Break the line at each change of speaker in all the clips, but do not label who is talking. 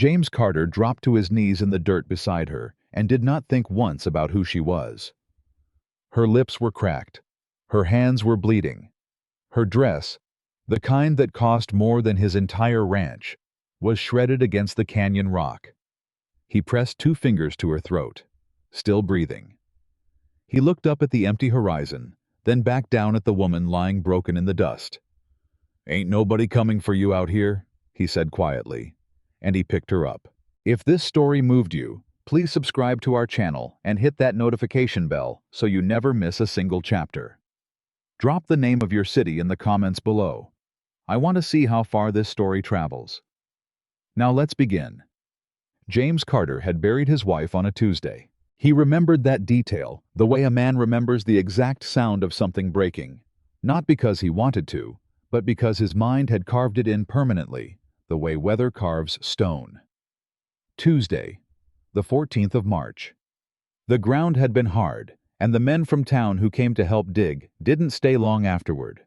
James Carter dropped to his knees in the dirt beside her and did not think once about who she was. Her lips were cracked. Her hands were bleeding. Her dress, the kind that cost more than his entire ranch, was shredded against the canyon rock. He pressed 2 fingers to her throat, still breathing. He looked up at the empty horizon, then back down at the woman lying broken in the dust. "Ain't nobody coming for you out here," he said quietly, and he picked her up. If this story moved you, please subscribe to our channel and hit that notification bell so you never miss a single chapter. Drop the name of your city in the comments below. I want to see how far this story travels. Now let's begin. James Carter had buried his wife on a Tuesday. He remembered that detail, the way a man remembers the exact sound of something breaking, not because he wanted to, but because his mind had carved it in permanently, the way weather carves stone. Tuesday, the 14th of March. The ground had been hard, and the men from town who came to help dig didn't stay long afterward.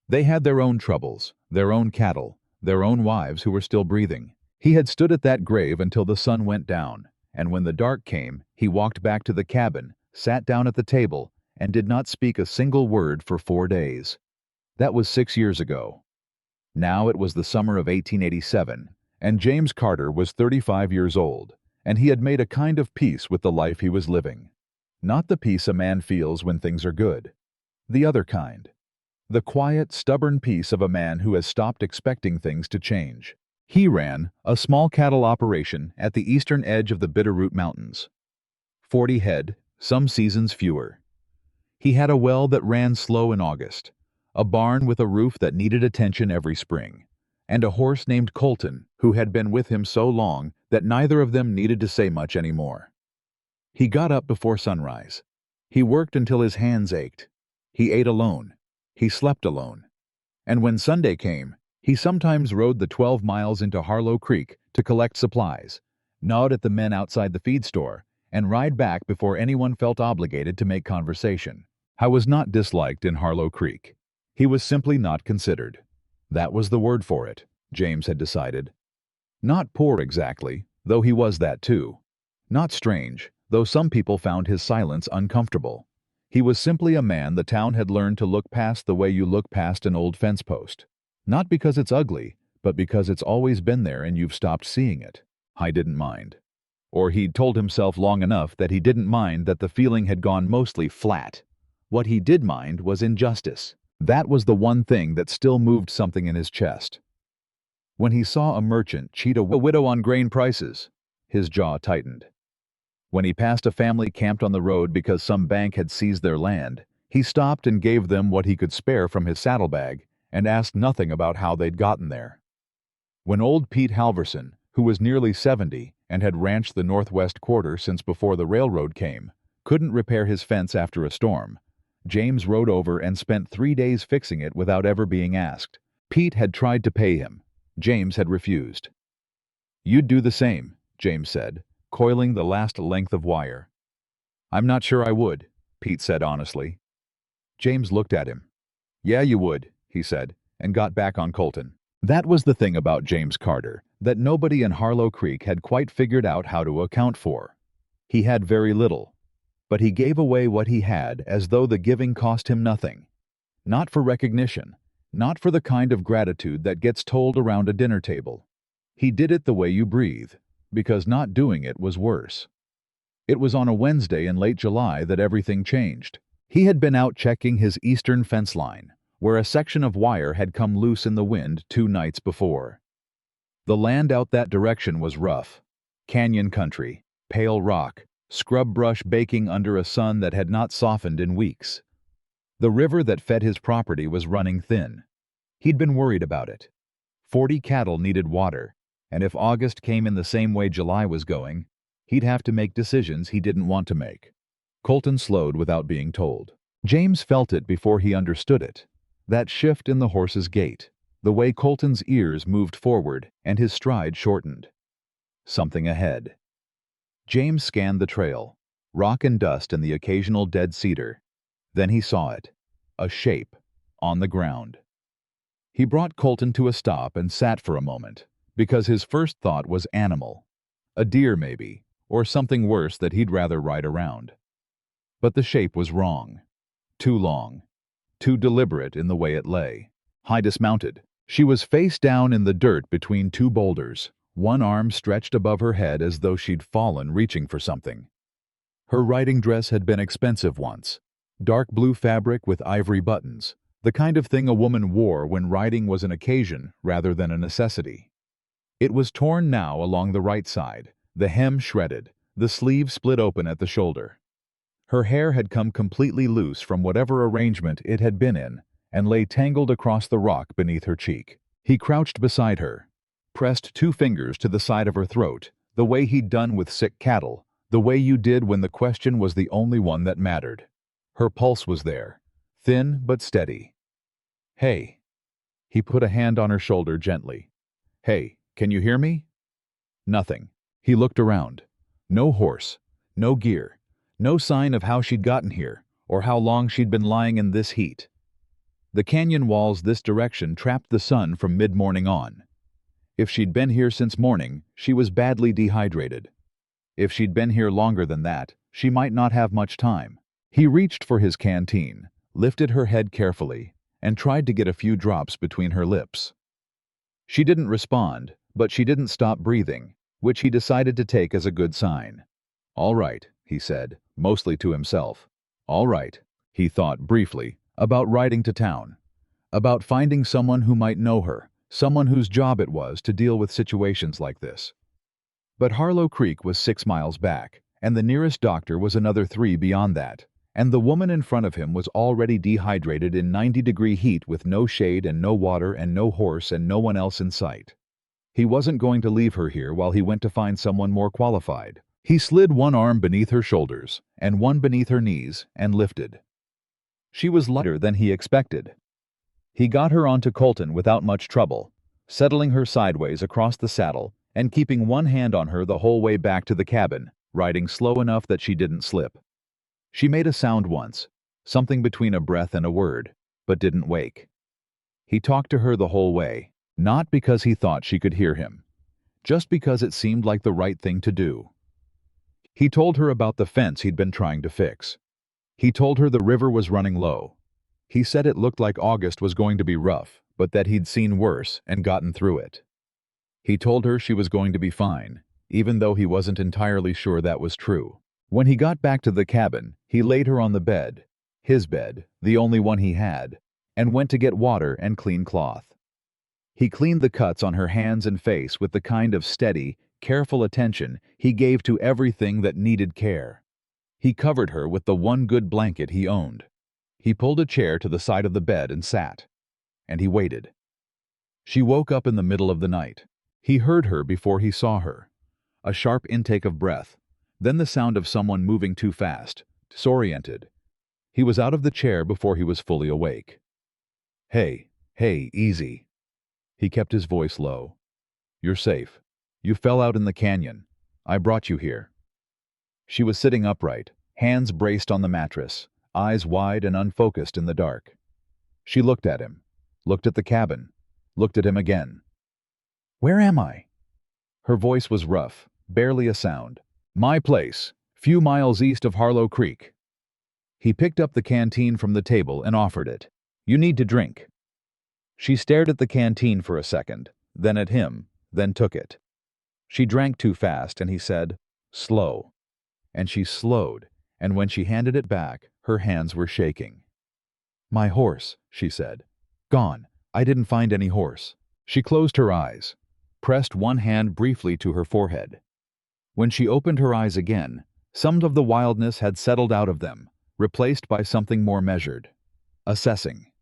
They had their own troubles, their own cattle, their own wives who were still breathing. He had stood at that grave until the sun went down, and when the dark came, he walked back to the cabin, sat down at the table, and did not speak a single word for 4 days. That was 6 years ago. Now it was the summer of 1887, and James Carter was 35 years old, and he had made a kind of peace with the life he was living. Not the peace a man feels when things are good. The other kind. The quiet, stubborn peace of a man who has stopped expecting things to change. He ran a small cattle operation at the eastern edge of the Bitterroot Mountains. 40 head, some seasons fewer. He had a well that ran slow in August, a barn with a roof that needed attention every spring, and a horse named Colton who had been with him so long that neither of them needed to say much anymore. He got up before sunrise. He worked until his hands ached. He ate alone. He slept alone. And when Sunday came, he sometimes rode the 12 miles into Harlow Creek to collect supplies, nod at the men outside the feed store, and ride back before anyone felt obligated to make conversation. Howe was not disliked in Harlow Creek. He was simply not considered. That was the word for it, James had decided. Not poor exactly, though he was that too. Not strange, though some people found his silence uncomfortable. He was simply a man the town had learned to look past the way you look past an old fence post. Not because it's ugly, but because it's always been there and you've stopped seeing it. I didn't mind. Or he'd told himself long enough that he didn't mind that the feeling had gone mostly flat. What he did mind was injustice. That was the one thing that still moved something in his chest. When he saw a merchant cheat a widow on grain prices, his jaw tightened. When he passed a family camped on the road because some bank had seized their land, he stopped and gave them what he could spare from his saddlebag and asked nothing about how they'd gotten there. When old Pete Halverson, who was nearly 70 and had ranched the northwest quarter since before the railroad came, couldn't repair his fence after a storm, James rode over and spent 3 days fixing it without ever being asked. Pete had tried to pay him. James had refused. "You'd do the same," James said, coiling the last length of wire. "I'm not sure I would," Pete said honestly. James looked at him. "Yeah, you would," he said, and got back on Colton. That was the thing about James Carter that nobody in Harlow Creek had quite figured out how to account for. He had very little, but he gave away what he had as though the giving cost him nothing. Not for recognition, not for the kind of gratitude that gets told around a dinner table. He did it the way you breathe, because not doing it was worse. It was on a Wednesday in late July that everything changed. He had been out checking his eastern fence line, where a section of wire had come loose in the wind 2 nights before. The land out that direction was rough. Canyon country, pale rock, scrub brush baking under a sun that had not softened in weeks. The river that fed his property was running thin. He'd been worried about it. 40 cattle needed water, and if August came in the same way July was going, he'd have to make decisions he didn't want to make. Colton slowed without being told. James felt it before he understood it. That shift in the horse's gait, the way Colton's ears moved forward and his stride shortened. Something ahead. James scanned the trail, rock and dust and the occasional dead cedar. Then he saw it, a shape, on the ground. He brought Colton to a stop and sat for a moment, because his first thought was animal. A deer, maybe, or something worse that he'd rather ride around. But the shape was wrong. Too long. Too deliberate in the way it lay. High dismounted. She was face down in the dirt between two boulders, one arm stretched above her head as though she'd fallen reaching for something. Her riding dress had been expensive once. Dark blue fabric with ivory buttons, the kind of thing a woman wore when riding was an occasion rather than a necessity. It was torn now along the right side, the hem shredded, the sleeve split open at the shoulder. Her hair had come completely loose from whatever arrangement it had been in and lay tangled across the rock beneath her cheek. He crouched beside her, pressed two fingers to the side of her throat, the way he'd done with sick cattle, the way you did when the question was the only one that mattered. Her pulse was there, thin but steady. "Hey." He put a hand on her shoulder gently. "Hey, can you hear me?" Nothing. He looked around. No horse, no gear, no sign of how she'd gotten here, or how long she'd been lying in this heat. The canyon walls this direction trapped the sun from mid-morning on. If she'd been here since morning, she was badly dehydrated. If she'd been here longer than that, she might not have much time. He reached for his canteen, lifted her head carefully, and tried to get a few drops between her lips. She didn't respond, but she didn't stop breathing, which he decided to take as a good sign. "All right," he said, mostly to himself. All right, he thought briefly, about riding to town. About finding someone who might know her, someone whose job it was to deal with situations like this. But Harlow Creek was 6 miles back, and the nearest doctor was another 3 beyond that, and the woman in front of him was already dehydrated in 90-degree heat with no shade and no water and no horse and no one else in sight. He wasn't going to leave her here while he went to find someone more qualified. He slid one arm beneath her shoulders and one beneath her knees and lifted. She was lighter than he expected. He got her onto Colton without much trouble, settling her sideways across the saddle and keeping one hand on her the whole way back to the cabin, riding slow enough that she didn't slip. She made a sound once, something between a breath and a word, but didn't wake. He talked to her the whole way, not because he thought she could hear him, just because it seemed like the right thing to do. He told her about the fence he'd been trying to fix. He told her the river was running low. He said it looked like August was going to be rough, but that he'd seen worse and gotten through it. He told her she was going to be fine, even though he wasn't entirely sure that was true. When he got back to the cabin, he laid her on the bed, his bed, the only one he had, and went to get water and clean cloth. He cleaned the cuts on her hands and face with the kind of steady, careful attention he gave to everything that needed care. He covered her with the one good blanket he owned. He pulled a chair to the side of the bed and sat. And he waited. She woke up in the middle of the night. He heard her before he saw her. A sharp intake of breath, then the sound of someone moving too fast, disoriented. He was out of the chair before he was fully awake. "Hey, easy." He kept his voice low. "You're safe. You fell out in the canyon. I brought you here." She was sitting upright, hands braced on the mattress, eyes wide and unfocused in the dark. She looked at him, looked at the cabin, looked at him again. "Where am I?" Her voice was rough, barely a sound. "My place, few miles east of Harlow Creek." He picked up the canteen from the table and offered it. "You need to drink." She stared at the canteen for a second, then at him, then took it. She drank too fast, and he said, "Slow." And she slowed, and when she handed it back, her hands were shaking. "My horse," she said. "Gone. I didn't find any horse." She closed her eyes, pressed one hand briefly to her forehead. When she opened her eyes again, some of the wildness had settled out of them, replaced by something more measured. Assessing.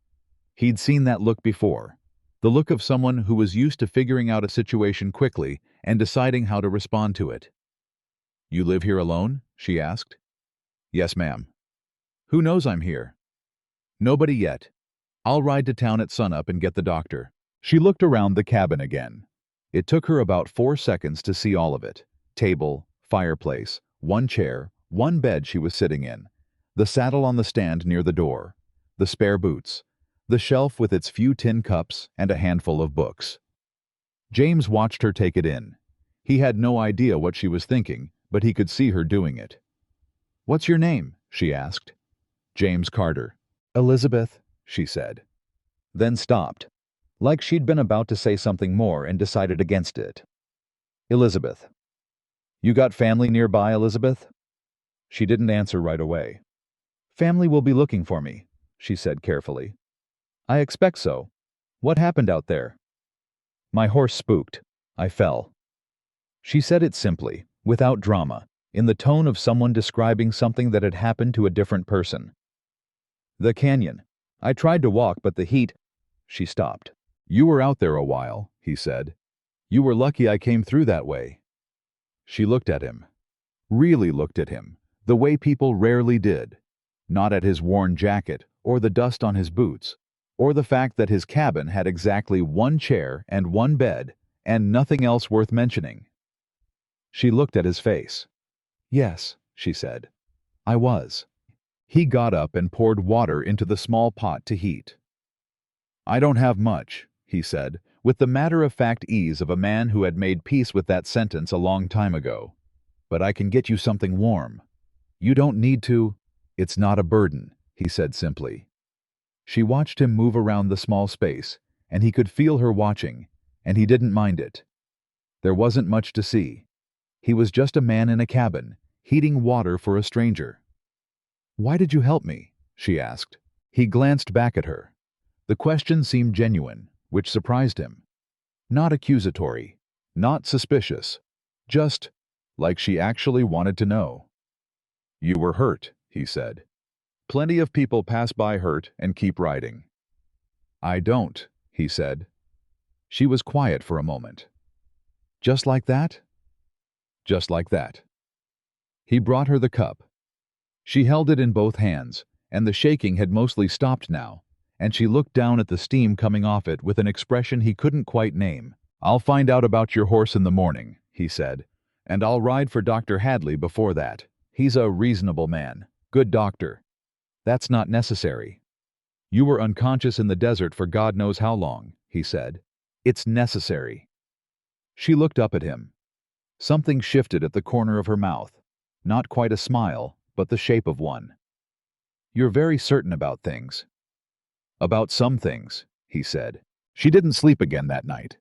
He'd seen that look before, the look of someone who was used to figuring out a situation quickly and deciding how to respond to it. "You live here alone?" she asked. "Yes, ma'am." "Who knows I'm here?" "Nobody yet. I'll ride to town at sunup and get the doctor." She looked around the cabin again. It took her about 4 seconds to see all of it. Table, fireplace, one chair, one bed she was sitting in, the saddle on the stand near the door, the spare boots, the shelf with its few tin cups and a handful of books. James watched her take it in. He had no idea what she was thinking, but he could see her doing it. "What's your name?" she asked. "James Carter." "Elizabeth," she said. Then stopped, like she'd been about to say something more and decided against it. "Elizabeth. You got family nearby, Elizabeth?" She didn't answer right away. "Family will be looking for me," she said carefully. "I expect so. What happened out there?" "My horse spooked. I fell." She said it simply, without drama, in the tone of someone describing something that had happened to a different person. "The canyon. I tried to walk, but the heat—" She stopped. "You were out there a while," he said. "You were lucky I came through that way." She looked at him. Really looked at him, the way people rarely did. Not at his worn jacket, or the dust on his boots, or the fact that his cabin had exactly one chair and one bed, and nothing else worth mentioning. She looked at his face. "Yes," she said. "I was." He got up and poured water into the small pot to heat. "I don't have much," he said, with the matter-of-fact ease of a man who had made peace with that sentence a long time ago. "But I can get you something warm. You don't need to—" "It's not a burden," he said simply. She watched him move around the small space, and he could feel her watching, and he didn't mind it. There wasn't much to see. He was just a man in a cabin, heating water for a stranger. "Why did you help me?" she asked. He glanced back at her. The question seemed genuine, which surprised him. Not accusatory, not suspicious, just like she actually wanted to know. "You were hurt," he said. "Plenty of people pass by hurt and keep riding." "I don't," he said. She was quiet for a moment. "Just like that?" "Just like that." He brought her the cup. She held it in both hands, and the shaking had mostly stopped now, and she looked down at the steam coming off it with an expression he couldn't quite name. "I'll find out about your horse in the morning," he said, "and I'll ride for Dr. Hadley before that. He's a reasonable man. Good doctor." "That's not necessary." "You were unconscious in the desert for God knows how long," he said. "It's necessary." She looked up at him. Something shifted at the corner of her mouth. Not quite a smile, but the shape of one. "You're very certain about things." "About some things," he said. She didn't sleep again that night.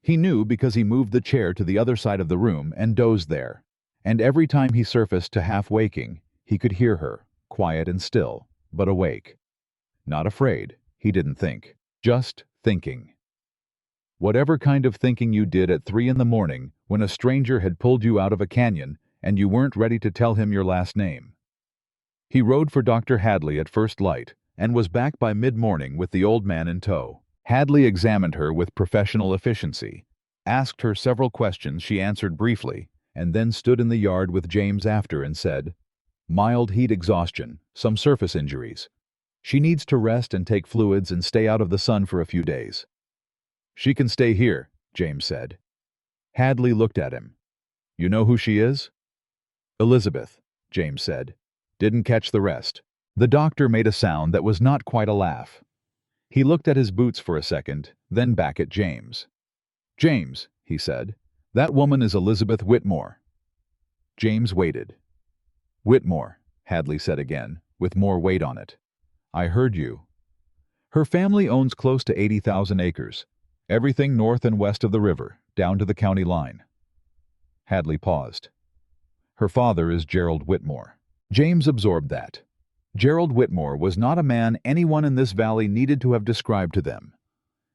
He knew because he moved the chair to the other side of the room and dozed there. And every time he surfaced to half waking, he could hear her, quiet and still, but awake. Not afraid, he didn't think. Just thinking. Whatever kind of thinking you did at 3 in the morning when a stranger had pulled you out of a canyon and you weren't ready to tell him your last name. He rode for Dr. Hadley at first light and was back by mid-morning with the old man in tow. Hadley examined her with professional efficiency, asked her several questions she answered briefly, and then stood in the yard with James after and said, "Mild heat exhaustion, some surface injuries. She needs to rest and take fluids and stay out of the sun for a few days." "She can stay here," James said. Hadley looked at him. "You know who she is?" "Elizabeth," James said. Didn't catch the rest. The doctor made a sound that was not quite a laugh. He looked at his boots for a second, then back at James. "James," he said, "that woman is Elizabeth Whitmore." James waited. "Whitmore," Hadley said again, with more weight on it. "I heard you. Her family owns close to 80,000 acres. Everything north and west of the river, down to the county line." Hadley paused. "Her father is Gerald Whitmore." James absorbed that. Gerald Whitmore was not a man anyone in this valley needed to have described to them.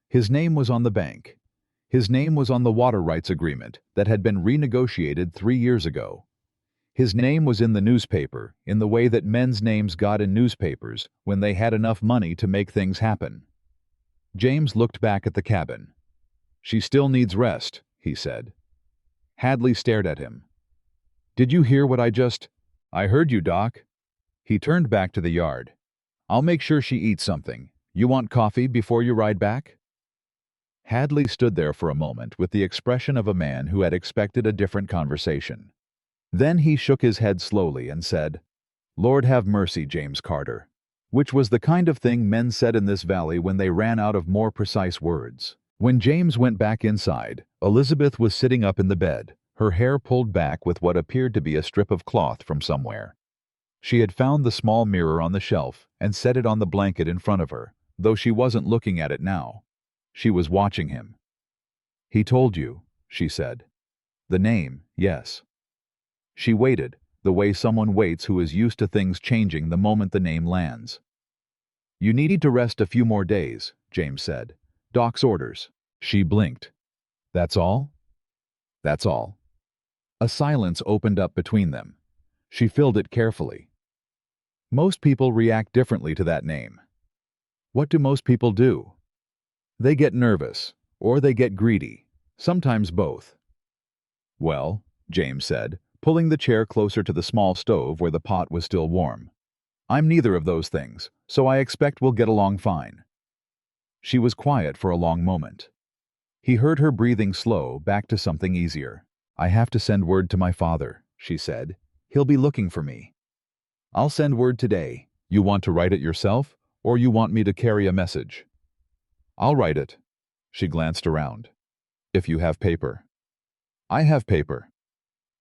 His name was on the bank. His name was on the water rights agreement that had been renegotiated 3 years ago. His name was in the newspaper in the way that men's names got in newspapers when they had enough money to make things happen. James looked back at the cabin. "She still needs rest," he said. Hadley stared at him. "Did you hear what I just—" "I heard you, Doc." He turned back to the yard. "I'll make sure she eats something. You want coffee before you ride back?" Hadley stood there for a moment with the expression of a man who had expected a different conversation. Then he shook his head slowly and said, "Lord have mercy, James Carter," which was the kind of thing men said in this valley when they ran out of more precise words. When James went back inside, Elizabeth was sitting up in the bed, her hair pulled back with what appeared to be a strip of cloth from somewhere. She had found the small mirror on the shelf and set it on the blanket in front of her, though she wasn't looking at it now. She was watching him. "He told you," she said. "The name, yes." She waited, the way someone waits who is used to things changing the moment the name lands. "You need to rest a few more days," James said. "Doc's orders." She blinked. "That's all?" "That's all." A silence opened up between them. She filled it carefully. Most people react differently to that name. What do most people do? They get nervous, or they get greedy, sometimes both. "Well," James said, pulling the chair closer to the small stove where the pot was still warm, "I'm neither of those things, so I expect we'll get along fine." She was quiet for a long moment. He heard her breathing slow back to something easier. "I have to send word to my father," she said. "He'll be looking for me." "I'll send word today. You want to write it yourself, or you want me to carry a message?" "I'll write it." She glanced around. "If you have paper." "I have paper."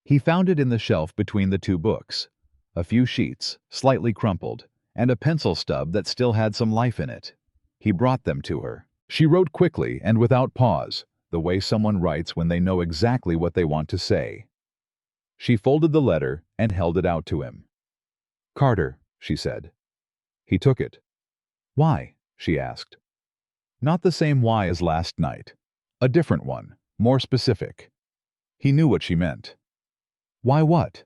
He found it in the shelf between the two books. A few sheets, slightly crumpled, and a pencil stub that still had some life in it. He brought them to her. She wrote quickly and without pause, the way someone writes when they know exactly what they want to say. She folded the letter and held it out to him. "Carter," she said. He took it. "Why?" she asked. Not the same why as last night. A different one, more specific. He knew what she meant. "Why what?"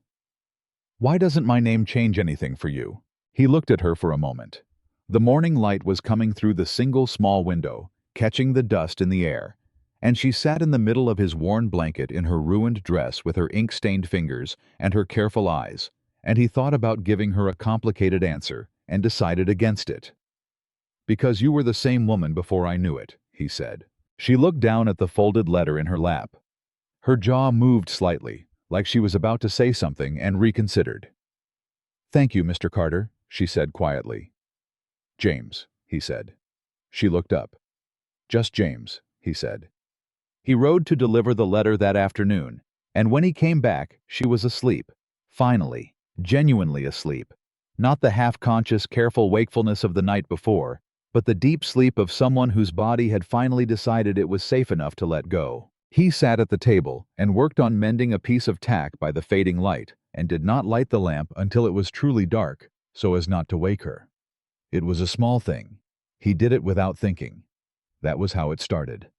"Why doesn't my name change anything for you?" He looked at her for a moment. The morning light was coming through the single small window, catching the dust in the air, and she sat in the middle of his worn blanket in her ruined dress with her ink-stained fingers and her careful eyes, and he thought about giving her a complicated answer and decided against it. "Because you were the same woman before I knew it," he said. She looked down at the folded letter in her lap. Her jaw moved slightly, like she was about to say something and reconsidered. "Thank you, Mr. Carter," she said quietly. "James," he said. She looked up. "Just James," he said. He rode to deliver the letter that afternoon, and when he came back, she was asleep. Finally, genuinely asleep. Not the half-conscious, careful wakefulness of the night before, but the deep sleep of someone whose body had finally decided it was safe enough to let go. He sat at the table and worked on mending a piece of tack by the fading light, and did not light the lamp until it was truly dark, so as not to wake her. It was a small thing. He did it without thinking. That was how it started.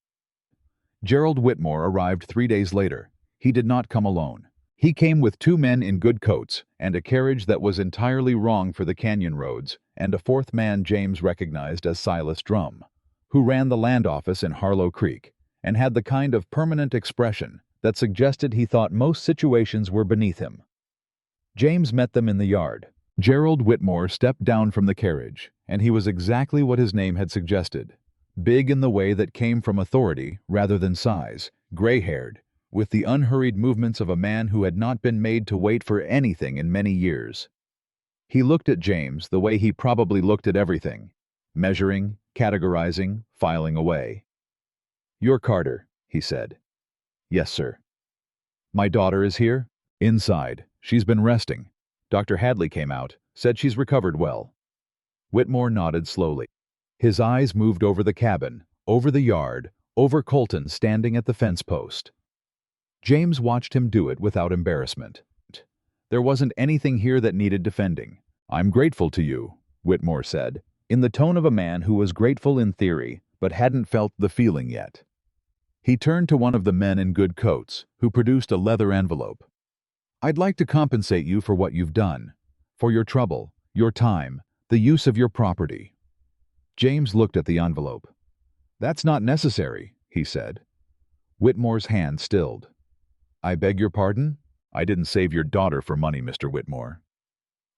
Gerald Whitmore arrived 3 days later. He did not come alone. He came with 2 men in good coats, and a carriage that was entirely wrong for the canyon roads, and a fourth man James recognized as Silas Drum, who ran the land office in Harlow Creek, and had the kind of permanent expression that suggested he thought most situations were beneath him. James met them in the yard. Gerald Whitmore stepped down from the carriage, and he was exactly what his name had suggested. Big in the way that came from authority rather than size, gray-haired, with the unhurried movements of a man who had not been made to wait for anything in many years. He looked at James the way he probably looked at everything, measuring, categorizing, filing away. "You're Carter," he said. "Yes, sir." "My daughter is here?" "Inside. She's been resting. Dr. Hadley came out, said she's recovered well." Whitmore nodded slowly. His eyes moved over the cabin, over the yard, over Colton standing at the fence post. James watched him do it without embarrassment. "There wasn't anything here that needed defending." "I'm grateful to you," Whitmore said, in the tone of a man who was grateful in theory, but hadn't felt the feeling yet. He turned to one of the men in good coats, who produced a leather envelope. "I'd like to compensate you for what you've done, for your trouble, your time, the use of your property." James looked at the envelope. "That's not necessary," he said. Whitmore's hand stilled. "I beg your pardon? I didn't save your daughter for money, Mr. Whitmore."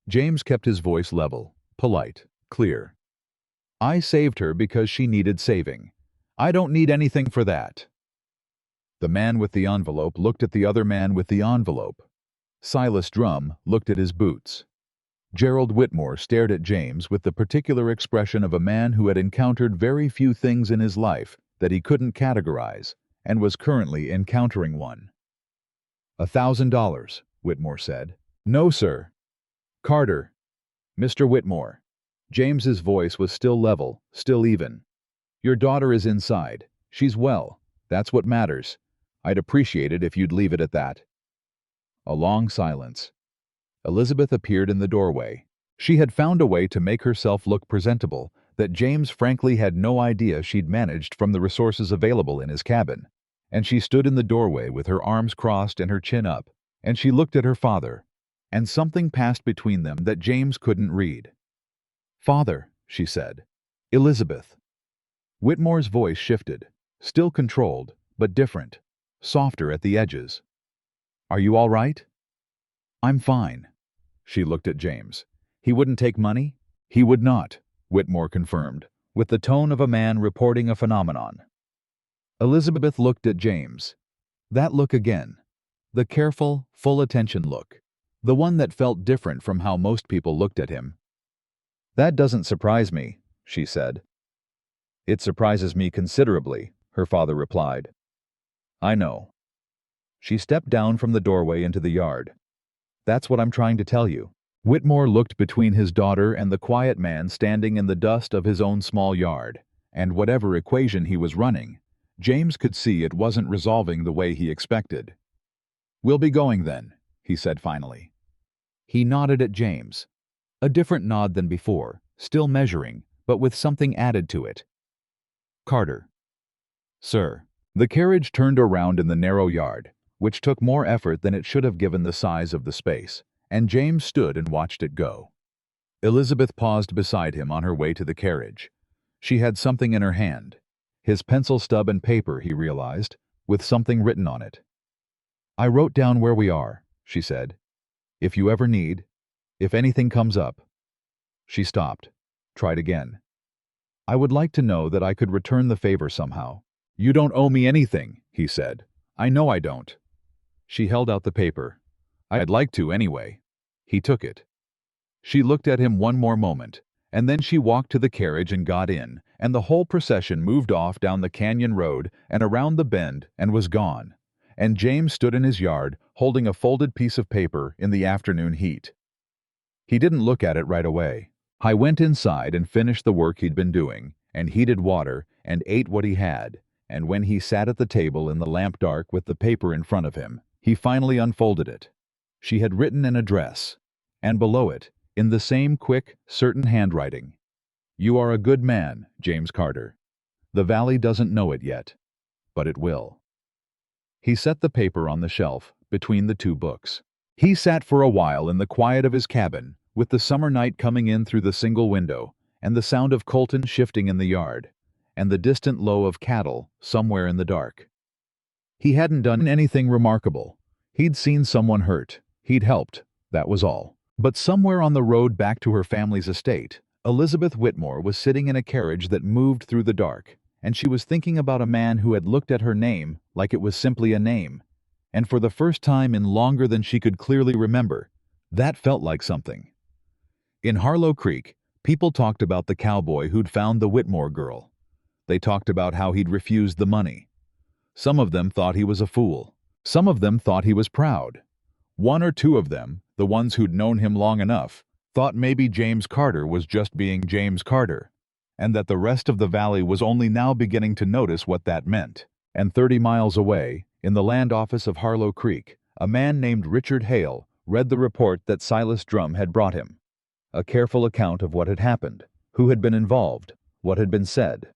James kept his voice level, polite, clear. "I saved her because she needed saving. I don't need anything for that." The man with the envelope looked at the other man with the envelope. Silas Drum looked at his boots. Gerald Whitmore stared at James with the particular expression of a man who had encountered very few things in his life that he couldn't categorize and was currently encountering one. $1,000, Whitmore said. No, sir. Carter. Mr. Whitmore. James's voice was still level, still even. Your daughter is inside. She's well. That's what matters. I'd appreciate it if you'd leave it at that. A long silence. Elizabeth appeared in the doorway. She had found a way to make herself look presentable that James frankly had no idea she'd managed from the resources available in his cabin. And she stood in the doorway with her arms crossed and her chin up, and she looked at her father, and something passed between them that James couldn't read. Father, she said. Elizabeth. Whitmore's voice shifted, still controlled, but different, softer at the edges. Are you all right? I'm fine. She looked at James. He wouldn't take money? He would not, Whitmore confirmed, with the tone of a man reporting a phenomenon. Elizabeth looked at James. That look again. The careful, full attention look. The one that felt different from how most people looked at him. That doesn't surprise me, she said. It surprises me considerably, her father replied. I know. She stepped down from the doorway into the yard. That's what I'm trying to tell you. Whitmore looked between his daughter and the quiet man standing in the dust of his own small yard, and whatever equation he was running, James could see it wasn't resolving the way he expected. We'll be going then, he said finally. He nodded at James. A different nod than before, still measuring, but with something added to it. Carter. Sir. The carriage turned around in the narrow yard, which took more effort than it should have given the size of the space, and James stood and watched it go. Elizabeth paused beside him on her way to the carriage. She had something in her hand. His pencil stub and paper, he realized, with something written on it. I wrote down where we are, she said. If you ever need, if anything comes up. She stopped, tried again. I would like to know that I could return the favor somehow. You don't owe me anything, he said. I know I don't. She held out the paper. I'd like to anyway. He took it. She looked at him one more moment, and then she walked to the carriage and got in, and the whole procession moved off down the canyon road and around the bend and was gone. And James stood in his yard, holding a folded piece of paper in the afternoon heat. He didn't look at it right away. I went inside and finished the work he'd been doing, and heated water, and ate what he had, and when he sat at the table in the lamp dark with the paper in front of him, he finally unfolded it. She had written an address, and below it, in the same quick, certain handwriting, You are a good man, James Carter. The valley doesn't know it yet, but it will. He set the paper on the shelf, between the two books. He sat for a while in the quiet of his cabin, with the summer night coming in through the single window, and the sound of Colton shifting in the yard, and the distant low of cattle somewhere in the dark. He hadn't done anything remarkable. He'd seen someone hurt. He'd helped. That was all. But somewhere on the road back to her family's estate, Elizabeth Whitmore was sitting in a carriage that moved through the dark, and she was thinking about a man who had looked at her name like it was simply a name. And for the first time in longer than she could clearly remember, that felt like something. In Harlow Creek, people talked about the cowboy who'd found the Whitmore girl. They talked about how he'd refused the money. Some of them thought he was a fool. Some of them thought he was proud. One or two of them, the ones who'd known him long enough, thought maybe James Carter was just being James Carter, and that the rest of the valley was only now beginning to notice what that meant. And 30 miles away, in the land office of Harlow Creek, a man named Richard Hale read the report that Silas Drum had brought him. A careful account of what had happened, who had been involved, what had been said.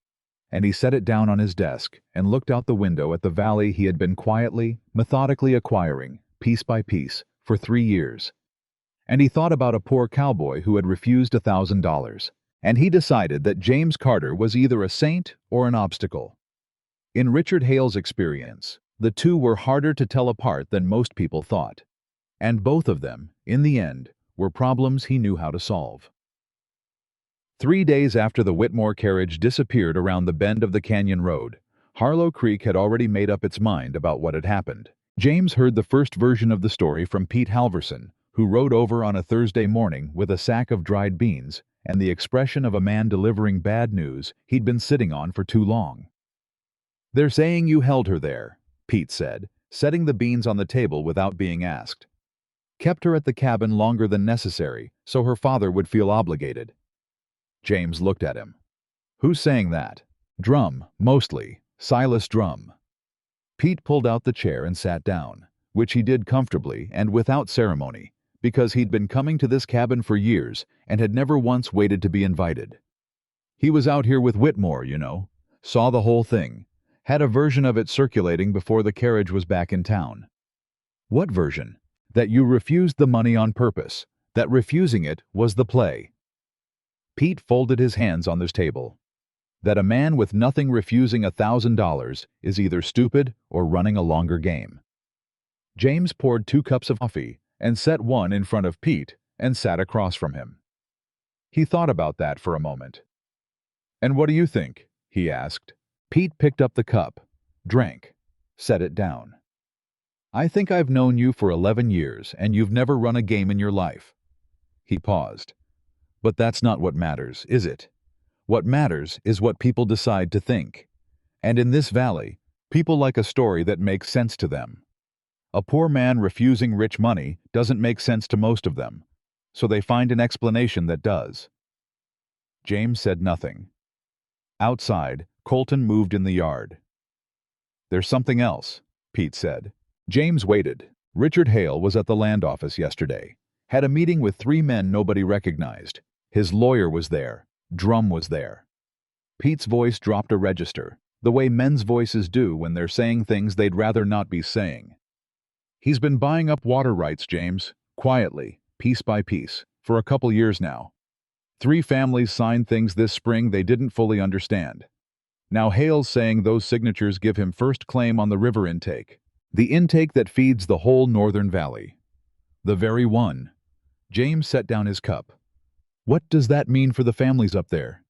And he set it down on his desk and looked out the window at the valley he had been quietly, methodically acquiring, piece by piece, for 3 years. And he thought about a poor cowboy who had refused $1,000. And he decided that James Carter was either a saint or an obstacle. In Richard Hale's experience, the two were harder to tell apart than most people thought. And both of them, in the end, were problems he knew how to solve. 3 days after the Whitmore carriage disappeared around the bend of the canyon road, Harlow Creek had already made up its mind about what had happened. James heard the first version of the story from Pete Halverson, who rode over on a Thursday morning with a sack of dried beans and the expression of a man delivering bad news he'd been sitting on for too long. They're saying you held her there, Pete said, setting the beans on the table without being asked. Kept her at the cabin longer than necessary, so her father would feel obligated. James looked at him. Who's saying that? Drum, mostly. Silas Drum. Pete pulled out the chair and sat down, which he did comfortably and without ceremony, because he'd been coming to this cabin for years and had never once waited to be invited. He was out here with Whitmore, you know. Saw the whole thing. Had a version of it circulating before the carriage was back in town. What version? That you refused the money on purpose. That refusing it was the play. Pete folded his hands on this table. That a man with nothing refusing $1,000 is either stupid or running a longer game. James poured 2 cups of coffee and set one in front of Pete and sat across from him. He thought about that for a moment. And what do you think? He asked. Pete picked up the cup, drank, set it down. I think I've known you for 11 years and you've never run a game in your life. He paused. But that's not what matters, is it? What matters is what people decide to think. And in this valley, people like a story that makes sense to them. A poor man refusing rich money doesn't make sense to most of them, so they find an explanation that does. James said nothing. Outside, Colton moved in the yard. There's something else, Pete said. James waited. Richard Hale was at the land office yesterday. Had a meeting with 3 men nobody recognized. His lawyer was there. Drum was there. Pete's voice dropped a register, the way men's voices do when they're saying things they'd rather not be saying. He's been buying up water rights, James, quietly, piece by piece, for a couple years now. 3 families signed things this spring they didn't fully understand. Now Hale's saying those signatures give him first claim on the river intake, the intake that feeds the whole northern valley. The very one. James set down his cup. What does that mean for the families up there?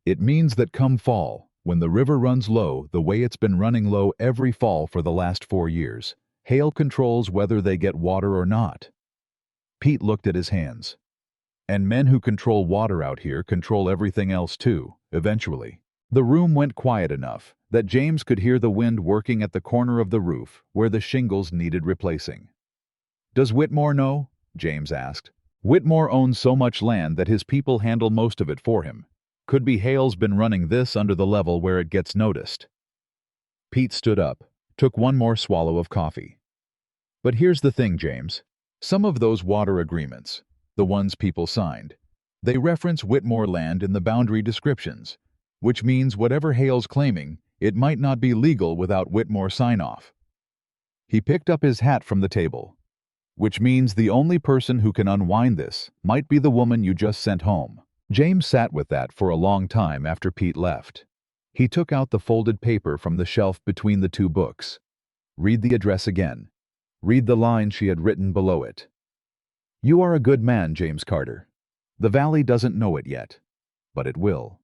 It means that come fall, when the river runs low the way it's been running low every fall for the last 4 years, Hale controls whether they get water or not. Pete looked at his hands. And men who control water out here control everything else too, eventually. The room went quiet enough that James could hear the wind working at the corner of the roof where the shingles needed replacing. Does Whitmore know? James asked. Whitmore owns so much land that his people handle most of it for him. Could be Hale's been running this under the level where it gets noticed. Pete stood up, took one more swallow of coffee. But here's the thing, James. Some of those water agreements, the ones people signed, they reference Whitmore land in the boundary descriptions, which means whatever Hale's claiming, it might not be legal without Whitmore sign-off. He picked up his hat from the table. Which means the only person who can unwind this might be the woman you just sent home. James sat with that for a long time after Pete left. He took out the folded paper from the shelf between the 2 books. Read the address again. Read the line she had written below it. You are a good man, James Carter. The valley doesn't know it yet, but it will.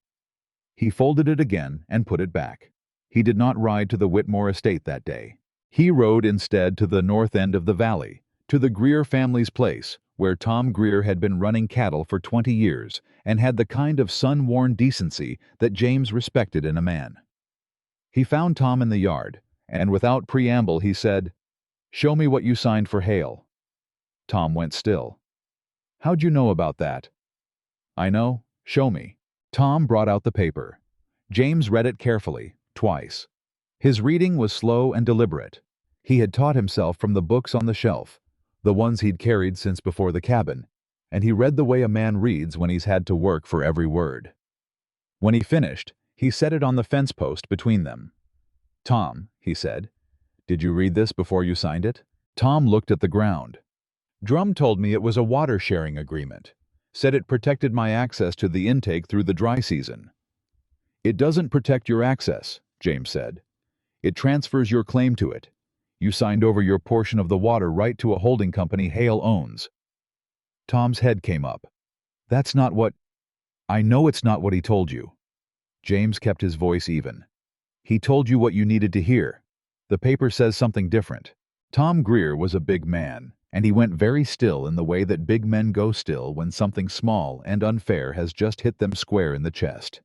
He folded it again and put it back. He did not ride to the Whitmore estate that day. He rode instead to the north end of the valley, to the Greer family's place, where Tom Greer had been running cattle for 20 years and had the kind of sun-worn decency that James respected in a man. He found Tom in the yard, and without preamble he said, "Show me what you signed for Hale." Tom went still. "How'd you know about that?" "I know. Show me." Tom brought out the paper. James read it carefully, twice. His reading was slow and deliberate. He had taught himself from the books on the shelf, the ones he'd carried since before the cabin, and he read the way a man reads when he's had to work for every word. When he finished, he set it on the fence post between them. "Tom," he said, "did you read this before you signed it?" Tom looked at the ground. "Drum told me it was a water-sharing agreement. Said it protected my access to the intake through the dry season." "It doesn't protect your access," James said. "It transfers your claim to it. You signed over your portion of the water right to a holding company Hale owns." Tom's head came up. "That's not what—" "I know it's not what he told you." James kept his voice even. "He told you what you needed to hear. The paper says something different." Tom Greer was a big man, and he went very still in the way that big men go still when something small and unfair has just hit them square in the chest.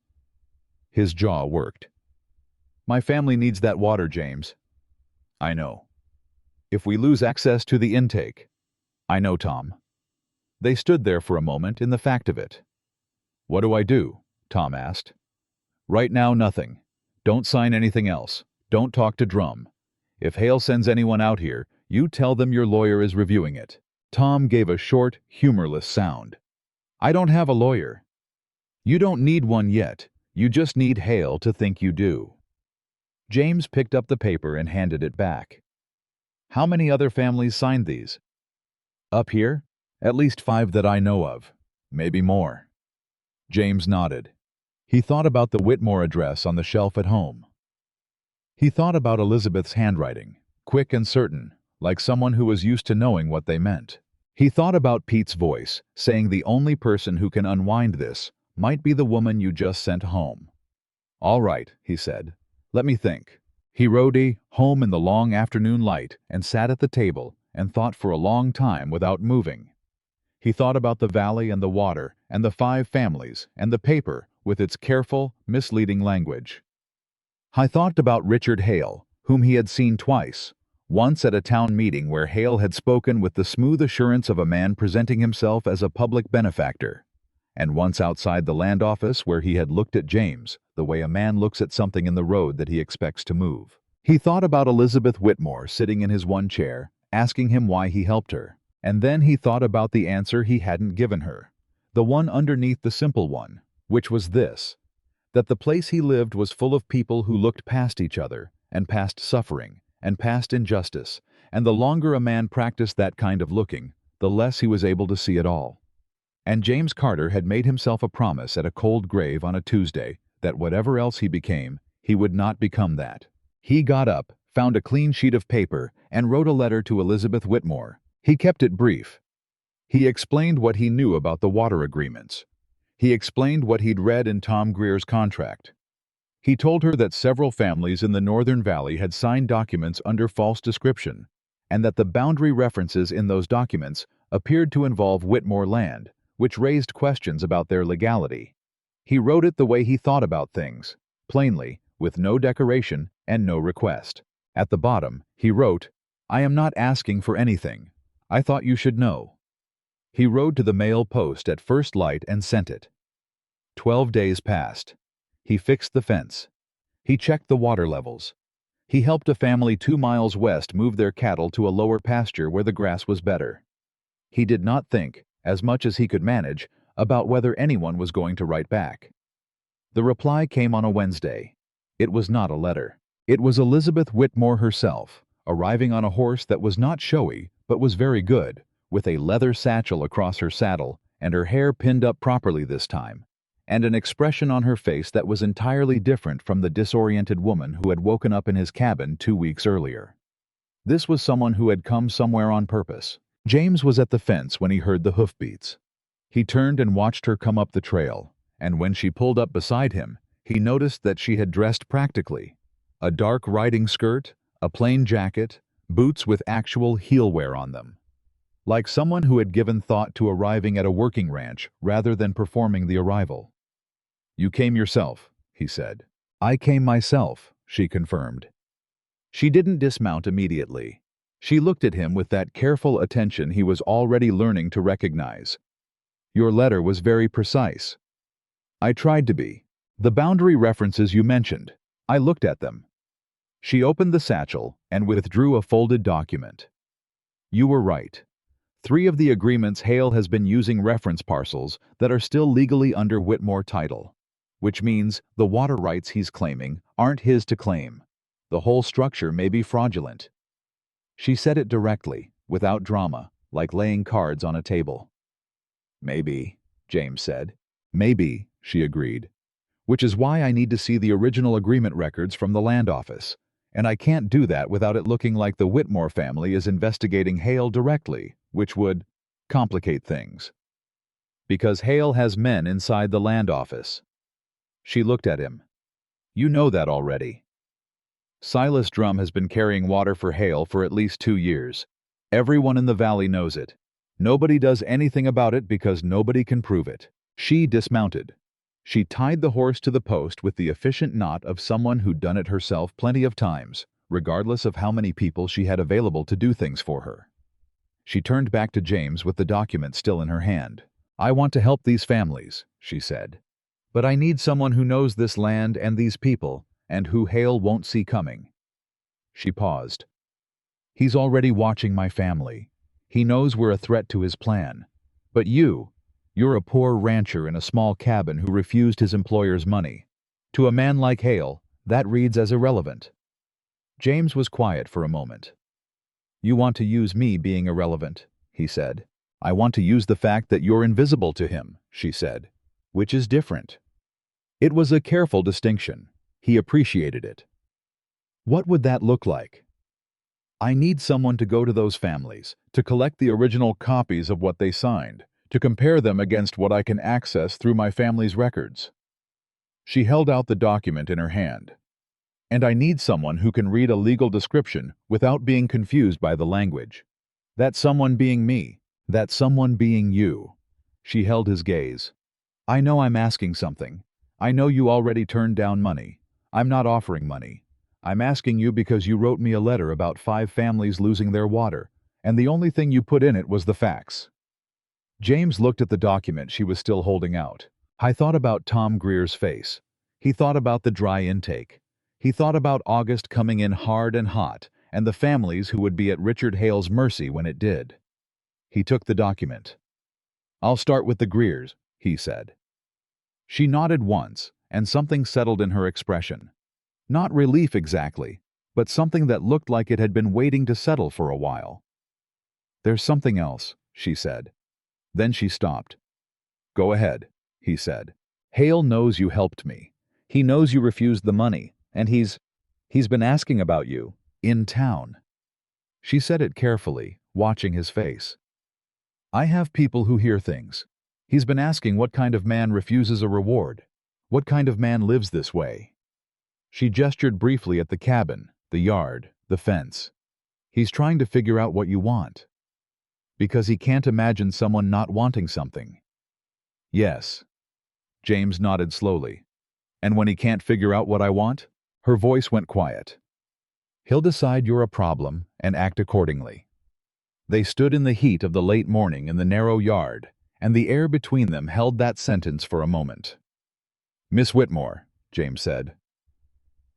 His jaw worked. My family needs that water, James. I know. If we lose access to the intake. I know, Tom. They stood there for a moment in the fact of it. What do I do? Tom asked. Right now, nothing. Don't sign anything else. Don't talk to Drum. If Hale sends anyone out here, you tell them your lawyer is reviewing it. Tom gave a short, humorless sound. I don't have a lawyer. You don't need one yet. You just need Hale to think you do. James picked up the paper and handed it back. How many other families signed these? Up here? At least 5 that I know of. Maybe more. James nodded. He thought about the Whitmore address on the shelf at home. He thought about Elizabeth's handwriting, quick and certain, like someone who was used to knowing what they meant. He thought about Pete's voice, saying the only person who can unwind this might be the woman you just sent home. All right, he said. Let me think. He rode home in the long afternoon light and sat at the table and thought for a long time without moving. He thought about the valley and the water and the 5 families and the paper with its careful, misleading language. I thought about Richard Hale, whom he had seen twice, once at a town meeting where Hale had spoken with the smooth assurance of a man presenting himself as a public benefactor, and once outside the land office where he had looked at James the way a man looks at something in the road that he expects to move. He thought about Elizabeth Whitmore sitting in his one chair, asking him why he helped her, and then he thought about the answer he hadn't given her, the one underneath the simple one, which was this: that the place he lived was full of people who looked past each other, and past suffering, and past injustice, and the longer a man practiced that kind of looking, the less he was able to see it all. And James Carter had made himself a promise at a cold grave on a Tuesday that whatever else he became, he would not become that. He got up, found a clean sheet of paper, and wrote a letter to Elizabeth Whitmore. He kept it brief. He explained what he knew about the water agreements. He explained what he'd read in Tom Greer's contract. He told her that several families in the Northern Valley had signed documents under false description, and that the boundary references in those documents appeared to involve Whitmore land, which raised questions about their legality. He wrote it the way he thought about things, plainly, with no decoration and no request. At the bottom, he wrote, I am not asking for anything. I thought you should know. He rode to the mail post at first light and sent it. 12 days passed. He fixed the fence. He checked the water levels. He helped a family 2 miles west move their cattle to a lower pasture where the grass was better. He did not think, as much as he could manage, about whether anyone was going to write back. The reply came on a Wednesday. It was not a letter. It was Elizabeth Whitmore herself, arriving on a horse that was not showy, but was very good, with a leather satchel across her saddle and her hair pinned up properly this time, and an expression on her face that was entirely different from the disoriented woman who had woken up in his cabin 2 weeks earlier. This was someone who had come somewhere on purpose. James was at the fence when he heard the hoofbeats. He turned and watched her come up the trail, and when she pulled up beside him, he noticed that she had dressed practically. A dark riding skirt, a plain jacket, boots with actual heel wear on them. Like someone who had given thought to arriving at a working ranch rather than performing the arrival. You came yourself, he said. I came myself, she confirmed. She didn't dismount immediately. She looked at him with that careful attention he was already learning to recognize. Your letter was very precise. I tried to be. The boundary references you mentioned, I looked at them. She opened the satchel and withdrew a folded document. You were right. 3 of the agreements Hale has been using reference parcels that are still legally under Whitmore title, which means the water rights he's claiming aren't his to claim. The whole structure may be fraudulent. She said it directly, without drama, like laying cards on a table. Maybe, James said. Maybe, she agreed. Which is why I need to see the original agreement records from the land office, and I can't do that without it looking like the Whitmore family is investigating Hale directly, which would complicate things. Because Hale has men inside the land office. She looked at him. You know that already. Silas Drum has been carrying water for Hale for at least 2 years. Everyone in the valley knows it. Nobody does anything about it because nobody can prove it. She dismounted. She tied the horse to the post with the efficient knot of someone who'd done it herself plenty of times, regardless of how many people she had available to do things for her. She turned back to James with the document still in her hand. "I want to help these families," she said. "But I need someone who knows this land and these people, and who Hale won't see coming." She paused. "He's already watching my family. He knows we're a threat to his plan. But you're a poor rancher in a small cabin who refused his employer's money. To a man like Hale, that reads as irrelevant." James was quiet for a moment. "You want to use me being irrelevant," he said. "I want to use the fact that you're invisible to him," she said. "Which is different." It was a careful distinction. He appreciated it. "What would that look like?" "I need someone to go to those families, to collect the original copies of what they signed, to compare them against what I can access through my family's records." She held out the document in her hand. "And I need someone who can read a legal description without being confused by the language. That someone being me. That someone being you." She held his gaze. "I know I'm asking something. I know you already turned down money. I'm not offering money. I'm asking you because you wrote me a letter about 5 families losing their water, and the only thing you put in it was the facts." James looked at the document she was still holding out. I thought about Tom Greer's face. He thought about the dry intake. He thought about August coming in hard and hot, and the families who would be at Richard Hale's mercy when it did. He took the document. "I'll start with the Greers," he said. She nodded once, and something settled in her expression. Not relief exactly, but something that looked like it had been waiting to settle for a while. "There's something else," she said. Then she stopped. "Go ahead," he said. "Hale knows you helped me. He knows you refused the money, and he's been asking about you, in town." She said it carefully, watching his face. "I have people who hear things. He's been asking what kind of man refuses a reward. What kind of man lives this way?" She gestured briefly at the cabin, the yard, the fence. "He's trying to figure out what you want. Because he can't imagine someone not wanting something." "Yes." James nodded slowly. "And when he can't figure out what I want?" Her voice went quiet. "He'll decide you're a problem and act accordingly." They stood in the heat of the late morning in the narrow yard, and the air between them held that sentence for a moment. "Miss Whitmore," James said.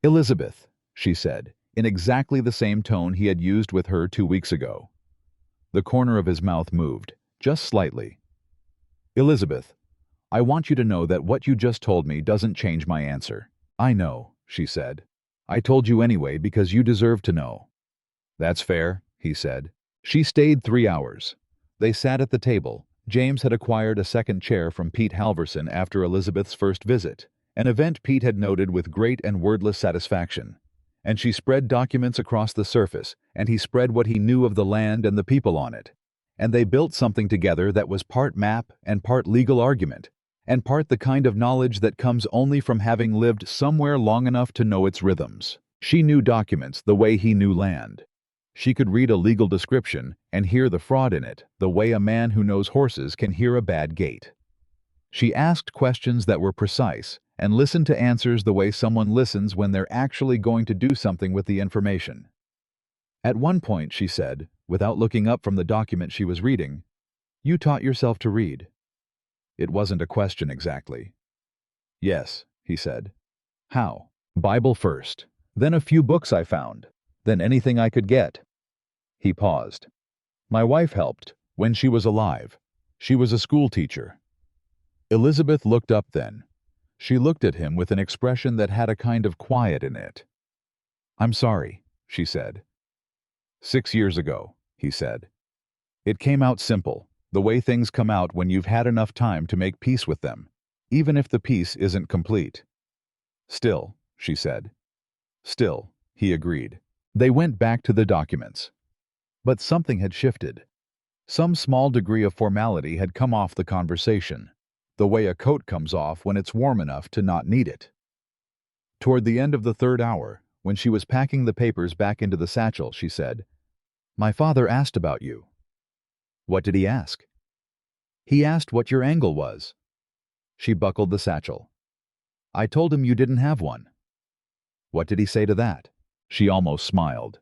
"Elizabeth," she said, in exactly the same tone he had used with her 2 weeks ago. The corner of his mouth moved, just slightly. "Elizabeth, I want you to know that what you just told me doesn't change my answer." "I know," she said. "I told you anyway because you deserve to know." "That's fair," he said. She stayed 3 hours. They sat at the table. James had acquired a second chair from Pete Halverson after Elizabeth's first visit, an event Pete had noted with great and wordless satisfaction. And she spread documents across the surface, and he spread what he knew of the land and the people on it. And they built something together that was part map and part legal argument, and part the kind of knowledge that comes only from having lived somewhere long enough to know its rhythms. She knew documents the way he knew land. She could read a legal description and hear the fraud in it the way a man who knows horses can hear a bad gait. She asked questions that were precise and listened to answers the way someone listens when they're actually going to do something with the information. At one point, she said, without looking up from the document she was reading, "You taught yourself to read." It wasn't a question exactly. "Yes," he said. "How?" "Bible first. Then a few books I found. Then anything I could get." He paused. "My wife helped, when she was alive. She was a school teacher." Elizabeth looked up then. She looked at him with an expression that had a kind of quiet in it. "I'm sorry," she said. 6 years ago," he said. "It came out simple, the way things come out when you've had enough time to make peace with them, even if the peace isn't complete." "Still," she said. "Still," he agreed. They went back to the documents. But something had shifted. Some small degree of formality had come off the conversation, the way a coat comes off when it's warm enough to not need it. Toward the end of the 3rd hour, when she was packing the papers back into the satchel, she said, "My father asked about you." "What did he ask?" "He asked what your angle was." She buckled the satchel. I told him you didn't have one. What did he say to that? She almost smiled.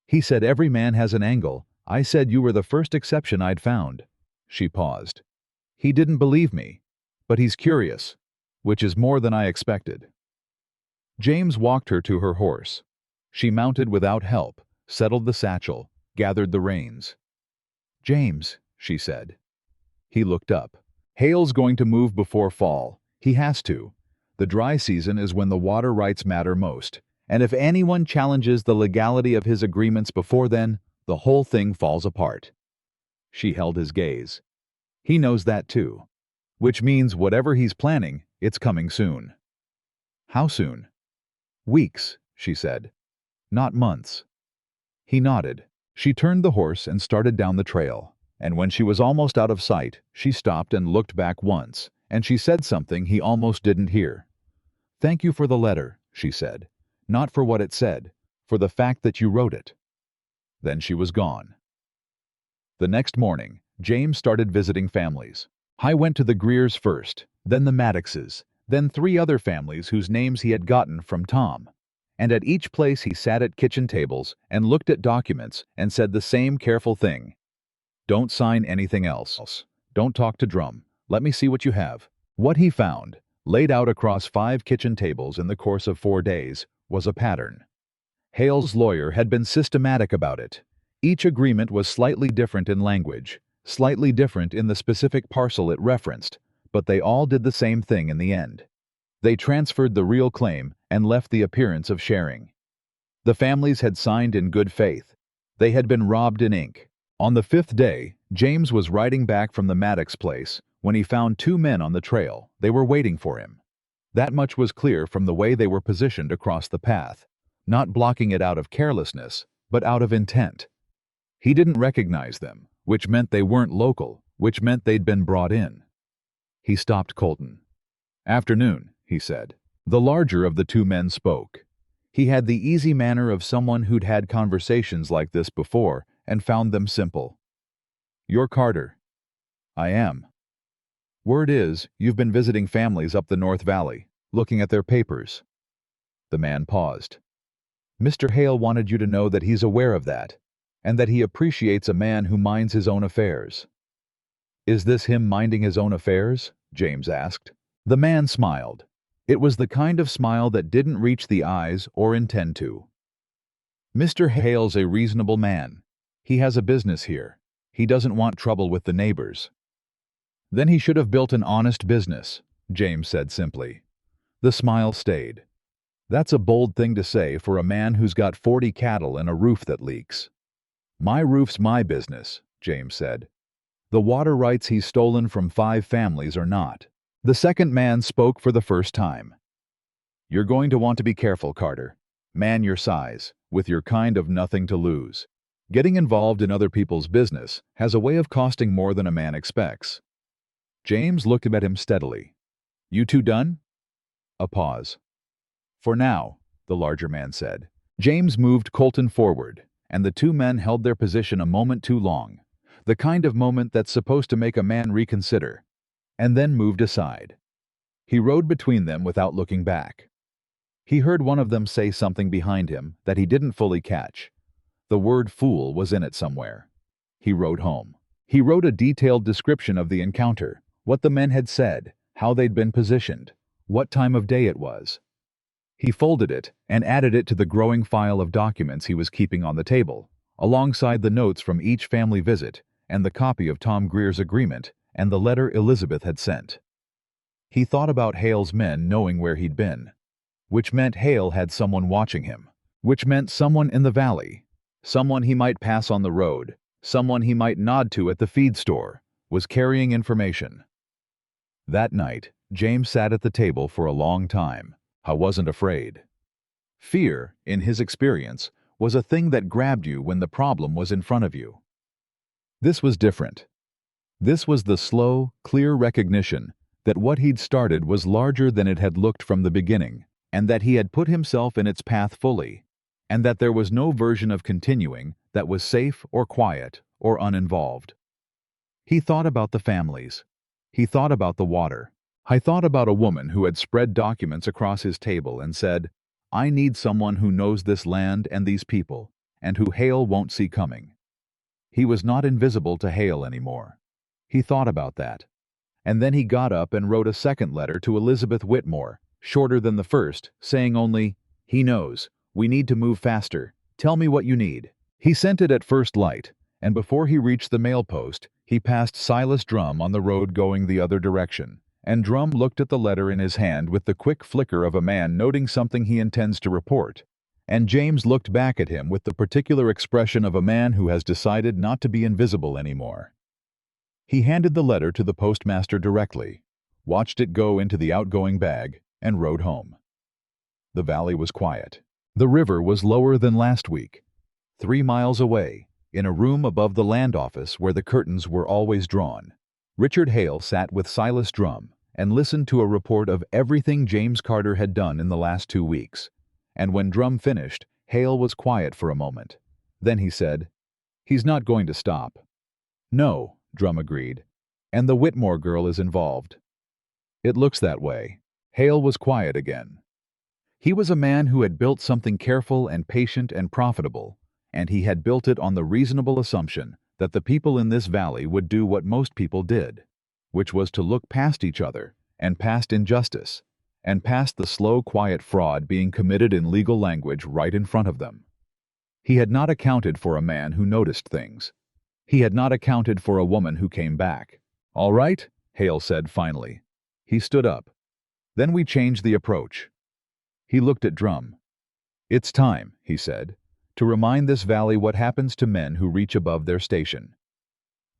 He said every man has an angle. I said you were the first exception I'd found. She paused. He didn't believe me, but he's curious, which is more than I expected. James walked her to her horse. She mounted without help, settled the satchel, gathered the reins. James, she said. He looked up. Hale's going to move before fall. He has to. The dry season is when the water rights matter most, and if anyone challenges the legality of his agreements before then, the whole thing falls apart. She held his gaze. He knows that too. Which means whatever he's planning, it's coming soon. How soon? Weeks, she said. Not months. He nodded. She turned the horse and started down the trail, and when she was almost out of sight, she stopped and looked back once, and she said something he almost didn't hear. Thank you for the letter, she said. Not for what it said, for the fact that you wrote it. Then she was gone. The next morning, James started visiting families. I went to the Greers first, then the Maddoxes, then 3 other families whose names he had gotten from Tom. And at each place he sat at kitchen tables and looked at documents and said the same careful thing. Don't sign anything else. Don't talk to Drum. Let me see what you have. What he found, laid out across 5 kitchen tables in the course of 4 days, was a pattern. Hale's lawyer had been systematic about it. Each agreement was slightly different in language, slightly different in the specific parcel it referenced, but they all did the same thing in the end. They transferred the real claim and left the appearance of sharing. The families had signed in good faith. They had been robbed in ink. On the 5th day, James was riding back from the Maddox place when he found 2 men on the trail. They were waiting for him. That much was clear from the way they were positioned across the path, not blocking it out of carelessness, but out of intent. He didn't recognize them, which meant they weren't local, which meant they'd been brought in. He stopped Colton. Afternoon, he said. The larger of the 2 men spoke. He had the easy manner of someone who'd had conversations like this before and found them simple. You're Carter. I am. Word is, you've been visiting families up the North Valley, looking at their papers. The man paused. Mr. Hale wanted you to know that he's aware of that, and that he appreciates a man who minds his own affairs. Is this him minding his own affairs? James asked. The man smiled. It was the kind of smile that didn't reach the eyes or intend to. Mr. Hale's a reasonable man. He has a business here. He doesn't want trouble with the neighbors. Then he should have built an honest business, James said simply. The smile stayed. That's a bold thing to say for a man who's got 40 cattle and a roof that leaks. My roof's my business, James said. The water rights he's stolen from 5 families are not. The second man spoke for the first time. You're going to want to be careful, Carter. Man your size, with your kind of nothing to lose. Getting involved in other people's business has a way of costing more than a man expects. James looked at him steadily. You 2 done? A pause. For now, the larger man said. James moved Colton forward, and the 2 men held their position a moment too long, the kind of moment that's supposed to make a man reconsider, and then moved aside. He rode between them without looking back. He heard one of them say something behind him that he didn't fully catch. The word fool was in it somewhere. He rode home. He wrote a detailed description of the encounter, what the men had said, how they'd been positioned, what time of day it was. He folded it and added it to the growing file of documents he was keeping on the table, alongside the notes from each family visit and the copy of Tom Greer's agreement and the letter Elizabeth had sent. He thought about Hale's men knowing where he'd been, which meant Hale had someone watching him, which meant someone in the valley, someone he might pass on the road, someone he might nod to at the feed store, was carrying information. That night, James sat at the table for a long time. I wasn't afraid. Fear, in his experience, was a thing that grabbed you when the problem was in front of you. This was different. This was the slow, clear recognition that what he'd started was larger than it had looked from the beginning, and that he had put himself in its path fully, and that there was no version of continuing that was safe or quiet or uninvolved. He thought about the families. He thought about the water, I thought about a woman who had spread documents across his table and said, "I need someone who knows this land and these people, and who Hale won't see coming." He was not invisible to Hale anymore. He thought about that. And then he got up and wrote a second letter to Elizabeth Whitmore, shorter than the first, saying only, "He knows. We need to move faster. Tell me what you need." He sent it at first light, and before he reached the mail post, he passed Silas Drum on the road going the other direction, and Drum looked at the letter in his hand with the quick flicker of a man noting something he intends to report. And James looked back at him with the particular expression of a man who has decided not to be invisible anymore. He handed the letter to the postmaster directly, watched it go into the outgoing bag, and rode home. The valley was quiet. The river was lower than last week, 3 miles away, in a room above the land office where the curtains were always drawn. Richard Hale sat with Silas Drum and listened to a report of everything James Carter had done in the last 2 weeks. And when Drum finished, Hale was quiet for a moment. Then he said, "He's not going to stop." "No," Drum agreed. "And the Whitmore girl is involved." "It looks that way." Hale was quiet again. He was a man who had built something careful and patient and profitable, and he had built it on the reasonable assumption that the people in this valley would do what most people did, which was to look past each other, and past injustice, and past the slow, quiet fraud being committed in legal language right in front of them. He had not accounted for a man who noticed things. He had not accounted for a woman who came back. "All right," Hale said finally. He stood up. "Then we changed the approach." He looked at Drum. "It's time," he said, "to remind this valley what happens to men who reach above their station."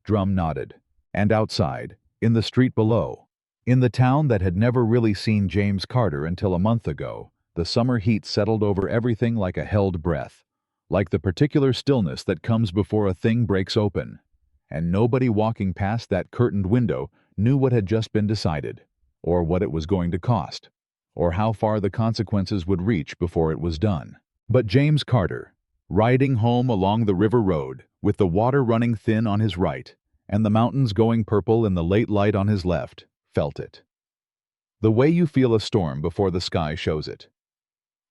Drum nodded. And outside, in the street below, in the town that had never really seen James Carter until a month ago, the summer heat settled over everything like a held breath, like the particular stillness that comes before a thing breaks open. And nobody walking past that curtained window knew what had just been decided, or what it was going to cost, or how far the consequences would reach before it was done. But James Carter, riding home along the river road, with the water running thin on his right, and the mountains going purple in the late light on his left, felt it. The way you feel a storm before the sky shows it.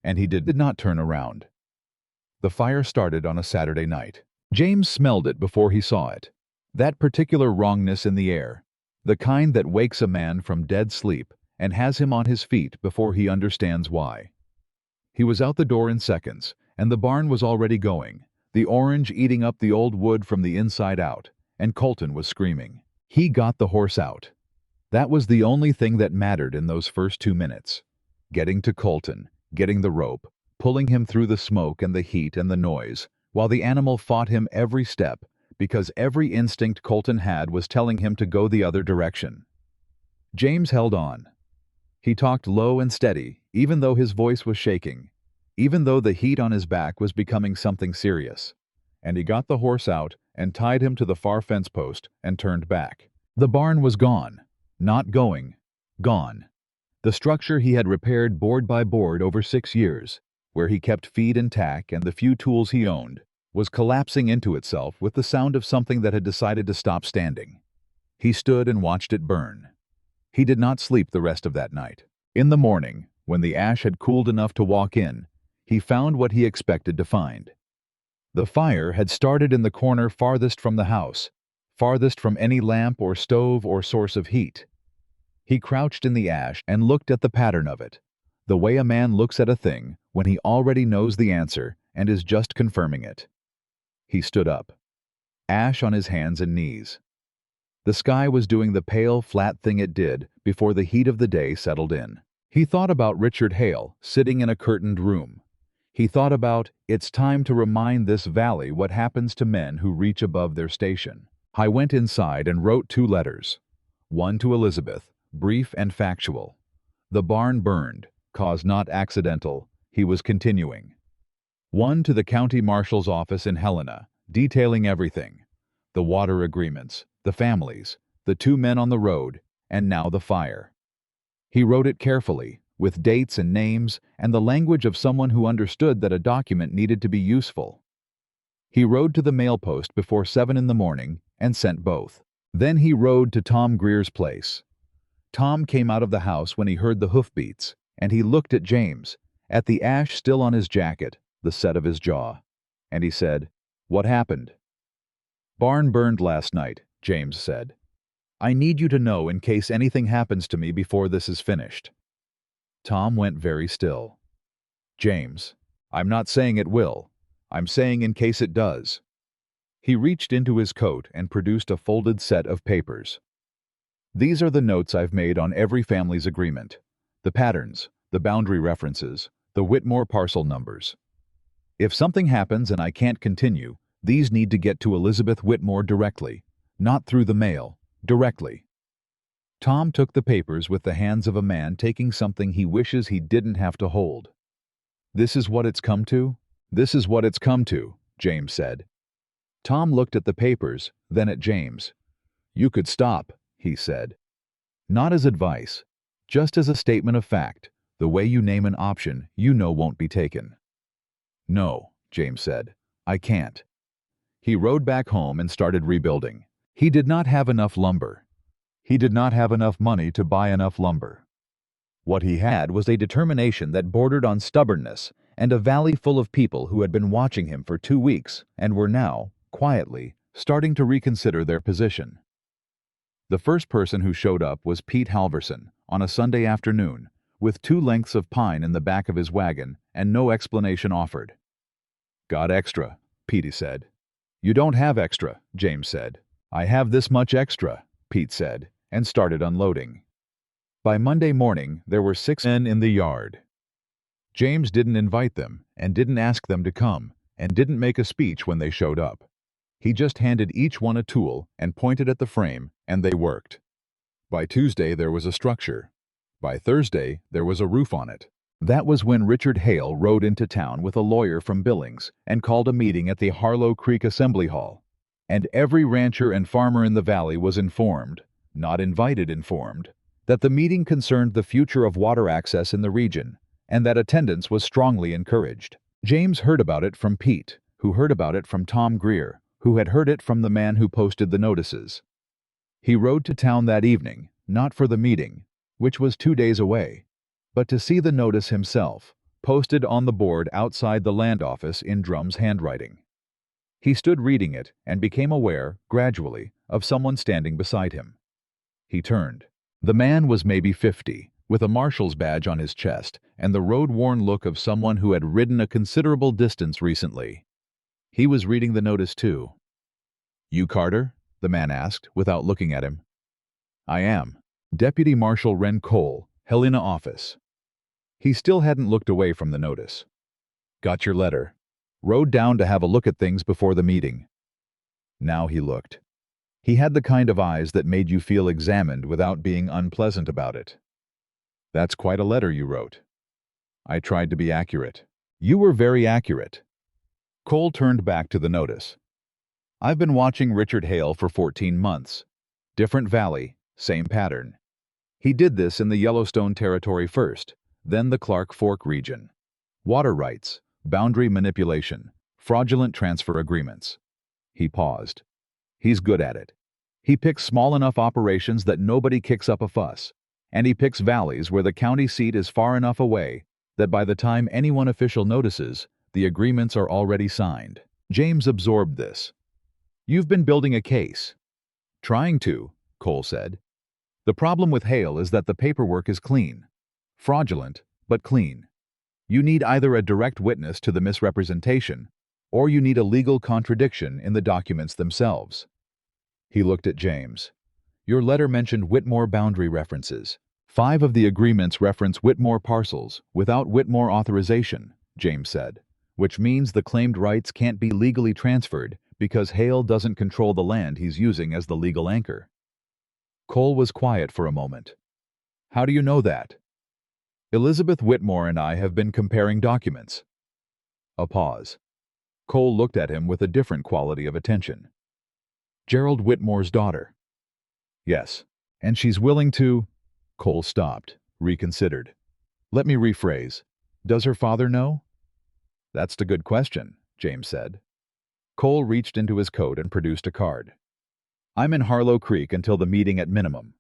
And he did not turn around. The fire started on a Saturday night. James smelled it before he saw it. That particular wrongness in the air, the kind that wakes a man from dead sleep and has him on his feet before he understands why. He was out the door in seconds, and the barn was already going, the orange eating up the old wood from the inside out, and Colton was screaming. He got the horse out. That was the only thing that mattered in those first 2 minutes. Getting to Colton, getting the rope, pulling him through the smoke and the heat and the noise, while the animal fought him every step, because every instinct Colton had was telling him to go the other direction. James held on. He talked low and steady, even though his voice was shaking, even though the heat on his back was becoming something serious. And he got the horse out and tied him to the far fence post and turned back. The barn was gone. Not going. Gone. The structure he had repaired board by board over 6 years, where he kept feed and tack and the few tools he owned, was collapsing into itself with the sound of something that had decided to stop standing. He stood and watched it burn. He did not sleep the rest of that night. In the morning, when the ash had cooled enough to walk in, he found what he expected to find. The fire had started in the corner farthest from the house, farthest from any lamp or stove or source of heat. He crouched in the ash and looked at the pattern of it, the way a man looks at a thing when he already knows the answer and is just confirming it. He stood up, ash on his hands and knees. The sky was doing the pale, flat thing it did before the heat of the day settled in. He thought about Richard Hale sitting in a curtained room. He thought about, it's time to remind this valley what happens to men who reach above their station. I went inside and wrote 2 letters. One to Elizabeth, brief and factual. The barn burned, cause not accidental, he was continuing. One to the county marshal's office in Helena, detailing everything. The water agreements, the families, the 2 men on the road, and now the fire. He wrote it carefully, with dates and names and the language of someone who understood that a document needed to be useful. He rode to the mail post before 7 in the morning and sent both. Then he rode to Tom Greer's place. Tom came out of the house when he heard the hoofbeats, and he looked at James, at the ash still on his jacket, the set of his jaw. And he said, "What happened?" "Barn burned last night," James said. "I need you to know in case anything happens to me before this is finished." Tom went very still. "James, I'm not saying it will. I'm saying in case it does." He reached into his coat and produced a folded set of papers. "These are the notes I've made on every family's agreement. The patterns, the boundary references, the Whitmore parcel numbers. If something happens and I can't continue, these need to get to Elizabeth Whitmore directly, not through the mail, directly." Tom took the papers with the hands of a man taking something he wishes he didn't have to hold. "This is what it's come to? This is what it's come to," James said. Tom looked at the papers, then at James. "You could stop," he said. "Not as advice, just as a statement of fact, the way you name an option you know won't be taken." "No," James said. "I can't." He rode back home and started rebuilding. He did not have enough lumber. He did not have enough money to buy enough lumber. What he had was a determination that bordered on stubbornness and a valley full of people who had been watching him for 2 weeks and were now, quietly, starting to reconsider their position. The first person who showed up was Pete Halverson on a Sunday afternoon, with 2 lengths of pine in the back of his wagon and no explanation offered. "Got extra," Pete said. "You don't have extra," James said. "I have this much extra," Pete said, and started unloading. By Monday morning, there were 6 men in the yard. James didn't invite them, and didn't ask them to come, and didn't make a speech when they showed up. He just handed each one a tool and pointed at the frame, and they worked. By Tuesday, there was a structure. By Thursday, there was a roof on it. That was when Richard Hale rode into town with a lawyer from Billings and called a meeting at the Harlow Creek Assembly Hall. And every rancher and farmer in the valley was informed, not invited informed, that the meeting concerned the future of water access in the region, and that attendance was strongly encouraged. James heard about it from Pete, who heard about it from Tom Greer, who had heard it from the man who posted the notices. He rode to town that evening, not for the meeting, which was 2 days away, but to see the notice himself, posted on the board outside the land office in Drum's handwriting. He stood reading it and became aware, gradually, of someone standing beside him. He turned. The man was maybe 50, with a marshal's badge on his chest and the road-worn look of someone who had ridden a considerable distance recently. He was reading the notice too. "You Carter?" the man asked, without looking at him. "I am. Deputy Marshal Ren Cole, Helena office." He still hadn't looked away from the notice. "Got your letter. Rode down to have a look at things before the meeting." Now he looked. He had the kind of eyes that made you feel examined without being unpleasant about it. "That's quite a letter you wrote." "I tried to be accurate." "You were very accurate." Cole turned back to the notice. "I've been watching Richard Hale for 14 months. Different valley, same pattern. He did this in the Yellowstone Territory first, then the Clark Fork region. Water rights, boundary manipulation, fraudulent transfer agreements." He paused. "He's good at it. He picks small enough operations that nobody kicks up a fuss, and he picks valleys where the county seat is far enough away that by the time anyone official notices, the agreements are already signed." James absorbed this. "You've been building a case." "Trying to," Cole said. "The problem with Hale is that the paperwork is clean. Fraudulent, but clean. You need either a direct witness to the misrepresentation, or you need a legal contradiction in the documents themselves." He looked at James. "Your letter mentioned Whitmore boundary references. 5 of the agreements reference Whitmore parcels without Whitmore authorization," James said, "which means the claimed rights can't be legally transferred because Hale doesn't control the land he's using as the legal anchor." Cole was quiet for a moment. "How do you know that?" "Elizabeth Whitmore and I have been comparing documents." A pause. Cole looked at him with a different quality of attention. "Gerald Whitmore's daughter?" "Yes. And she's willing to—" Cole stopped, reconsidered. "Let me rephrase. Does her father know?" "That's the good question," James said. Cole reached into his coat and produced a card. "I'm in Harlow Creek until the meeting at minimum.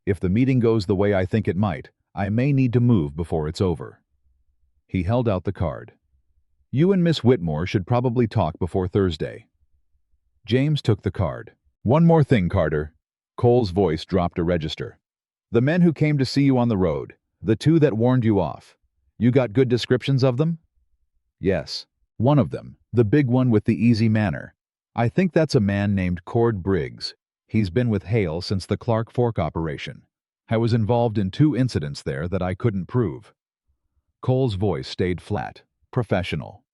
If the meeting goes the way I think it might, I may need to move before it's over." He held out the card. "You and Miss Whitmore should probably talk before Thursday." James took the card. "One more thing, Carter." Cole's voice dropped a register. "The men who came to see you on the road, the two that warned you off, you got good descriptions of them?" "Yes. One of them, the big one with the easy manner. I think that's a man named Cord Briggs. He's been with Hale since the Clark Fork operation. I was involved in 2 incidents there that I couldn't prove." Cole's voice stayed flat, professional.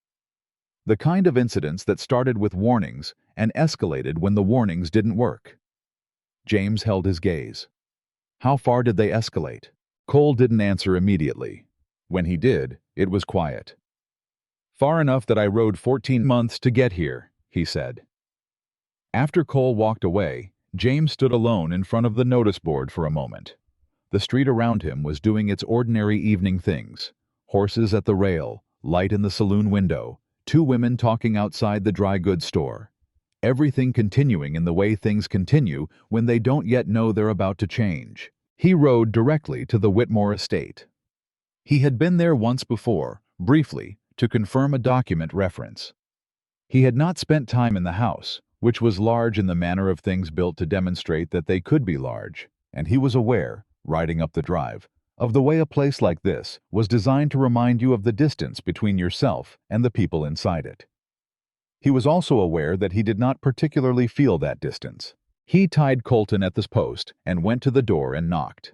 "The kind of incidents that started with warnings and escalated when the warnings didn't work." James held his gaze. "How far did they escalate?" Cole didn't answer immediately. When he did, it was quiet. "Far enough that I rode 14 months to get here," he said. After Cole walked away, James stood alone in front of the notice board for a moment. The street around him was doing its ordinary evening things. Horses at the rail, light in the saloon window, 2 women talking outside the dry goods store. Everything continuing in the way things continue when they don't yet know they're about to change. He rode directly to the Whitmore estate. He had been there once before, briefly, to confirm a document reference. He had not spent time in the house, which was large in the manner of things built to demonstrate that they could be large, and he was aware, riding up the drive, of the way a place like this was designed to remind you of the distance between yourself and the people inside it. He was also aware that he did not particularly feel that distance. He tied Colton at this post and went to the door and knocked.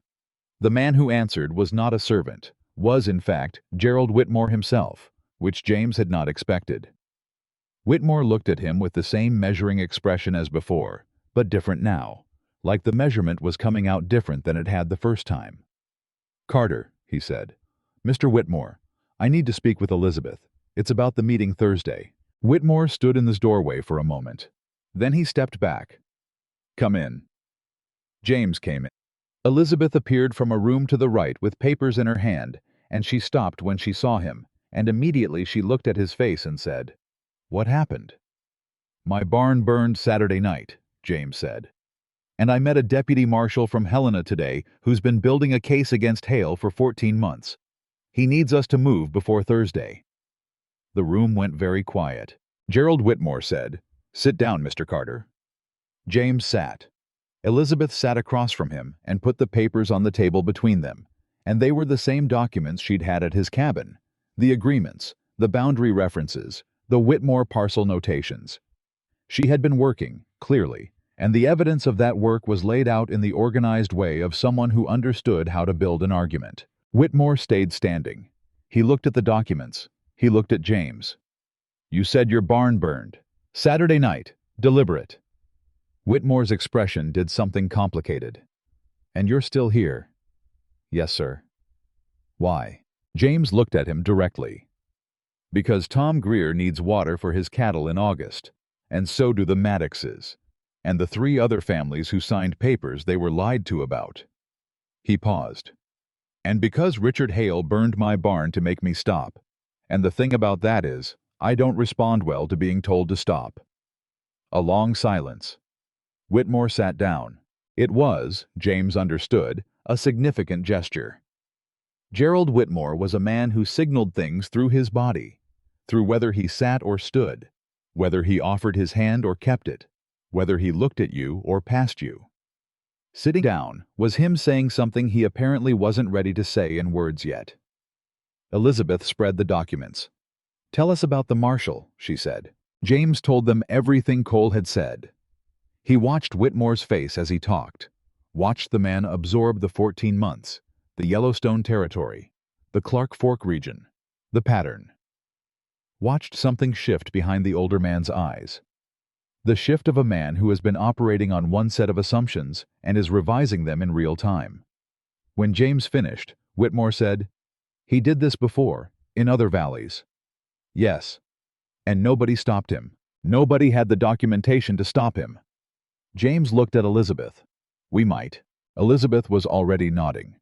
The man who answered was not a servant, was in fact Gerald Whitmore himself, which James had not expected. Whitmore looked at him with the same measuring expression as before, but different now, like the measurement was coming out different than it had the first time. "Carter," he said. "Mr. Whitmore, I need to speak with Elizabeth. It's about the meeting Thursday." Whitmore stood in his doorway for a moment. Then he stepped back. "Come in." James came in. Elizabeth appeared from a room to the right with papers in her hand, and she stopped when she saw him, and immediately she looked at his face and said, "What happened?" "My barn burned Saturday night," James said. "And I met a deputy marshal from Helena today who's been building a case against Hale for 14 months. He needs us to move before Thursday." The room went very quiet. Gerald Whitmore said, "Sit down, Mr. Carter." James sat. Elizabeth sat across from him and put the papers on the table between them, and they were the same documents she'd had at his cabin, the agreements, the boundary references, the Whitmore parcel notations. She had been working, clearly, and the evidence of that work was laid out in the organized way of someone who understood how to build an argument. Whitmore stayed standing. He looked at the documents. He looked at James. "You said your barn burned. Saturday night. Deliberate." Whitmore's expression did something complicated. "And you're still here?" "Yes, sir." "Why?" James looked at him directly. "Because Tom Greer needs water for his cattle in August, and so do the Maddoxes, and the 3 other families who signed papers they were lied to about." He paused. "And because Richard Hale burned my barn to make me stop. And the thing about that is, I don't respond well to being told to stop." A long silence. Whitmore sat down. It was, James understood, a significant gesture. Gerald Whitmore was a man who signaled things through his body, through whether he sat or stood, whether he offered his hand or kept it, whether he looked at you or passed you. Sitting down was him saying something he apparently wasn't ready to say in words yet. Elizabeth spread the documents. "Tell us about the marshal," she said. James told them everything Cole had said. He watched Whitmore's face as he talked, watched the man absorb the 14 months, the Yellowstone Territory, the Clark Fork region, the pattern. Watched something shift behind the older man's eyes. The shift of a man who has been operating on one set of assumptions and is revising them in real time. When James finished, Whitmore said, "He did this before, in other valleys." "Yes." "And nobody stopped him. Nobody had the documentation to stop him." James looked at Elizabeth. "We might." Elizabeth was already nodding.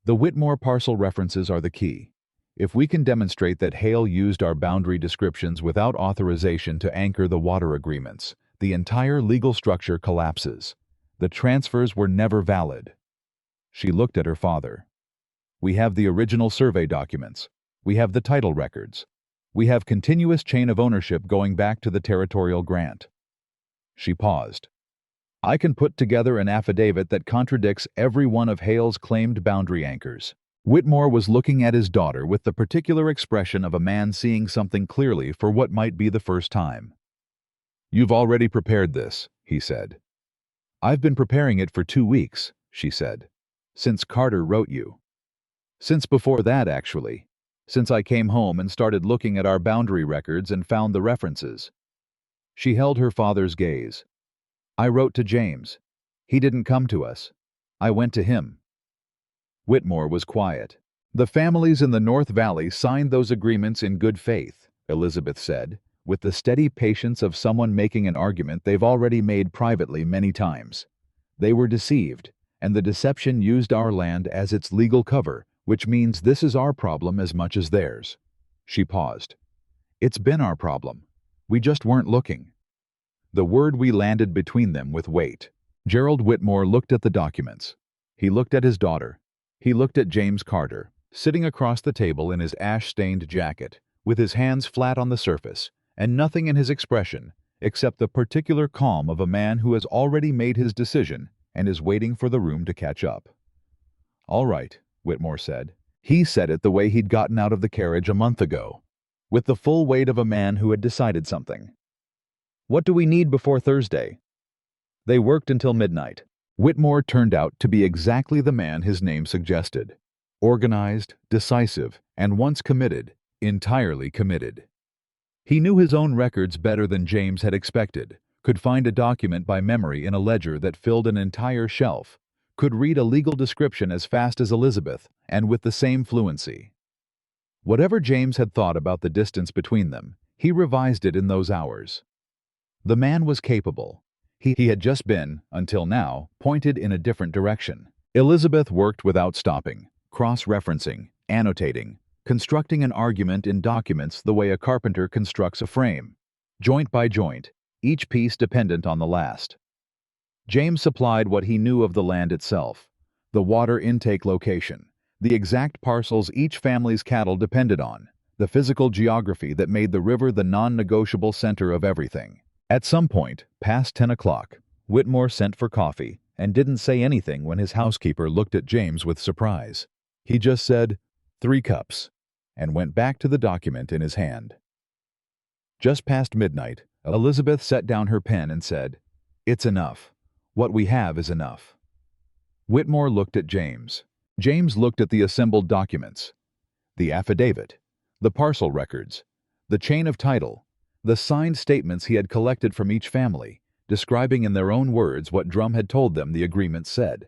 "The Whitmore parcel references are the key. If we can demonstrate that Hale used our boundary descriptions without authorization to anchor the water agreements, the entire legal structure collapses. The transfers were never valid." She looked at her father. "We have the original survey documents. We have the title records. We have continuous chain of ownership going back to the territorial grant." She paused. "I can put together an affidavit that contradicts every one of Hale's claimed boundary anchors." Whitmore was looking at his daughter with the particular expression of a man seeing something clearly for what might be the first time. "You've already prepared this," he said. "I've been preparing it for 2 weeks," she said. "Since Carter wrote you." "Since before that, actually. Since I came home and started looking at our boundary records and found the references." She held her father's gaze. "I wrote to James. He didn't come to us. I went to him." Whitmore was quiet. "The families in the North Valley signed those agreements in good faith," Elizabeth said, with the steady patience of someone making an argument they've already made privately many times. "They were deceived, and the deception used our land as its legal cover, which means this is our problem as much as theirs." She paused. "It's been our problem. We just weren't looking." The word "we" landed between them with weight. Gerald Whitmore looked at the documents. He looked at his daughter. He looked at James Carter, sitting across the table in his ash-stained jacket, with his hands flat on the surface, and nothing in his expression except the particular calm of a man who has already made his decision and is waiting for the room to catch up. "All right," Whitmore said. He said it the way he'd gotten out of the carriage a month ago, with the full weight of a man who had decided something. "What do we need before Thursday?" They worked until midnight. Whitmore turned out to be exactly the man his name suggested. Organized, decisive, and once committed, entirely committed. He knew his own records better than James had expected, could find a document by memory in a ledger that filled an entire shelf, could read a legal description as fast as Elizabeth, and with the same fluency. Whatever James had thought about the distance between them, he revised it in those hours. The man was capable. He had just been, until now, pointed in a different direction. Elizabeth worked without stopping, cross-referencing, annotating, constructing an argument in documents the way a carpenter constructs a frame, joint by joint, each piece dependent on the last. James supplied what he knew of the land itself, the water intake location, the exact parcels each family's cattle depended on, the physical geography that made the river the non-negotiable center of everything. At some point, past 10 o'clock, Whitmore sent for coffee and didn't say anything when his housekeeper looked at James with surprise. He just said, "3 cups," and went back to the document in his hand. Just past midnight, Elizabeth set down her pen and said, "It's enough. What we have is enough." Whitmore looked at James. James looked at the assembled documents. The affidavit, the parcel records, the chain of title, the signed statements he had collected from each family, describing in their own words what Drum had told them the agreement said.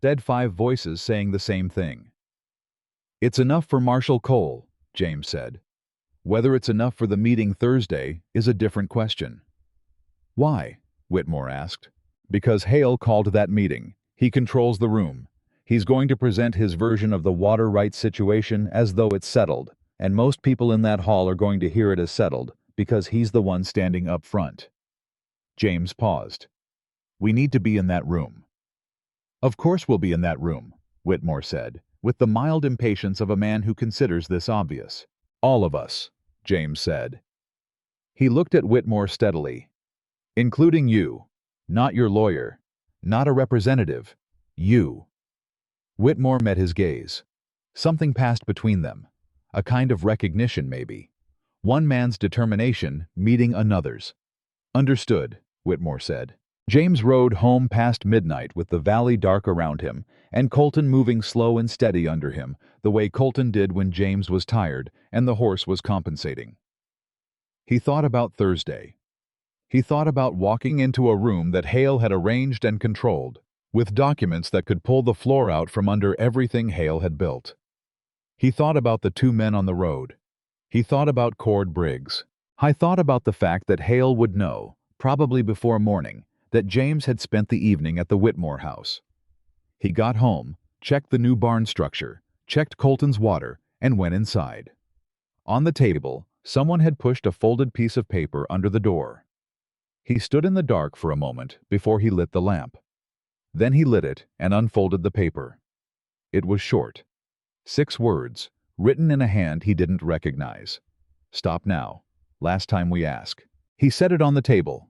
5 voices saying the same thing. "It's enough for Marshall Cole," James said. "Whether it's enough for the meeting Thursday is a different question." "Why?" Whitmore asked. "Because Hale called that meeting. He controls the room. He's going to present his version of the water rights situation as though it's settled, and most people in that hall are going to hear it as settled, because he's the one standing up front." James paused. "We need to be in that room." "Of course we'll be in that room," Whitmore said, with the mild impatience of a man who considers this obvious. "All of us," James said. He looked at Whitmore steadily. "Including you. Not your lawyer. Not a representative. You." Whitmore met his gaze. Something passed between them. A kind of recognition, maybe. One man's determination meeting another's. "Understood," Whitmore said. James rode home past midnight with the valley dark around him, and Colton moving slow and steady under him, the way Colton did when James was tired and the horse was compensating. He thought about Thursday. He thought about walking into a room that Hale had arranged and controlled, with documents that could pull the floor out from under everything Hale had built. He thought about the 2 men on the road. He thought about Cord Briggs. I thought about the fact that Hale would know, probably before morning, that James had spent the evening at the Whitmore house. He got home, checked the new barn structure, checked Colton's water, and went inside. On the table, someone had pushed a folded piece of paper under the door. He stood in the dark for a moment before he lit the lamp. Then he lit it and unfolded the paper. It was short. 6 words, written in a hand he didn't recognize. Stop now. Last time we ask. He set it on the table.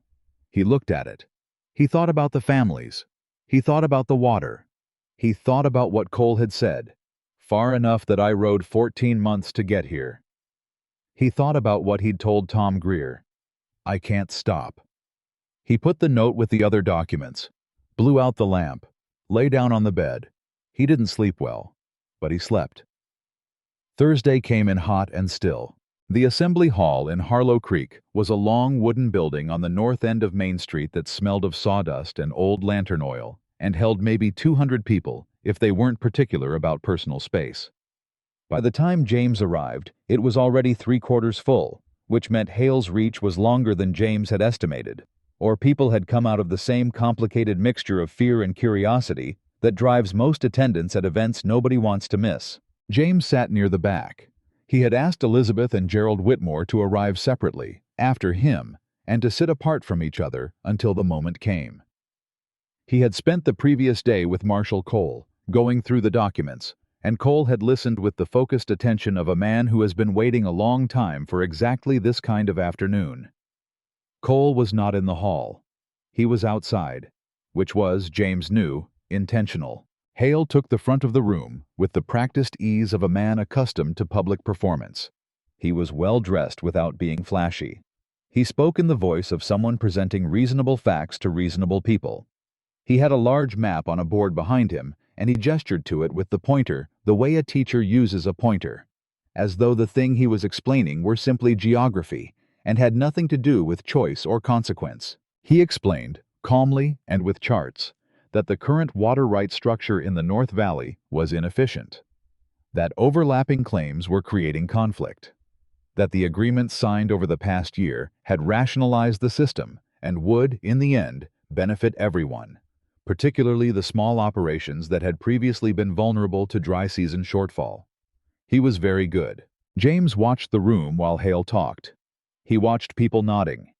He looked at it. He thought about the families. He thought about the water. He thought about what Cole had said. Far enough that I rode 14 months to get here. He thought about what he'd told Tom Greer. I can't stop. He put the note with the other documents, blew out the lamp, lay down on the bed. He didn't sleep well, but he slept. Thursday came in hot and still. The Assembly Hall in Harlow Creek was a long wooden building on the north end of Main Street that smelled of sawdust and old lantern oil and held maybe 200 people if they weren't particular about personal space. By the time James arrived, it was already 3/4 full, which meant Hale's reach was longer than James had estimated, or people had come out of the same complicated mixture of fear and curiosity that drives most attendance at events nobody wants to miss. James sat near the back. He had asked Elizabeth and Gerald Whitmore to arrive separately, after him, and to sit apart from each other until the moment came. He had spent the previous day with Marshal Cole, going through the documents, and Cole had listened with the focused attention of a man who has been waiting a long time for exactly this kind of afternoon. Cole was not in the hall. He was outside, which was, James knew, intentional. Hale took the front of the room with the practiced ease of a man accustomed to public performance. He was well dressed without being flashy. He spoke in the voice of someone presenting reasonable facts to reasonable people. He had a large map on a board behind him, and he gestured to it with the pointer the way a teacher uses a pointer, as though the thing he was explaining were simply geography and had nothing to do with choice or consequence. He explained, calmly and with charts, that the current water right structure in the North Valley was inefficient, that overlapping claims were creating conflict, that the agreements signed over the past year had rationalized the system and would, in the end, benefit everyone, particularly the small operations that had previously been vulnerable to dry season shortfall. He was very good. James watched the room while Hale talked. He watched people nodding.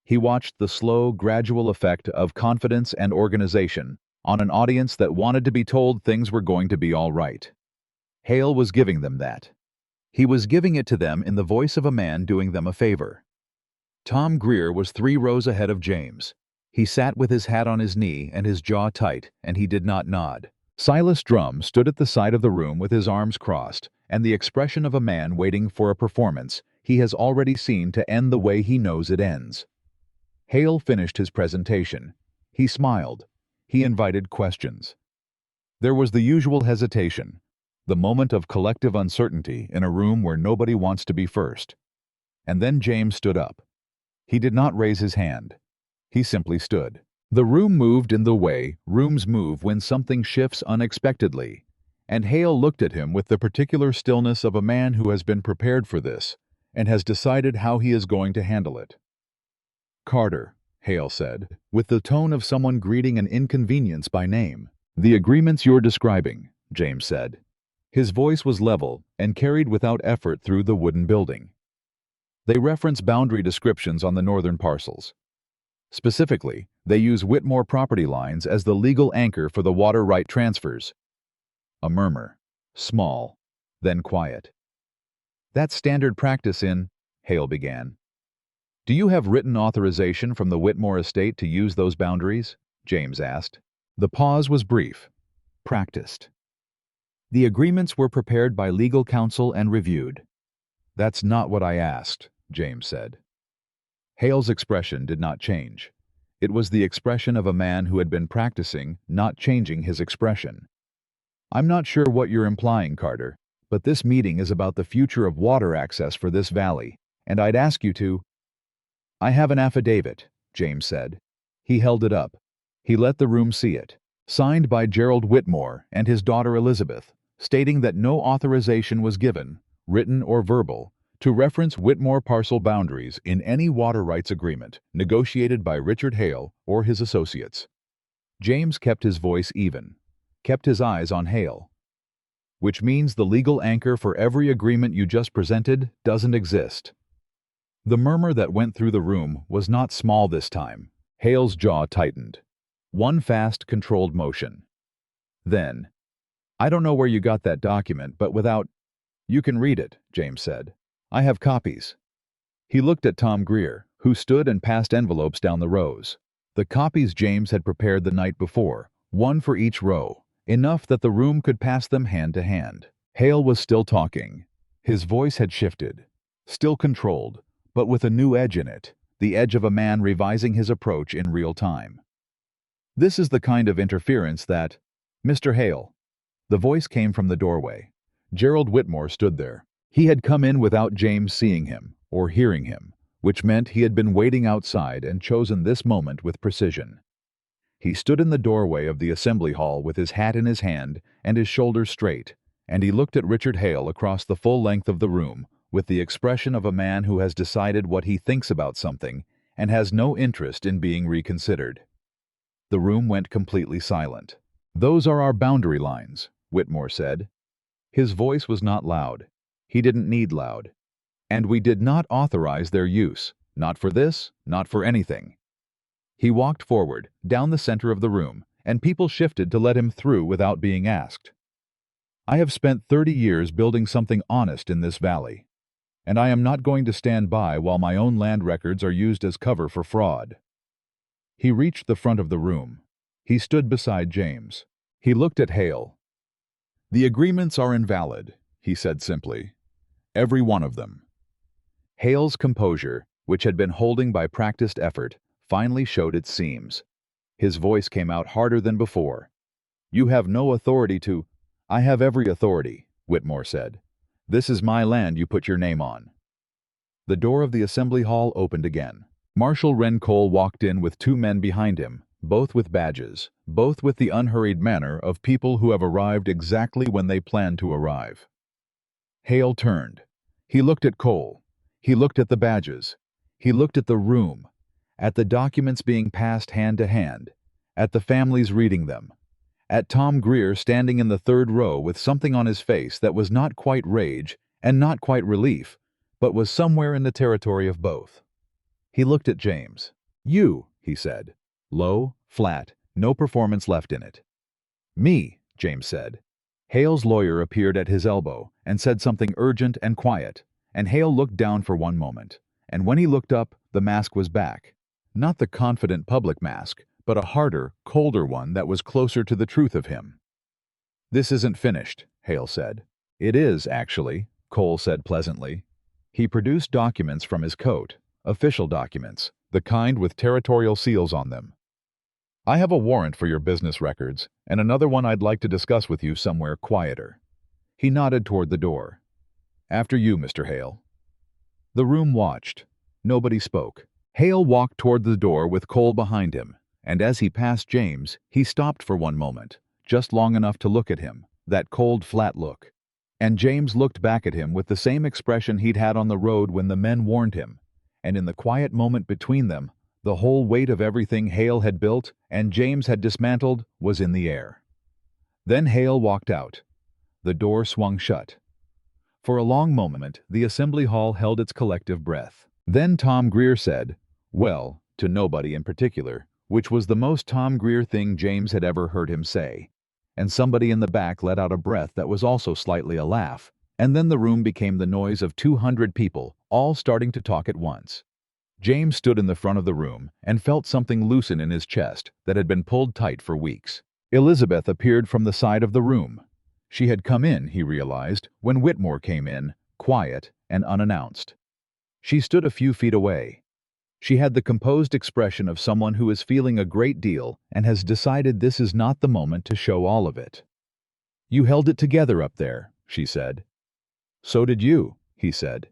He watched the slow, gradual effect of confidence and organization on an audience that wanted to be told things were going to be all right. Hale was giving them that. He was giving it to them in the voice of a man doing them a favor. Tom Greer was 3 rows ahead of James. He sat with his hat on his knee and his jaw tight, and he did not nod. Silas Drum stood at the side of the room with his arms crossed, and the expression of a man waiting for a performance he has already seen to end the way he knows it ends. Hale finished his presentation. He smiled. He invited questions. There was the usual hesitation, the moment of collective uncertainty in a room where nobody wants to be first. And then James stood up. He did not raise his hand. He simply stood. The room moved in the way rooms move when something shifts unexpectedly, and Hale looked at him with the particular stillness of a man who has been prepared for this and has decided how he is going to handle it. Carter, Hale said, with the tone of someone greeting an inconvenience by name. The agreements you're describing, James said. His voice was level and carried without effort through the wooden building. They reference boundary descriptions on the northern parcels. Specifically, they use Whitmore property lines as the legal anchor for the water right transfers. A murmur. Small, then quiet. That's standard practice in, Hale began. Do you have written authorization from the Whitmore estate to use those boundaries? James asked. The pause was brief. Practiced. The agreements were prepared by legal counsel and reviewed. That's not what I asked, James said. Hale's expression did not change. It was the expression of a man who had been practicing, not changing his expression. I'm not sure what you're implying, Carter, but this meeting is about the future of water access for this valley, and I'd ask you to... I have an affidavit, James said. He held it up. He let the room see it. Signed by Gerald Whitmore and his daughter Elizabeth, stating that no authorization was given, written or verbal, to reference Whitmore parcel boundaries in any water rights agreement negotiated by Richard Hale or his associates. James kept his voice even, kept his eyes on Hale. Which means the legal anchor for every agreement you just presented doesn't exist. The murmur that went through the room was not small this time. Hale's jaw tightened. One fast, controlled motion. Then, I don't know where you got that document, but without... You can read it, James said. I have copies. He looked at Tom Greer, who stood and passed envelopes down the rows. The copies James had prepared the night before, one for each row, enough that the room could pass them hand to hand. Hale was still talking. His voice had shifted, still controlled, but with a new edge in it, the edge of a man revising his approach in real time. This is the kind of interference that... Mr. Hale. The voice came from the doorway. Gerald Whitmore stood there. He had come in without James seeing him or hearing him, which meant he had been waiting outside and chosen this moment with precision. He stood in the doorway of the assembly hall with his hat in his hand and his shoulders straight, and he looked at Richard Hale across the full length of the room with the expression of a man who has decided what he thinks about something and has no interest in being reconsidered. The room went completely silent. "Those are our boundary lines," Whitmore said. His voice was not loud. He didn't need loud. "And we did not authorize their use, not for this, not for anything." He walked forward, down the center of the room, and people shifted to let him through without being asked. "I have spent 30 years building something honest in this valley, and I am not going to stand by while my own land records are used as cover for fraud." He reached the front of the room. He stood beside James. He looked at Hale. "The agreements are invalid," he said simply. "Every one of them." Hale's composure, which had been holding by practiced effort, finally showed its seams. His voice came out harder than before. "You have no authority to..." "I have every authority," Whitmore said. "This is my land you put your name on." The door of the assembly hall opened again. Marshal Ren Cole walked in with 2 men behind him, both with badges, both with the unhurried manner of people who have arrived exactly when they planned to arrive. Hale turned. He looked at Cole. He looked at the badges. He looked at the room, at the documents being passed hand to hand, at the families reading them, at Tom Greer standing in the 3rd row with something on his face that was not quite rage and not quite relief, but was somewhere in the territory of both. He looked at James. "You," he said. Low, flat, no performance left in it. "Me," James said. Hale's lawyer appeared at his elbow and said something urgent and quiet, and Hale looked down for one moment, and when he looked up, the mask was back. Not the confident public mask, but a harder, colder one that was closer to the truth of him. "This isn't finished," Hale said. "It is, actually," Cole said pleasantly. He produced documents from his coat, official documents, the kind with territorial seals on them. "I have a warrant for your business records, and another one I'd like to discuss with you somewhere quieter." He nodded toward the door. "After you, Mr. Hale." The room watched. Nobody spoke. Hale walked toward the door with Cole behind him, and as he passed James, he stopped for one moment, just long enough to look at him, that cold, flat look. And James looked back at him with the same expression he'd had on the road when the men warned him, and in the quiet moment between them, the whole weight of everything Hale had built and James had dismantled was in the air. Then Hale walked out. The door swung shut. For a long moment, the assembly hall held its collective breath. Then Tom Greer said, well, to nobody in particular, which was the most Tom Greer thing James had ever heard him say. And somebody in the back let out a breath that was also slightly a laugh, and then the room became the noise of 200 people, all starting to talk at once. James stood in the front of the room and felt something loosen in his chest that had been pulled tight for weeks. Elizabeth appeared from the side of the room. She had come in, he realized, when Whitmore came in, quiet and unannounced. She stood a few feet away. She had the composed expression of someone who is feeling a great deal and has decided this is not the moment to show all of it. "You held it together up there," she said. "So did you," he said.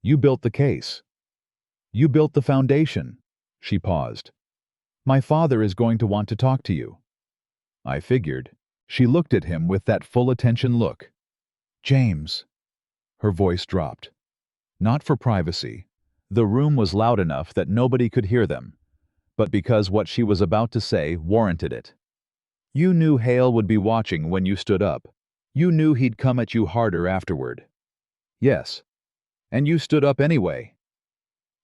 "You built the case. You built the foundation." She paused. "My father is going to want to talk to you." "I figured." She looked at him with that full attention look. "James." Her voice dropped. Not for privacy. The room was loud enough that nobody could hear them, but because what she was about to say warranted it. "You knew Hale would be watching when you stood up. You knew he'd come at you harder afterward." "Yes. And you stood up anyway."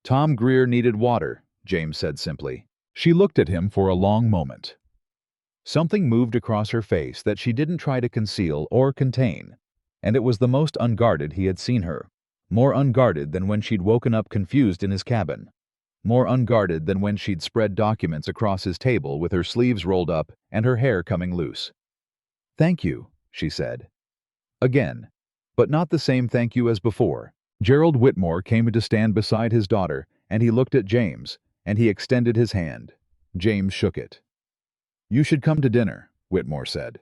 "Tom Greer needed water," James said simply. She looked at him for a long moment. Something moved across her face that she didn't try to conceal or contain, and it was the most unguarded he had seen her. More unguarded than when she'd woken up confused in his cabin. More unguarded than when she'd spread documents across his table with her sleeves rolled up and her hair coming loose. "Thank you," she said. Again, but not the same thank you as before. Gerald Whitmore came to stand beside his daughter, and he looked at James, and he extended his hand. James shook it. "You should come to dinner," Whitmore said.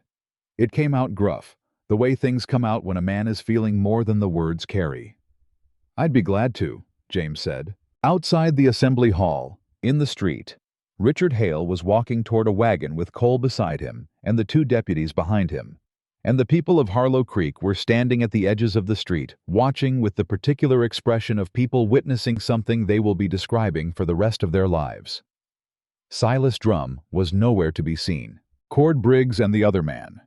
It came out gruff, the way things come out when a man is feeling more than the words carry. "I'd be glad to," James said. Outside the assembly hall, in the street, Richard Hale was walking toward a wagon with Cole beside him and the two deputies behind him. And the people of Harlow Creek were standing at the edges of the street, watching with the particular expression of people witnessing something they will be describing for the rest of their lives. Silas Drum was nowhere to be seen. Cord Briggs and the other man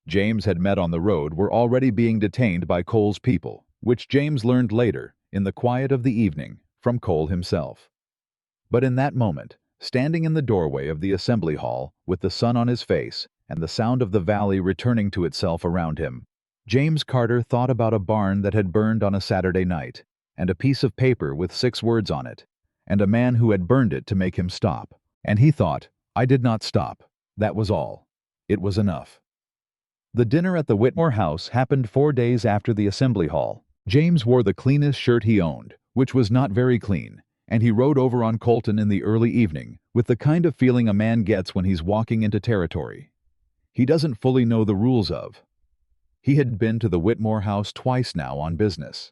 James had met on the road were already being detained by Cole's people, which James learned later, in the quiet of the evening, from Cole himself. But in that moment, standing in the doorway of the assembly hall, with the sun on his face and the sound of the valley returning to itself around him, James Carter thought about a barn that had burned on a Saturday night, and a piece of paper with 6 words on it, and a man who had burned it to make him stop. And he thought, "I did not stop. That was all. It was enough." The dinner at the Whitmore house happened 4 days after the assembly hall. James wore the cleanest shirt he owned, which was not very clean, and he rode over on Colton in the early evening, with the kind of feeling a man gets when he's walking into territory he doesn't fully know the rules of. He had been to the Whitmore house twice now on business.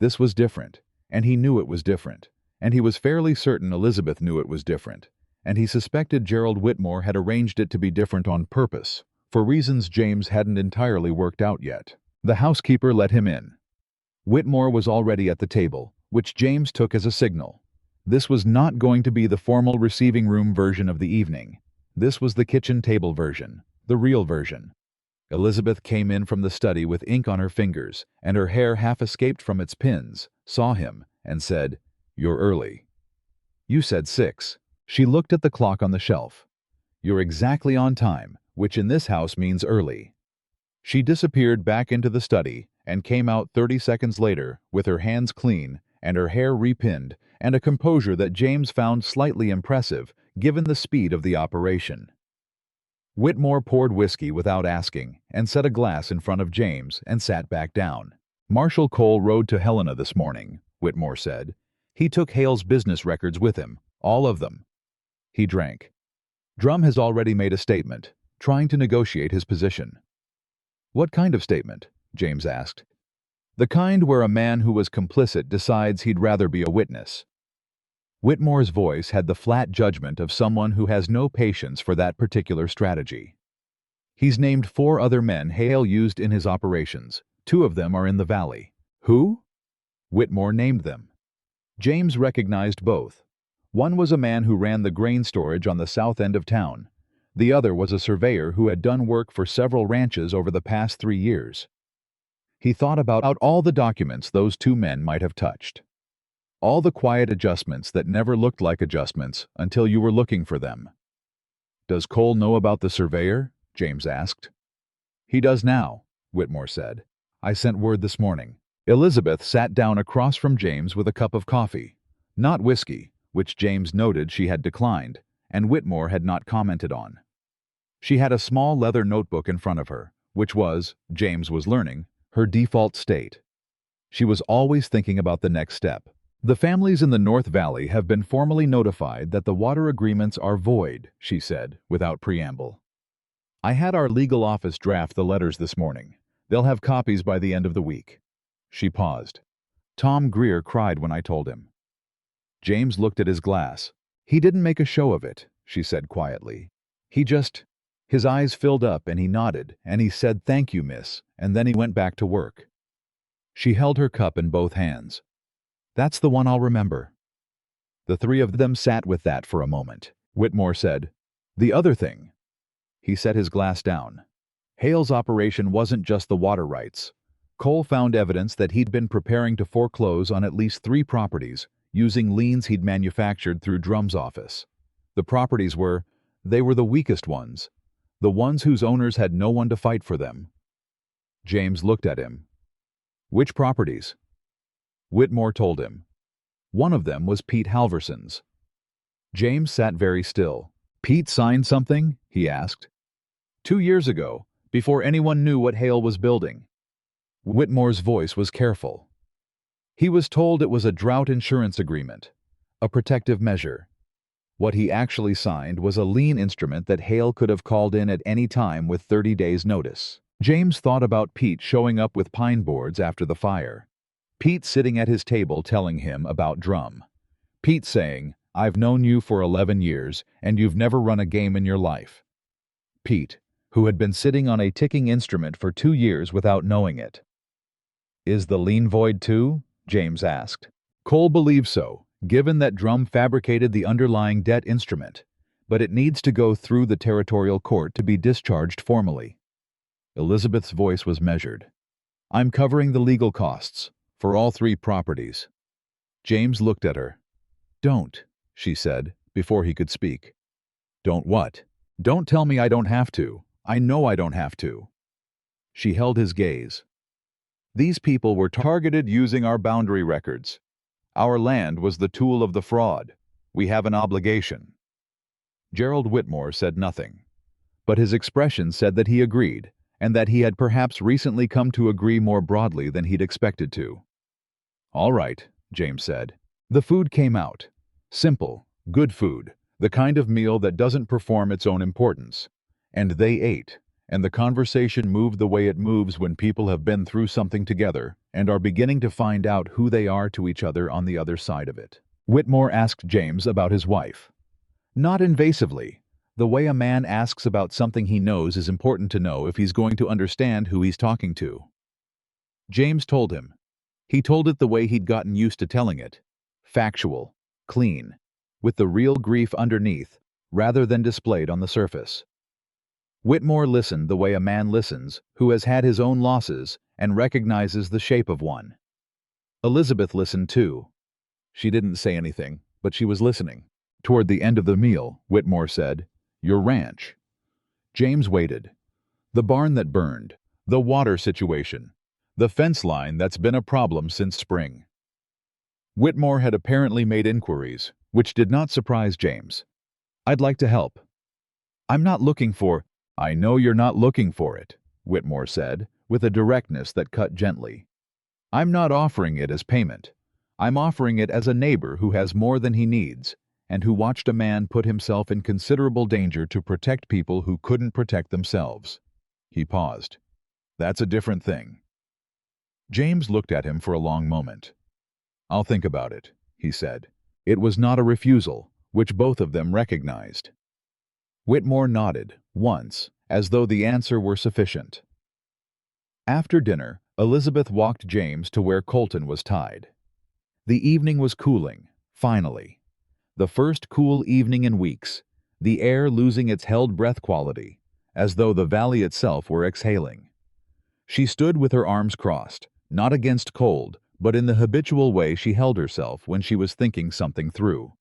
This was different, and he knew it was different, and he was fairly certain Elizabeth knew it was different, and he suspected Gerald Whitmore had arranged it to be different on purpose, for reasons James hadn't entirely worked out yet. The housekeeper let him in. Whitmore was already at the table, which James took as a signal. This was not going to be the formal receiving room version of the evening. This was the kitchen table version, the real version. Elizabeth came in from the study with ink on her fingers, and her hair half escaped from its pins, saw him, and said, "You're early." "You said 6. She looked at the clock on the shelf. "You're exactly on time, which in this house means early." She disappeared back into the study and came out 30 seconds later with her hands clean and her hair repinned and a composure that James found slightly impressive given the speed of the operation. Whitmore poured whiskey without asking and set a glass in front of James and sat back down. "Marshal Cole rode to Helena this morning," Whitmore said. "He took Hale's business records with him, all of them." He drank. "Drum has already made a statement, trying to negotiate his position." "What kind of statement?" James asked. "The kind where a man who was complicit decides he'd rather be a witness." Whitmore's voice had the flat judgment of someone who has no patience for that particular strategy. "He's named 4 other men Hale used in his operations. 2 of them are in the valley." "Who?" Whitmore named them. James recognized both. One was a man who ran the grain storage on the south end of town. The other was a surveyor who had done work for several ranches over the past 3 years. He thought about all the documents those 2 men might have touched. All the quiet adjustments that never looked like adjustments until you were looking for them. "Does Cole know about the surveyor?" James asked. "He does now," Whitmore said. "I sent word this morning." Elizabeth sat down across from James with a cup of coffee. Not whiskey, which James noted she had declined, and Whitmore had not commented on. She had a small leather notebook in front of her, which was, James was learning, her default state. She was always thinking about the next step. "The families in the North Valley have been formally notified that the water agreements are void," she said, without preamble. "I had our legal office draft the letters this morning. They'll have copies by the end of the week." She paused. "Tom Greer cried when I told him." James looked at his glass. "He didn't make a show of it," she said quietly. His eyes filled up and he nodded, and he said, "Thank you, miss," and then he went back to work. She held her cup in both hands. "That's the one I'll remember." The 3 of them sat with that for a moment. Whitmore said, "The other thing." He set his glass down. "Hale's operation wasn't just the water rights. Cole found evidence that he'd been preparing to foreclose on at least 3 properties, using liens he'd manufactured through Drum's office. The properties were the weakest ones. The ones whose owners had no one to fight for them. James looked at him. Which properties? Whitmore told him. One of them was Pete Halverson's. James sat very still. Pete signed something? He asked. 2 years ago, before anyone knew what Hale was building. Whitmore's voice was careful. He was told it was a drought insurance agreement, a protective measure. What he actually signed was a lien instrument that Hale could have called in at any time with 30 days' notice. James thought about Pete showing up with pine boards after the fire. Pete sitting at his table telling him about drum. Pete saying, "I've known you for 11 years, and you've never run a game in your life." Pete, who had been sitting on a ticking instrument for 2 years without knowing it. Is the lien void too? James asked. Cole believes so, given that Drum fabricated the underlying debt instrument, but it needs to go through the territorial court to be discharged formally. Elizabeth's voice was measured. I'm covering the legal costs, for all 3 properties. James looked at her. Don't, she said, before he could speak. Don't what? Don't tell me I don't have to. I know I don't have to. She held his gaze. These people were targeted using our boundary records. Our land was the tool of the fraud. We have an obligation. Gerald Whitmore said nothing, but his expression said that he agreed, and that he had perhaps recently come to agree more broadly than he'd expected to. All right, James said. The food came out. Simple, good food, the kind of meal that doesn't perform its own importance. And they ate, and the conversation moved the way it moves when people have been through something together and are beginning to find out who they are to each other on the other side of it. Whitmore asked James about his wife. Not invasively. The way a man asks about something he knows is important to know if he's going to understand who he's talking to. James told him. He told it the way he'd gotten used to telling it. Factual, clean, with the real grief underneath, rather than displayed on the surface. Whitmore listened the way a man listens who has had his own losses and recognizes the shape of one. Elizabeth listened too. She didn't say anything, but she was listening. Toward the end of the meal, Whitmore said, Your ranch. James waited. The barn that burned, the water situation, the fence line that's been a problem since spring. Whitmore had apparently made inquiries, which did not surprise James. I'd like to help. I'm not looking for... I know you're not looking for it, Whitmore said, with a directness that cut gently. I'm not offering it as payment. I'm offering it as a neighbor who has more than he needs, and who watched a man put himself in considerable danger to protect people who couldn't protect themselves. He paused. That's a different thing. James looked at him for a long moment. I'll think about it, he said. It was not a refusal, which both of them recognized. Whitmore nodded, once, as though the answer were sufficient. After dinner, Elizabeth walked James to where Colton was tied. The evening was cooling, finally. The first cool evening in weeks, the air losing its held breath quality, as though the valley itself were exhaling. She stood with her arms crossed, not against cold, but in the habitual way she held herself when she was thinking something through.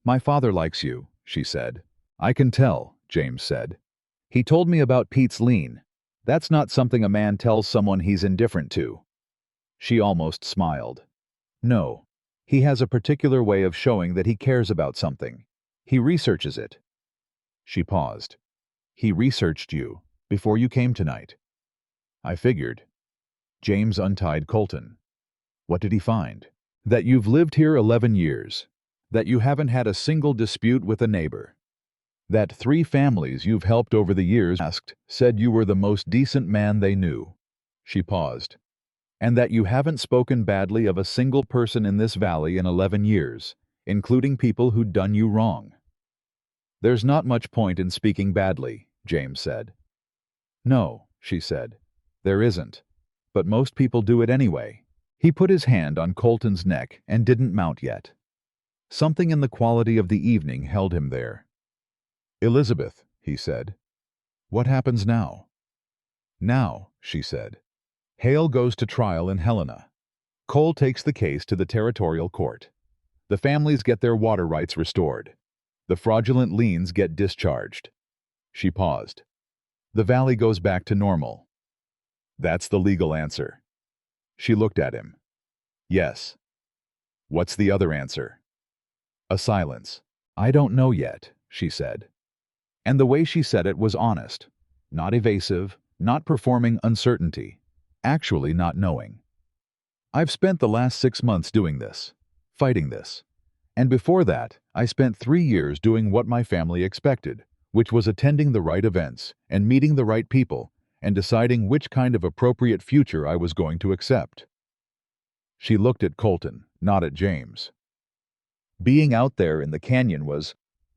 My father likes you, she said. I can tell, James said. He told me about Pete's lien. That's not something a man tells someone he's indifferent to. She almost smiled. No. He has a particular way of showing that he cares about something. He researches it. She paused. He researched you, before you came tonight. I figured. James untied Colton. What did he find? That you've lived here 11 years. That you haven't had a single dispute with a neighbor. That 3 families you've helped over the years said you were the most decent man they knew. She paused. And that you haven't spoken badly of a single person in this valley in 11 years, including people who'd done you wrong. There's not much point in speaking badly, James said. No, she said. There isn't. But most people do it anyway. He put his hand on Colton's neck and didn't mount yet. Something in the quality of the evening held him there. Elizabeth, he said. What happens now? Now, she said. Hale goes to trial in Helena. Cole takes the case to the territorial court. The families get their water rights restored. The fraudulent liens get discharged. She paused. The valley goes back to normal. That's the legal answer. She looked at him. Yes. What's the other answer? A silence. I don't know yet, she said. And the way she said it was honest. Not evasive, not performing uncertainty. Actually not knowing. I've spent the last 6 months doing this. Fighting this. And before that, I spent 3 years doing what my family expected, which was attending the right events and meeting the right people and deciding which kind of appropriate future I was going to accept. She looked at Colton, not at James. Being out there in the canyon was,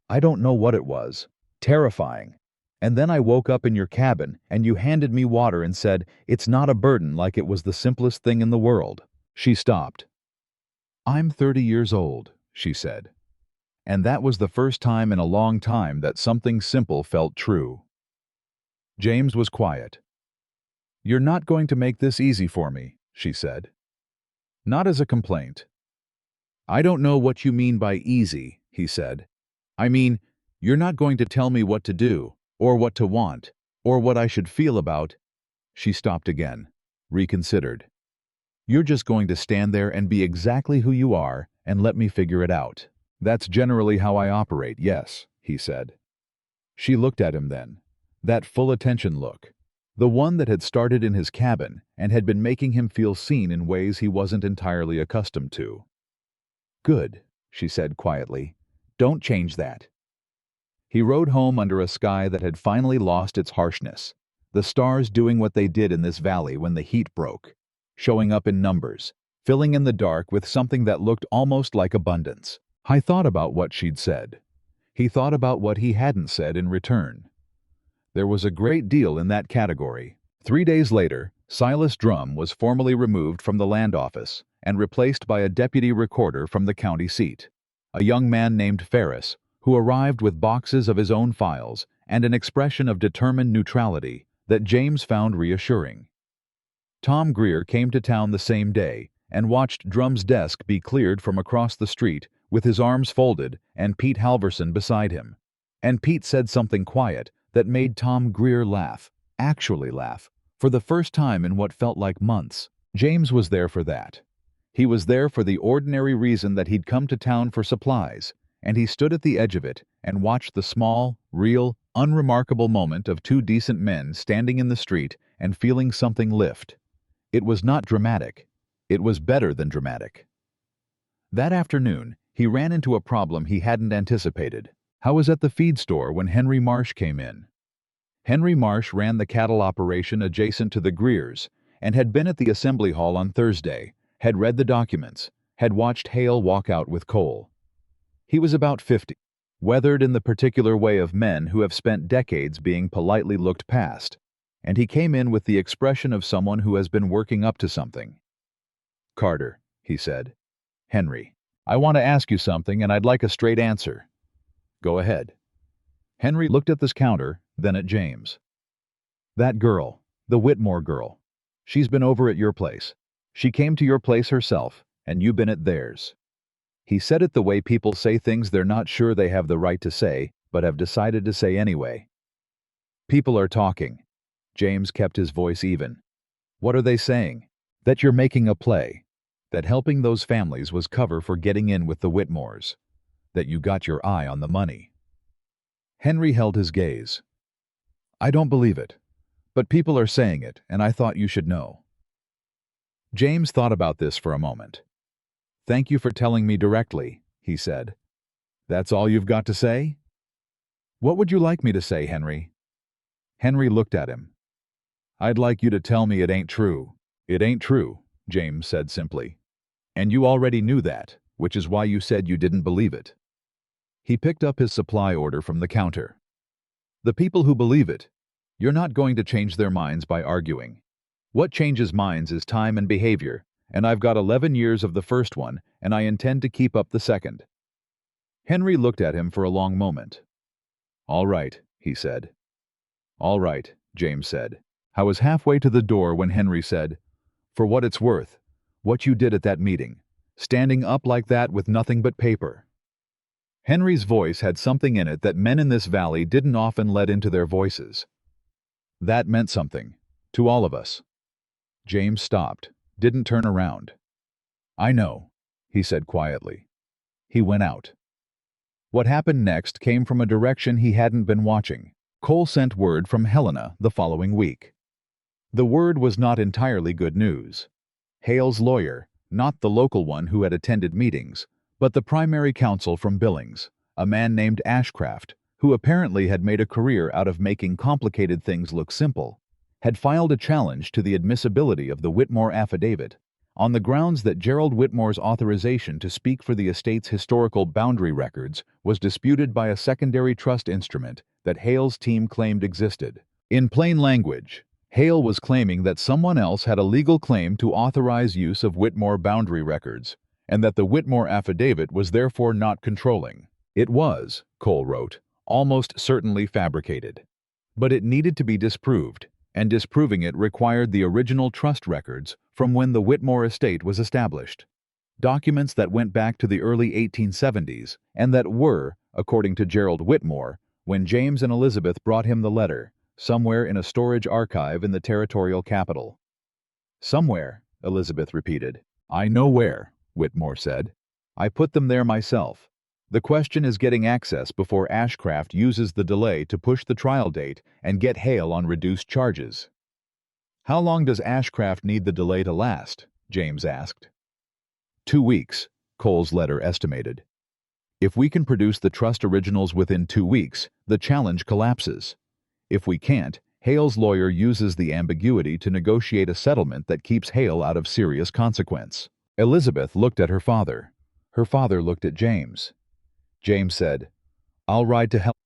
I don't know what it was, terrifying. And then I woke up in your cabin and you handed me water and said, it's not a burden, like it was the simplest thing in the world. She stopped. I'm 30 years old, she said. And that was the first time in a long time that something simple felt true. James was quiet. You're not going to make this easy for me, she said. Not as a complaint. I don't know what you mean by easy, he said. I mean, you're not going to tell me what to do, or what to want, or what I should feel about. She stopped again, reconsidered. You're just going to stand there and be exactly who you are and let me figure it out. That's generally how I operate, yes, he said. She looked at him then. That full attention look. The one that had started in his cabin and had been making him feel seen in ways he wasn't entirely accustomed to. Good, she said quietly. Don't change that. He rode home under a sky that had finally lost its harshness, the stars doing what they did in this valley when the heat broke, showing up in numbers, filling in the dark with something that looked almost like abundance. I thought about what she'd said. He thought about what he hadn't said in return. There was a great deal in that category. 3 days later, Silas Drum was formally removed from the land office and replaced by a deputy recorder from the county seat, a young man named Ferris, who arrived with boxes of his own files and an expression of determined neutrality that James found reassuring. Tom Greer came to town the same day and watched Drum's desk be cleared from across the street with his arms folded and Pete Halverson beside him. And Pete said something quiet that made Tom Greer laugh, actually laugh, for the first time in what felt like months. James was there for that. He was there for the ordinary reason that he'd come to town for supplies, and he stood at the edge of it and watched the small, real, unremarkable moment of two decent men standing in the street and feeling something lift. It was not dramatic. It was better than dramatic. That afternoon, he ran into a problem he hadn't anticipated. I was at the feed store when Henry Marsh came in. Henry Marsh ran the cattle operation adjacent to the Greers and had been at the assembly hall on Thursday, had read the documents, had watched Hale walk out with Cole. He was about 50, weathered in the particular way of men who have spent decades being politely looked past, and he came in with the expression of someone who has been working up to something. Carter, he said. Henry, I want to ask you something and I'd like a straight answer. Go ahead. Henry looked at this counter, then at James. That girl, the Whitmore girl, she's been over at your place. She came to your place herself, and you've been at theirs. He said it the way people say things they're not sure they have the right to say, but have decided to say anyway. People are talking. James kept his voice even. What are they saying? That you're making a play. That helping those families was cover for getting in with the Whitmores. That you got your eye on the money. Henry held his gaze. I don't believe it. But people are saying it, and I thought you should know. James thought about this for a moment. Thank you for telling me directly, he said. That's all you've got to say? What would you like me to say, Henry? Henry looked at him. I'd like you to tell me it ain't true. It ain't true, James said simply. And you already knew that, which is why you said you didn't believe it. He picked up his supply order from the counter. The people who believe it, you're not going to change their minds by arguing. What changes minds is time and behavior, and I've got 11 years of the first one, and I intend to keep up the second. Henry looked at him for a long moment. All right, he said. All right, James said. I was halfway to the door when Henry said, for what it's worth, what you did at that meeting, standing up like that with nothing but paper. Henry's voice had something in it that men in this valley didn't often let into their voices. That meant something. To all of us. James stopped, didn't turn around. I know, he said quietly. He went out. What happened next came from a direction he hadn't been watching. Cole sent word from Helena the following week. The word was not entirely good news. Hale's lawyer, not the local one who had attended meetings, but the primary counsel from Billings, a man named Ashcraft, who apparently had made a career out of making complicated things look simple, had filed a challenge to the admissibility of the Whitmore affidavit on the grounds that Gerald Whitmore's authorization to speak for the estate's historical boundary records was disputed by a secondary trust instrument that Hale's team claimed existed. In plain language, Hale was claiming that someone else had a legal claim to authorize use of Whitmore boundary records, and that the Whitmore affidavit was therefore not controlling. It was, Cole wrote, almost certainly fabricated. But it needed to be disproved, and disproving it required the original trust records from when the Whitmore estate was established. Documents that went back to the early 1870s and that were, according to Gerald Whitmore, when James and Elizabeth brought him the letter, somewhere in a storage archive in the territorial capital. Somewhere, Elizabeth repeated. I know where, Whitmore said. I put them there myself. The question is getting access before Ashcraft uses the delay to push the trial date and get Hale on reduced charges. How long does Ashcraft need the delay to last? James asked. 2 weeks, Cole's letter estimated. If we can produce the trust originals within 2 weeks, the challenge collapses. If we can't, Hale's lawyer uses the ambiguity to negotiate a settlement that keeps Hale out of serious consequence. Elizabeth looked at her father. Her father looked at James. James said, I'll ride to hell.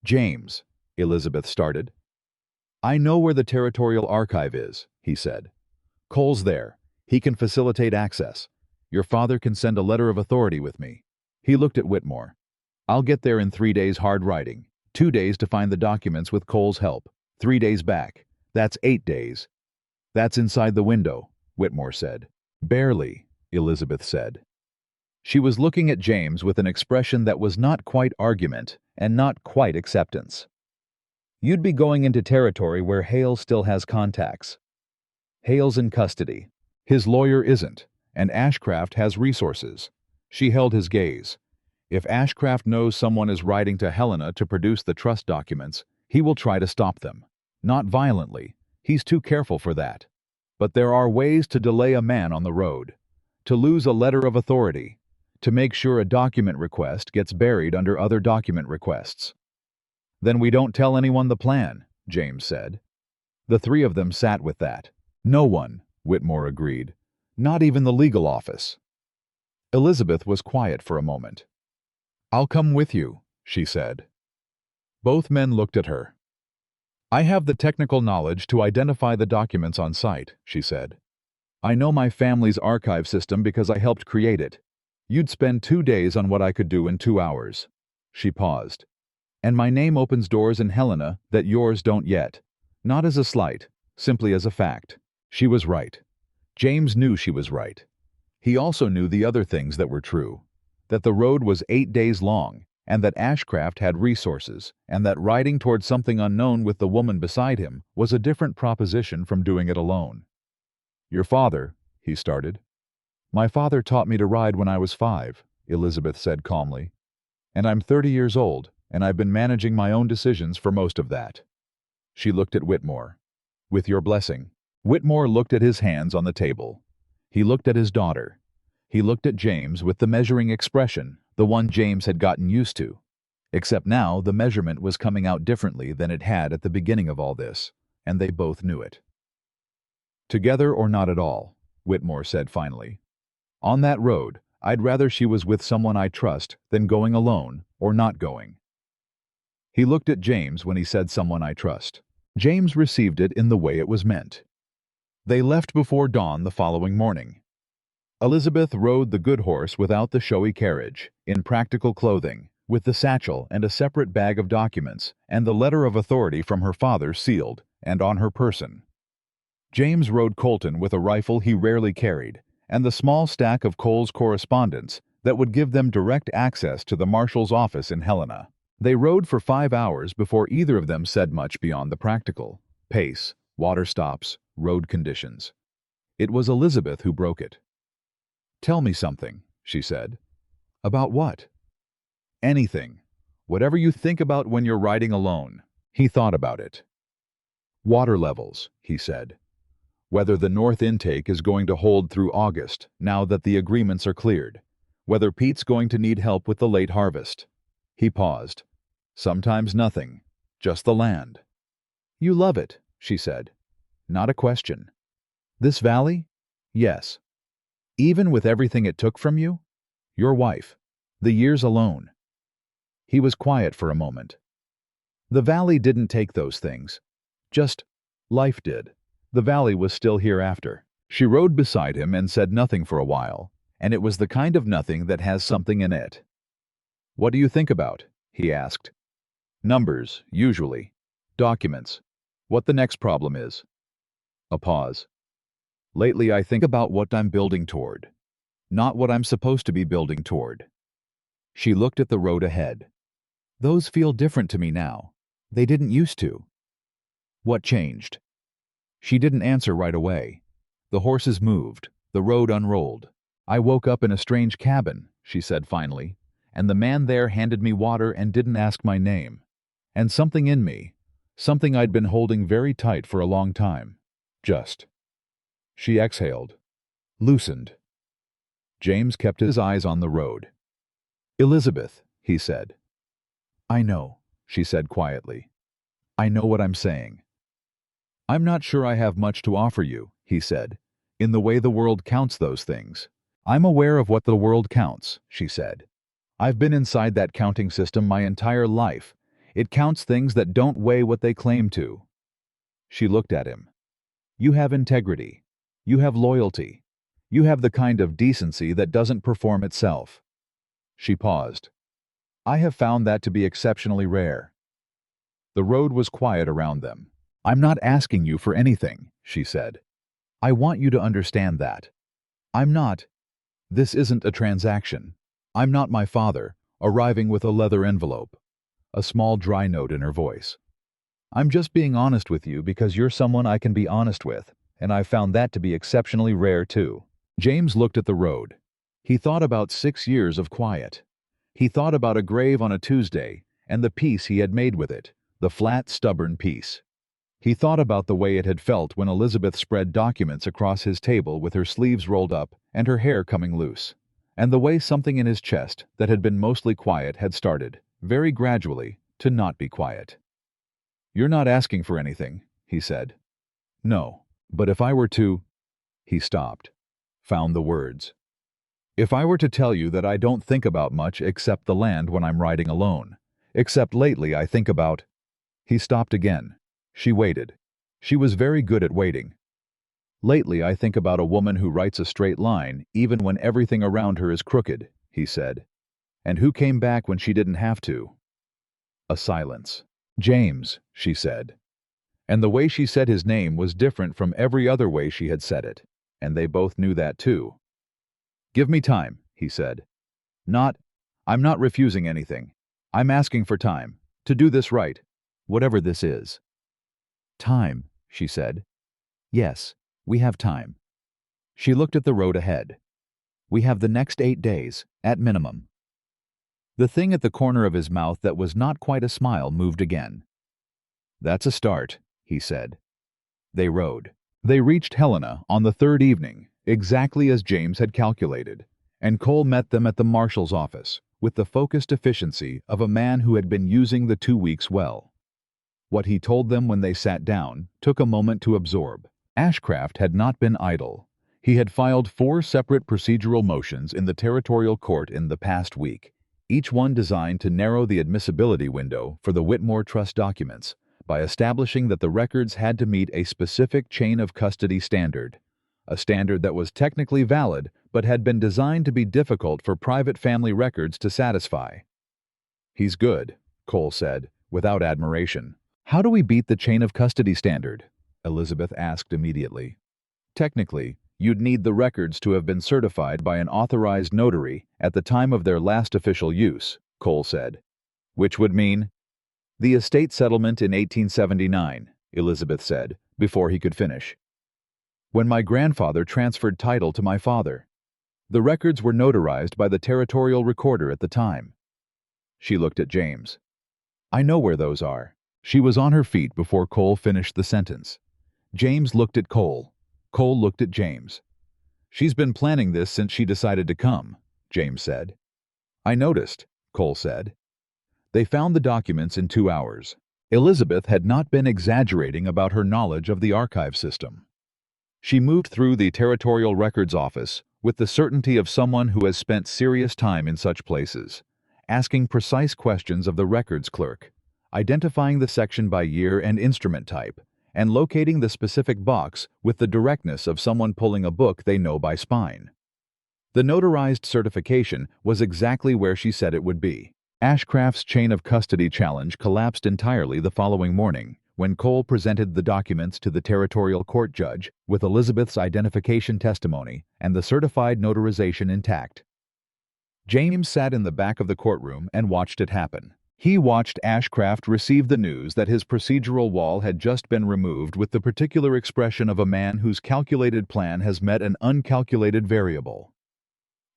James, Elizabeth started. I know where the territorial archive is, he said. Cole's there. He can facilitate access. Your father can send a letter of authority with me. He looked at Whitmore. I'll get there in 3 days hard riding. 2 days to find the documents with Cole's help. 3 days back. That's 8 days. That's inside the window, Whitmore said. Barely, Elizabeth said. She was looking at James with an expression that was not quite argument and not quite acceptance. You'd be going into territory where Hale still has contacts. Hale's in custody. His lawyer isn't, and Ashcraft has resources. She held his gaze. If Ashcraft knows someone is riding to Helena to produce the trust documents, he will try to stop them. Not violently. He's too careful for that. But there are ways to delay a man on the road. To lose a letter of authority. To make sure a document request gets buried under other document requests. Then we don't tell anyone the plan, James said. The three of them sat with that. No one, Whitmore agreed. Not even the legal office. Elizabeth was quiet for a moment. I'll come with you, she said. Both men looked at her. I have the technical knowledge to identify the documents on site, she said. I know my family's archive system because I helped create it. You'd spend 2 days on what I could do in 2 hours. She paused. And my name opens doors in Helena that yours don't yet. Not as a slight, simply as a fact. She was right. James knew she was right. He also knew the other things that were true. That the road was 8 days long, and that Ashcraft had resources, and that riding toward something unknown with the woman beside him was a different proposition from doing it alone. Your father, he started. My father taught me to ride when I was 5, Elizabeth said calmly. And I'm 30 years old, and I've been managing my own decisions for most of that. She looked at Whitmore. With your blessing. Whitmore looked at his hands on the table. He looked at his daughter. He looked at James with the measuring expression, the one James had gotten used to. Except now the measurement was coming out differently than it had at the beginning of all this, and they both knew it. Together or not at all, Whitmore said finally. On that road, I'd rather she was with someone I trust than going alone or not going. He looked at James when he said someone I trust. James received it in the way it was meant. They left before dawn the following morning. Elizabeth rode the good horse without the showy carriage, in practical clothing, with the satchel and a separate bag of documents, and the letter of authority from her father sealed, and on her person. James rode Colton with a rifle he rarely carried, and the small stack of Cole's correspondence that would give them direct access to the marshal's office in Helena. They rode for 5 hours before either of them said much beyond the practical. pace, water stops, road conditions. It was Elizabeth who broke it. "Tell me something," she said. "About what?" "Anything. Whatever you think about when you're riding alone." He thought about it. "Water levels," he said. "Whether the north intake is going to hold through August, now that the agreements are cleared. Whether Pete's going to need help with the late harvest." He paused. "Sometimes nothing. Just the land." "You love it," she said. "Not a question." "This valley?" "Yes." "Even with everything it took from you?" "Your wife. The years alone." He was quiet for a moment. "The valley didn't take those things. Just life did. The valley was still here after." She rode beside him and said nothing for a while, and it was the kind of nothing that has something in it. "What do you think about?" he asked. "Numbers, usually. Documents. What the next problem is." A pause. "Lately I think about what I'm building toward, not what I'm supposed to be building toward." She looked at the road ahead. "Those feel different to me now. They didn't used to." "What changed?" She didn't answer right away. The horses moved, the road unrolled. "I woke up in a strange cabin," she said finally, "and the man there handed me water and didn't ask my name. And something in me, something I'd been holding very tight for a long time, just." She exhaled, loosened. James kept his eyes on the road. "Elizabeth," he said. "I know," she said quietly. "I know what I'm saying." "I'm not sure I have much to offer you," he said, "in the way the world counts those things." "I'm aware of what the world counts," she said. "I've been inside that counting system my entire life. It counts things that don't weigh what they claim to." She looked at him. "You have integrity. You have loyalty. You have the kind of decency that doesn't perform itself." She paused. "I have found that to be exceptionally rare." The road was quiet around them. "I'm not asking you for anything," she said. "I want you to understand that. I'm not. This isn't a transaction. I'm not my father, arriving with a leather envelope." A small dry note in her voice. "I'm just being honest with you because you're someone I can be honest with, and I've found that to be exceptionally rare too." James looked at the road. He thought about 6 years of quiet. He thought about a grave on a Tuesday, and the peace he had made with it, the flat, stubborn peace. He thought about the way it had felt when Elizabeth spread documents across his table with her sleeves rolled up and her hair coming loose, and the way something in his chest that had been mostly quiet had started, very gradually, to not be quiet. "You're not asking for anything," he said. "No, but if I were to—" He stopped, found the words. "If I were to tell you that I don't think about much except the land when I'm riding alone, except lately I think about—" He stopped again. She waited. She was very good at waiting. "Lately I think about a woman who writes a straight line even when everything around her is crooked," he said. "And who came back when she didn't have to." A silence. "James," she said. And the way she said his name was different from every other way she had said it, and they both knew that too. "Give me time," he said. I'm not refusing anything. I'm asking for time, to do this right, whatever this is." "Time," she said. "Yes, we have time." She looked at the road ahead. "We have the next 8 days, at minimum." The thing at the corner of his mouth that was not quite a smile moved again. "That's a start," he said. They rode. They reached Helena on the third evening, exactly as James had calculated, and Cole met them at the marshal's office, with the focused efficiency of a man who had been using the 2 weeks well. What he told them when they sat down took a moment to absorb. Ashcraft had not been idle. He had filed 4 separate procedural motions in the territorial court in the past week, each one designed to narrow the admissibility window for the Whitmore Trust documents by establishing that the records had to meet a specific chain of custody standard, a standard that was technically valid but had been designed to be difficult for private family records to satisfy. "He's good," Cole said, without admiration. "How do we beat the chain of custody standard?" Elizabeth asked immediately. "Technically, you'd need the records to have been certified by an authorized notary at the time of their last official use," Cole said. "Which would mean—" "The estate settlement in 1879, Elizabeth said, before he could finish. When my grandfather transferred title to my father. The records were notarized by the territorial recorder at the time. She looked at James. I know where those are. She was on her feet before Cole finished the sentence. James looked at Cole. Cole looked at James. She's been planning this since she decided to come, James said. I noticed, Cole said. They found the documents in 2 hours. Elizabeth had not been exaggerating about her knowledge of the archive system. She moved through the Territorial Records Office with the certainty of someone who has spent serious time in such places, asking precise questions of the records clerk, identifying the section by year and instrument type, and locating the specific box with the directness of someone pulling a book they know by spine. The notarized certification was exactly where she said it would be. Ashcraft's chain of custody challenge collapsed entirely the following morning when Cole presented the documents to the territorial court judge with Elizabeth's identification testimony and the certified notarization intact. James sat in the back of the courtroom and watched it happen. He watched Ashcraft receive the news that his procedural wall had just been removed with the particular expression of a man whose calculated plan has met an uncalculated variable.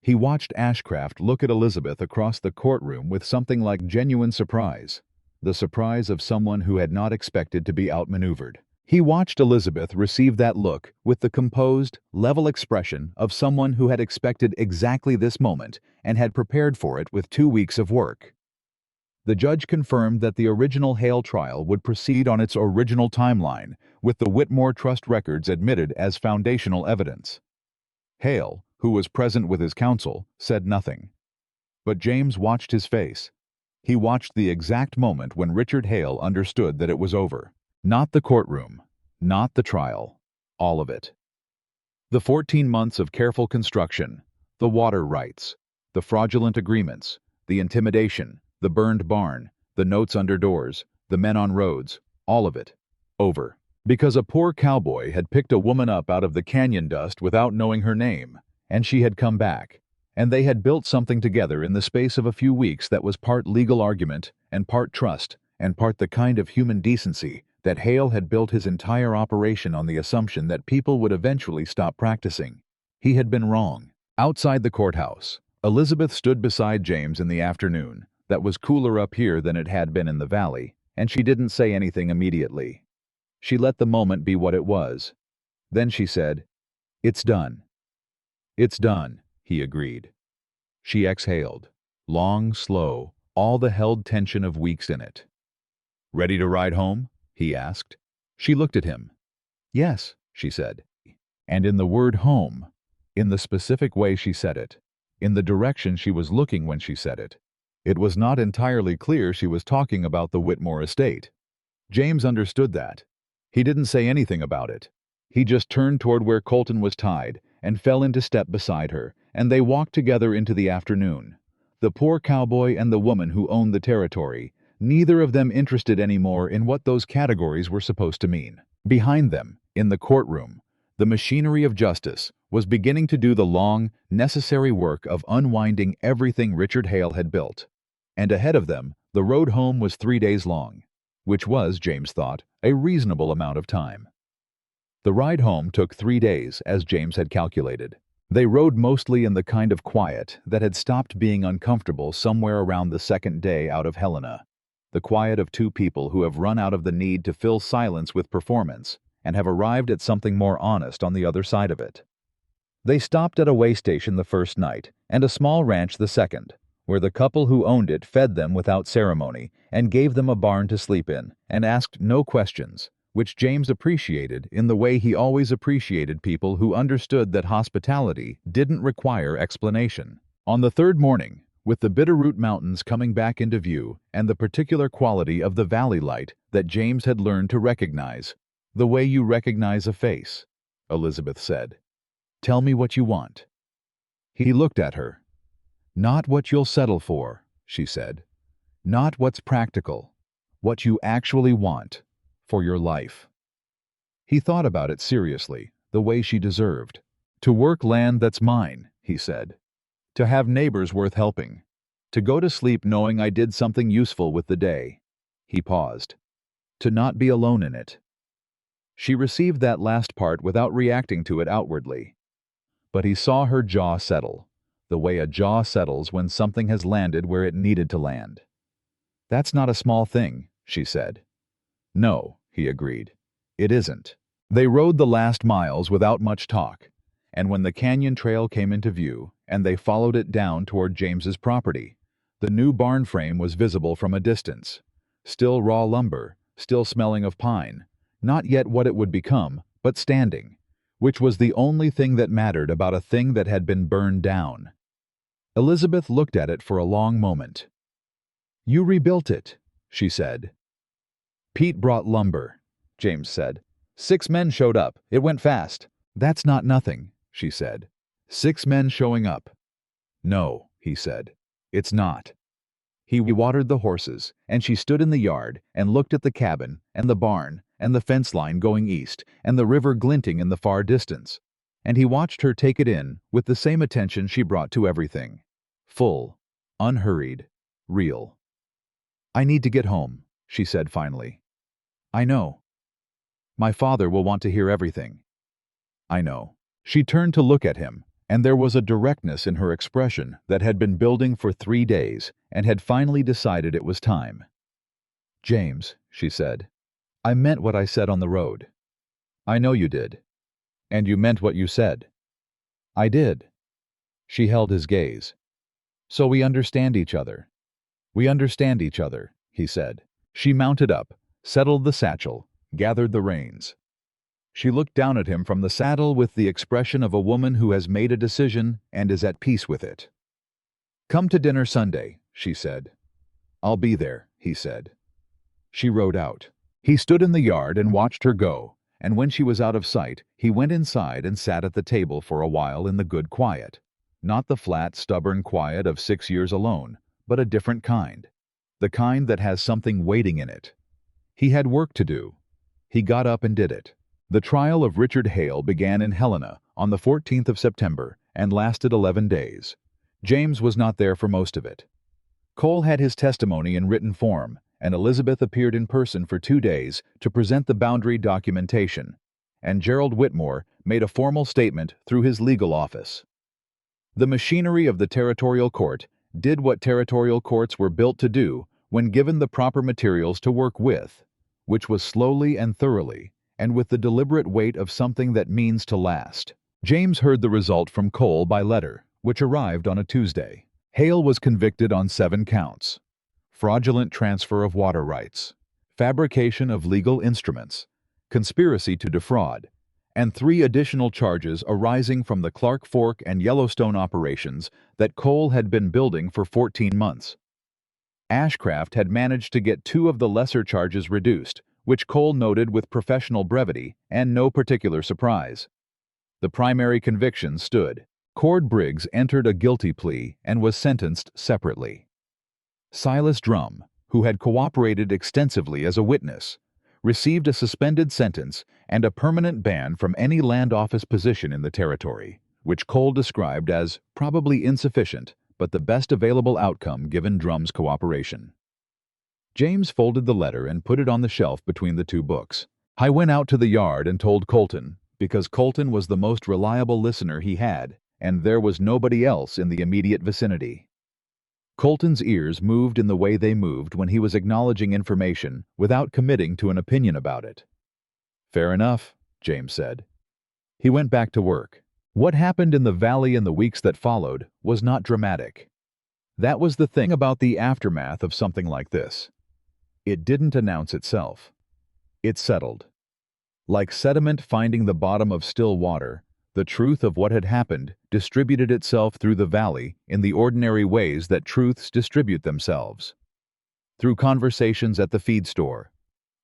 He watched Ashcraft look at Elizabeth across the courtroom with something like genuine surprise, the surprise of someone who had not expected to be outmaneuvered. He watched Elizabeth receive that look with the composed, level expression of someone who had expected exactly this moment and had prepared for it with 2 weeks of work. The judge confirmed that the original Hale trial would proceed on its original timeline, with the Whitmore Trust records admitted as foundational evidence. Hale, who was present with his counsel, said nothing. But James watched his face. He watched the exact moment when Richard Hale understood that it was over. Not the courtroom, not the trial, all of it. The 14 months of careful construction, the water rights, the fraudulent agreements, the intimidation, the burned barn, the notes under doors, the men on roads, all of it, over. Because a poor cowboy had picked a woman up out of the canyon dust without knowing her name, and she had come back, and they had built something together in the space of a few weeks that was part legal argument and part trust and part the kind of human decency that Hale had built his entire operation on the assumption that people would eventually stop practicing. He had been wrong. Outside the courthouse, Elizabeth stood beside James in the afternoon. That was cooler up here than it had been in the valley, and she didn't say anything immediately. She let the moment be what it was. Then she said, "It's done." "It's done," he agreed. She exhaled, long, slow, all the held tension of weeks in it. "Ready to ride home?" he asked. She looked at him. "Yes," she said. And in the word home, in the specific way she said it, in the direction she was looking when she said it was not entirely clear she was talking about the Whitmore estate. James understood that. He didn't say anything about it. He just turned toward where Colton was tied and fell into step beside her, and they walked together into the afternoon. The poor cowboy and the woman who owned the territory, neither of them interested anymore in what those categories were supposed to mean. Behind them, in the courtroom, the machinery of justice was beginning to do the long, necessary work of unwinding everything Richard Hale had built. And ahead of them, the road home was 3 days long, which was, James thought, a reasonable amount of time. The ride home took 3 days, as James had calculated. They rode mostly in the kind of quiet that had stopped being uncomfortable somewhere around the second day out of Helena, the quiet of two people who have run out of the need to fill silence with performance and have arrived at something more honest on the other side of it. They stopped at a way station the first night and a small ranch the second, where the couple who owned it fed them without ceremony and gave them a barn to sleep in and asked no questions, which James appreciated in the way he always appreciated people who understood that hospitality didn't require explanation. On the third morning, with the Bitterroot Mountains coming back into view and the particular quality of the valley light that James had learned to recognize, "The way you recognize a face," Elizabeth said. "Tell me what you want." He looked at her. "Not what you'll settle for," she said. "Not what's practical. What you actually want. For your life." He thought about it seriously, the way she deserved. "To work land that's mine," he said. "To have neighbors worth helping. To go to sleep knowing I did something useful with the day." He paused. "To not be alone in it." She received that last part without reacting to it outwardly. But he saw her jaw settle, the way a jaw settles when something has landed where it needed to land. "That's not a small thing," she said. "No," he agreed. "It isn't." They rode the last miles without much talk, and when the canyon trail came into view and they followed it down toward James's property, the new barn frame was visible from a distance. Still raw lumber, still smelling of pine, not yet what it would become, but standing, which was the only thing that mattered about a thing that had been burned down. Elizabeth looked at it for a long moment. "You rebuilt it," she said. "Pete brought lumber," James said. "6 men showed up. It went fast." "That's not nothing," she said. "6 men showing up." "No," he said. "It's not." He watered the horses, and she stood in the yard and looked at the cabin and the barn and the fence line going east and the river glinting in the far distance. And he watched her take it in with the same attention she brought to everything. Full, unhurried, real. "I need to get home," she said finally. "I know. My father will want to hear everything." "I know." She turned to look at him, and there was a directness in her expression that had been building for 3 days and had finally decided it was time. "James," she said, "I meant what I said on the road." "I know you did." "And you meant what you said." "I did." She held his gaze. "So we understand each other." "We understand each other," he said. She mounted up, settled the satchel, gathered the reins. She looked down at him from the saddle with the expression of a woman who has made a decision and is at peace with it. "Come to dinner Sunday," she said. "I'll be there," he said. She rode out. He stood in the yard and watched her go, and when she was out of sight, he went inside and sat at the table for a while in the good quiet. Not the flat, stubborn quiet of 6 years alone, but a different kind. The kind that has something waiting in it. He had work to do. He got up and did it. The trial of Richard Hale began in Helena on the 14th of September and lasted 11 days. James was not there for most of it. Cole had his testimony in written form, and Elizabeth appeared in person for 2 days to present the boundary documentation, and Gerald Whitmore made a formal statement through his legal office. The machinery of the territorial court did what territorial courts were built to do when given the proper materials to work with, which was slowly and thoroughly, and with the deliberate weight of something that means to last. James heard the result from Cole by letter, which arrived on a Tuesday. Hale was convicted on 7 counts: fraudulent transfer of water rights, fabrication of legal instruments, conspiracy to defraud, and 3 additional charges arising from the Clark Fork and Yellowstone operations that Cole had been building for 14 months. Ashcraft had managed to get 2 of the lesser charges reduced, which Cole noted with professional brevity and no particular surprise. The primary conviction stood. Cord Briggs entered a guilty plea and was sentenced separately. Silas Drum, who had cooperated extensively as a witness, received a suspended sentence and a permanent ban from any land office position in the territory, which Cole described as probably insufficient but the best available outcome given Drum's cooperation. James folded the letter and put it on the shelf between the 2 books. I went out to the yard and told Colton, because Colton was the most reliable listener he had, and there was nobody else in the immediate vicinity. Colton's ears moved in the way they moved when he was acknowledging information without committing to an opinion about it. "Fair enough," James said. He went back to work. What happened in the valley in the weeks that followed was not dramatic. That was the thing about the aftermath of something like this. It didn't announce itself. It settled. Like sediment finding the bottom of still water, the truth of what had happened distributed itself through the valley in the ordinary ways that truths distribute themselves. Through conversations at the feed store.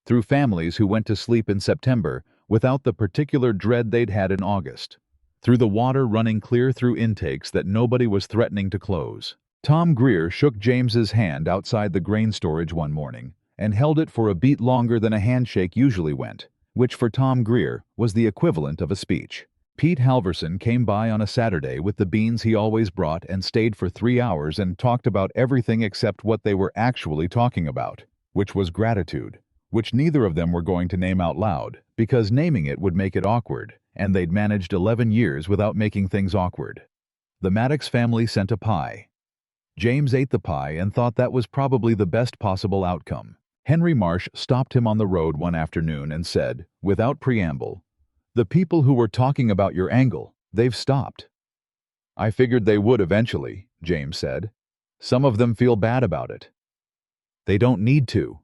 Through families who went to sleep in September without the particular dread they'd had in August. Through the water running clear through intakes that nobody was threatening to close. Tom Greer shook James's hand outside the grain storage one morning and held it for a beat longer than a handshake usually went, which for Tom Greer was the equivalent of a speech. Pete Halverson came by on a Saturday with the beans he always brought and stayed for 3 hours and talked about everything except what they were actually talking about, which was gratitude, which neither of them were going to name out loud, because naming it would make it awkward, and they'd managed 11 years without making things awkward. The Maddox family sent a pie. James ate the pie and thought that was probably the best possible outcome. Henry Marsh stopped him on the road one afternoon and said, without preamble, "The people who were talking about your angle, they've stopped." "I figured they would eventually," James said. "Some of them feel bad about it." "They don't need to."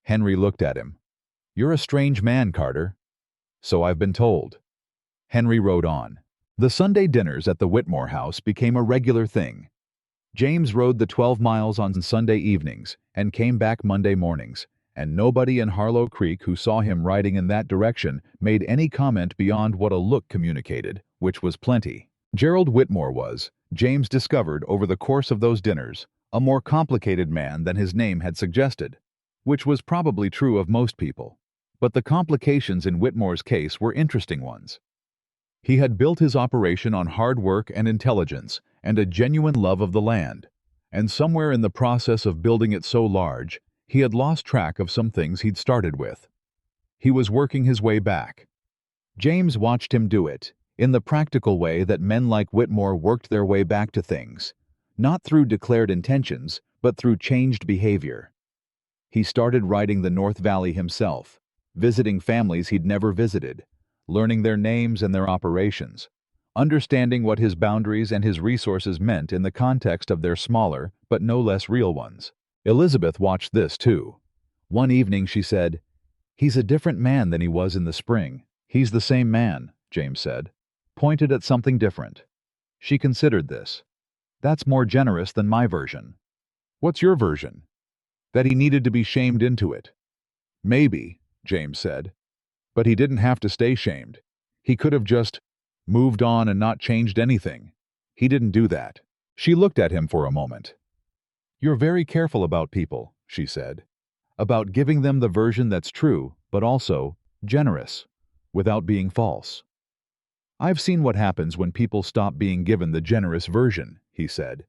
Henry looked at him. "You're a strange man, Carter." "So I've been told." Henry rode on. The Sunday dinners at the Whitmore house became a regular thing. James rode the 12 miles on Sunday evenings and came back Monday mornings, and nobody in Harlow Creek who saw him riding in that direction made any comment beyond what a look communicated, which was plenty. Gerald Whitmore was, James discovered over the course of those dinners, a more complicated man than his name had suggested, which was probably true of most people. But the complications in Whitmore's case were interesting ones. He had built his operation on hard work and intelligence and a genuine love of the land, and somewhere in the process of building it so large, he had lost track of some things he'd started with. He was working his way back. James watched him do it, in the practical way that men like Whitmore worked their way back to things, not through declared intentions, but through changed behavior. He started riding the North Valley himself, visiting families he'd never visited, learning their names and their operations, understanding what his boundaries and his resources meant in the context of their smaller, but no less real ones. Elizabeth watched this too. One evening she said, "He's a different man than he was in the spring." "He's the same man," James said, pointed at something different. She considered this. "That's more generous than my version." "What's your version?" "That he needed to be shamed into it." "Maybe," James said. "But he didn't have to stay shamed. He could have just moved on and not changed anything. He didn't do that." She looked at him for a moment. "You're very careful about people," she said. "About giving them the version that's true, but also generous, without being false." "I've seen what happens when people stop being given the generous version," he said.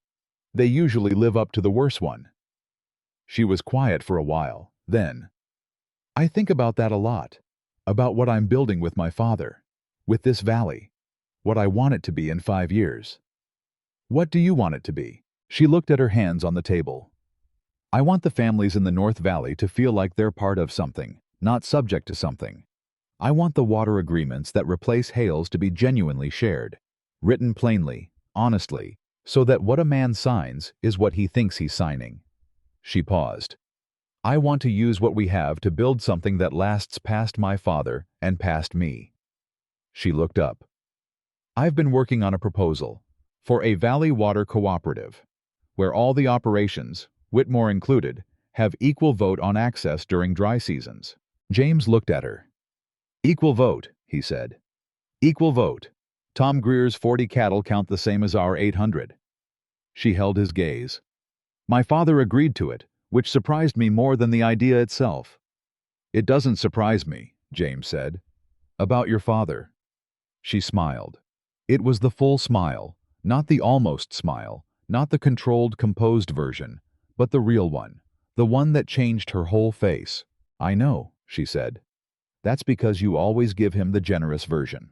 "They usually live up to the worse one." She was quiet for a while. Then, "I think about that a lot. About what I'm building with my father, with this valley, what I want it to be in 5 years." "What do you want it to be?" She looked at her hands on the table. "I want the families in the North Valley to feel like they're part of something, not subject to something. I want the water agreements that replace Hales to be genuinely shared, written plainly, honestly, so that what a man signs is what he thinks he's signing." She paused. "I want to use what we have to build something that lasts past my father and past me." She looked up. "I've been working on a proposal for a Valley Water Cooperative, where all the operations, Whitmore included, have equal vote on access during dry seasons." James looked at her. "Equal vote," he said. "Equal vote. Tom Greer's 40 cattle count the same as our 800. She held his gaze. "My father agreed to it, which surprised me more than the idea itself." "It doesn't surprise me," James said. "About your father." She smiled. It was the full smile, not the almost smile, not the controlled, composed version, but the real one, the one that changed her whole face. "I know," she said. "That's because you always give him the generous version."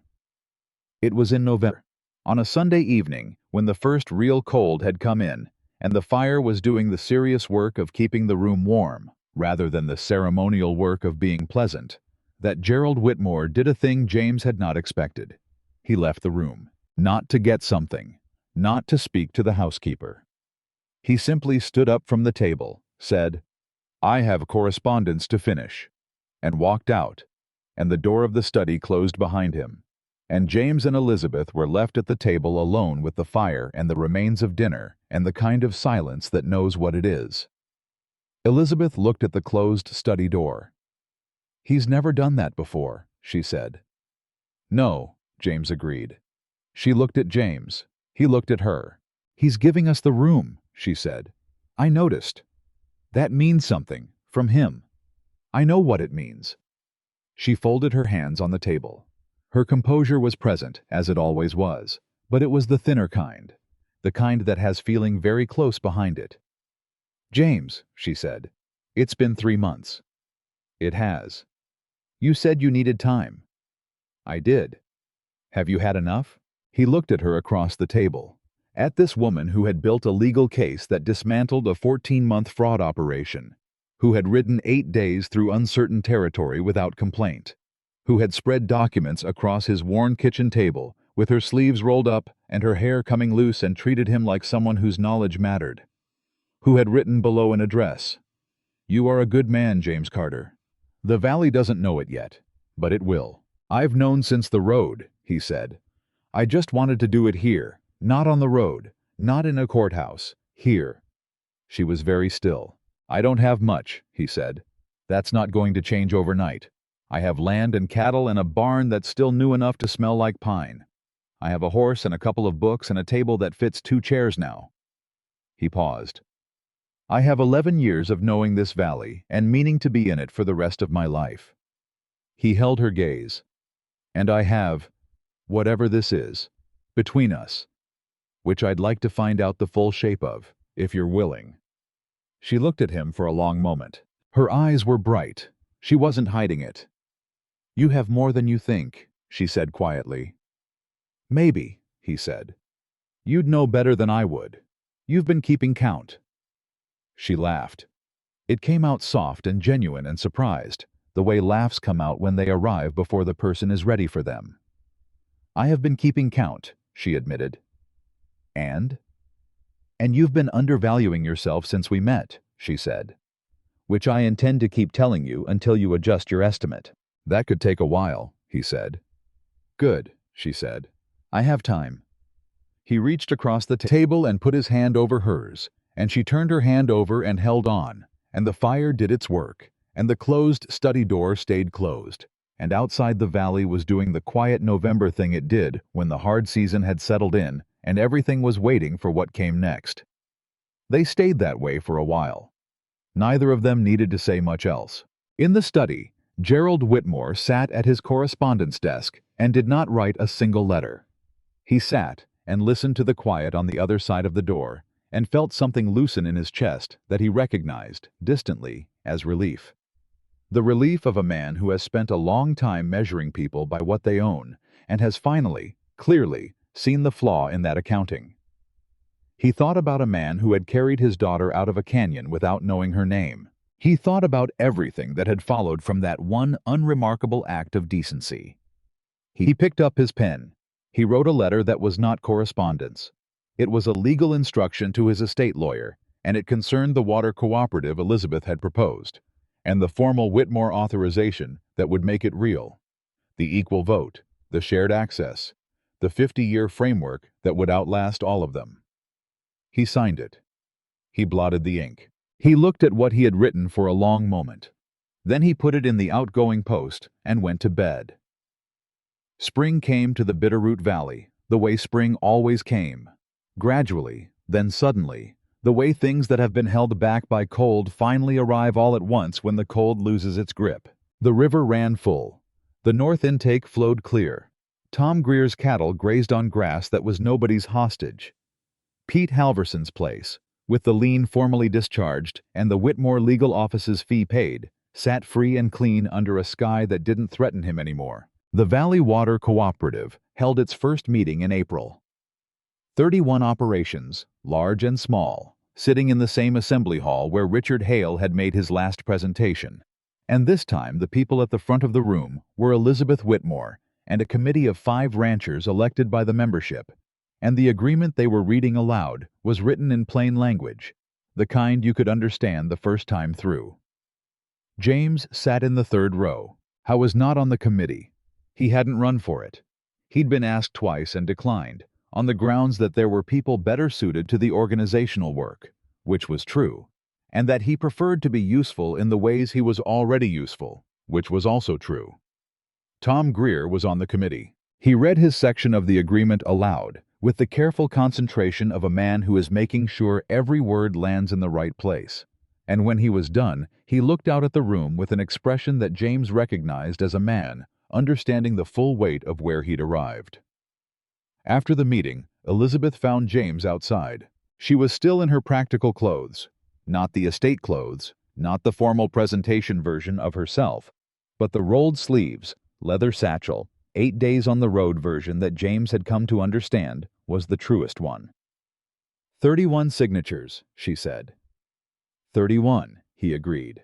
It was in November, on a Sunday evening when the first real cold had come in, and the fire was doing the serious work of keeping the room warm, rather than the ceremonial work of being pleasant, that Gerald Whitmore did a thing James had not expected. He left the room, not to get something, not to speak to the housekeeper. He simply stood up from the table, said, "I have correspondence to finish," and walked out, and the door of the study closed behind him, and James and Elizabeth were left at the table alone with the fire and the remains of dinner and the kind of silence that knows what it is. Elizabeth looked at the closed study door. "He's never done that before," she said. "No," James agreed. She looked at James. He looked at her. "He's giving us the room," she said. "I noticed. That means something, from him. I know what it means." She folded her hands on the table. Her composure was present, as it always was, but it was the thinner kind, the kind that has feeling very close behind it. "James," she said, "it's been 3 months." "It has." You said you needed time. I did. Have you had enough? He looked at her across the table. At this woman who had built a legal case that dismantled a 14-month fraud operation, who had ridden 8 days through uncertain territory without complaint, who had spread documents across his worn kitchen table with her sleeves rolled up and her hair coming loose and treated him like someone whose knowledge mattered, who had written below an address, "You are a good man, James Carter. The Valley doesn't know it yet, but it will. I've known since the road," he said. "I just wanted to do it here, not on the road, not in a courthouse, here." She was very still. "I don't have much," he said. "That's not going to change overnight. I have land and cattle and a barn that's still new enough to smell like pine. I have a horse and a couple of books and a table that fits 2 chairs now." He paused. "I have 11 years of knowing this valley and meaning to be in it for the rest of my life." He held her gaze. "And I have, whatever this is, between us, which I'd like to find out the full shape of, if you're willing." She looked at him for a long moment. Her eyes were bright. She wasn't hiding it. "You have more than you think," she said quietly. "Maybe," he said. "You'd know better than I would. You've been keeping count." She laughed. It came out soft and genuine and surprised, the way laughs come out when they arrive before the person is ready for them. "I have been keeping count," she admitted. "And?" "And you've been undervaluing yourself since we met," she said. "Which I intend to keep telling you until you adjust your estimate." "That could take a while," he said. "Good," she said. "I have time." He reached across the table and put his hand over hers, and she turned her hand over and held on, and the fire did its work, and the closed study door stayed closed, and outside the valley was doing the quiet November thing it did when the hard season had settled in and everything was waiting for what came next. They stayed that way for a while. Neither of them needed to say much else. In the study, Gerald Whitmore sat at his correspondence desk and did not write a single letter. He sat and listened to the quiet on the other side of the door and felt something loosen in his chest that he recognized, distantly, as relief. The relief of a man who has spent a long time measuring people by what they own and has finally, clearly, seen the flaw in that accounting. He thought about a man who had carried his daughter out of a canyon without knowing her name. He thought about everything that had followed from that one unremarkable act of decency. He picked up his pen. He wrote a letter that was not correspondence. It was a legal instruction to his estate lawyer, and it concerned the water cooperative Elizabeth had proposed, and the formal Whitmore authorization that would make it real, the equal vote, the shared access, the 50-year framework that would outlast all of them. He signed it. He blotted the ink. He looked at what he had written for a long moment. Then he put it in the outgoing post and went to bed. Spring came to the Bitterroot Valley, the way spring always came. Gradually, then suddenly, the way things that have been held back by cold finally arrive all at once when the cold loses its grip. The river ran full. The north intake flowed clear. Tom Greer's cattle grazed on grass that was nobody's hostage. Pete Halverson's place, with the lien formally discharged and the Whitmore legal office's fee paid, sat free and clean under a sky that didn't threaten him anymore. The Valley Water Cooperative held its first meeting in April. 31 operations, large and small, sitting in the same assembly hall where Richard Hale had made his last presentation. And this time the people at the front of the room were Elizabeth Whitmore and a committee of 5 ranchers elected by the membership. And the agreement they were reading aloud was written in plain language, the kind you could understand the first time through. James sat in the 3rd row. Howe was not on the committee. He hadn't run for it. He'd been asked twice and declined, on the grounds that there were people better suited to the organizational work, which was true, and that he preferred to be useful in the ways he was already useful, which was also true. Tom Greer was on the committee. He read his section of the agreement aloud, with the careful concentration of a man who is making sure every word lands in the right place. And when he was done, he looked out at the room with an expression that James recognized as a man, understanding the full weight of where he'd arrived. After the meeting, Elizabeth found James outside. She was still in her practical clothes, not the estate clothes, not the formal presentation version of herself, But the rolled sleeves, leather satchel, 8 days on the road version that James had come to understand was the truest one. 31 signatures, she said. 31, he agreed.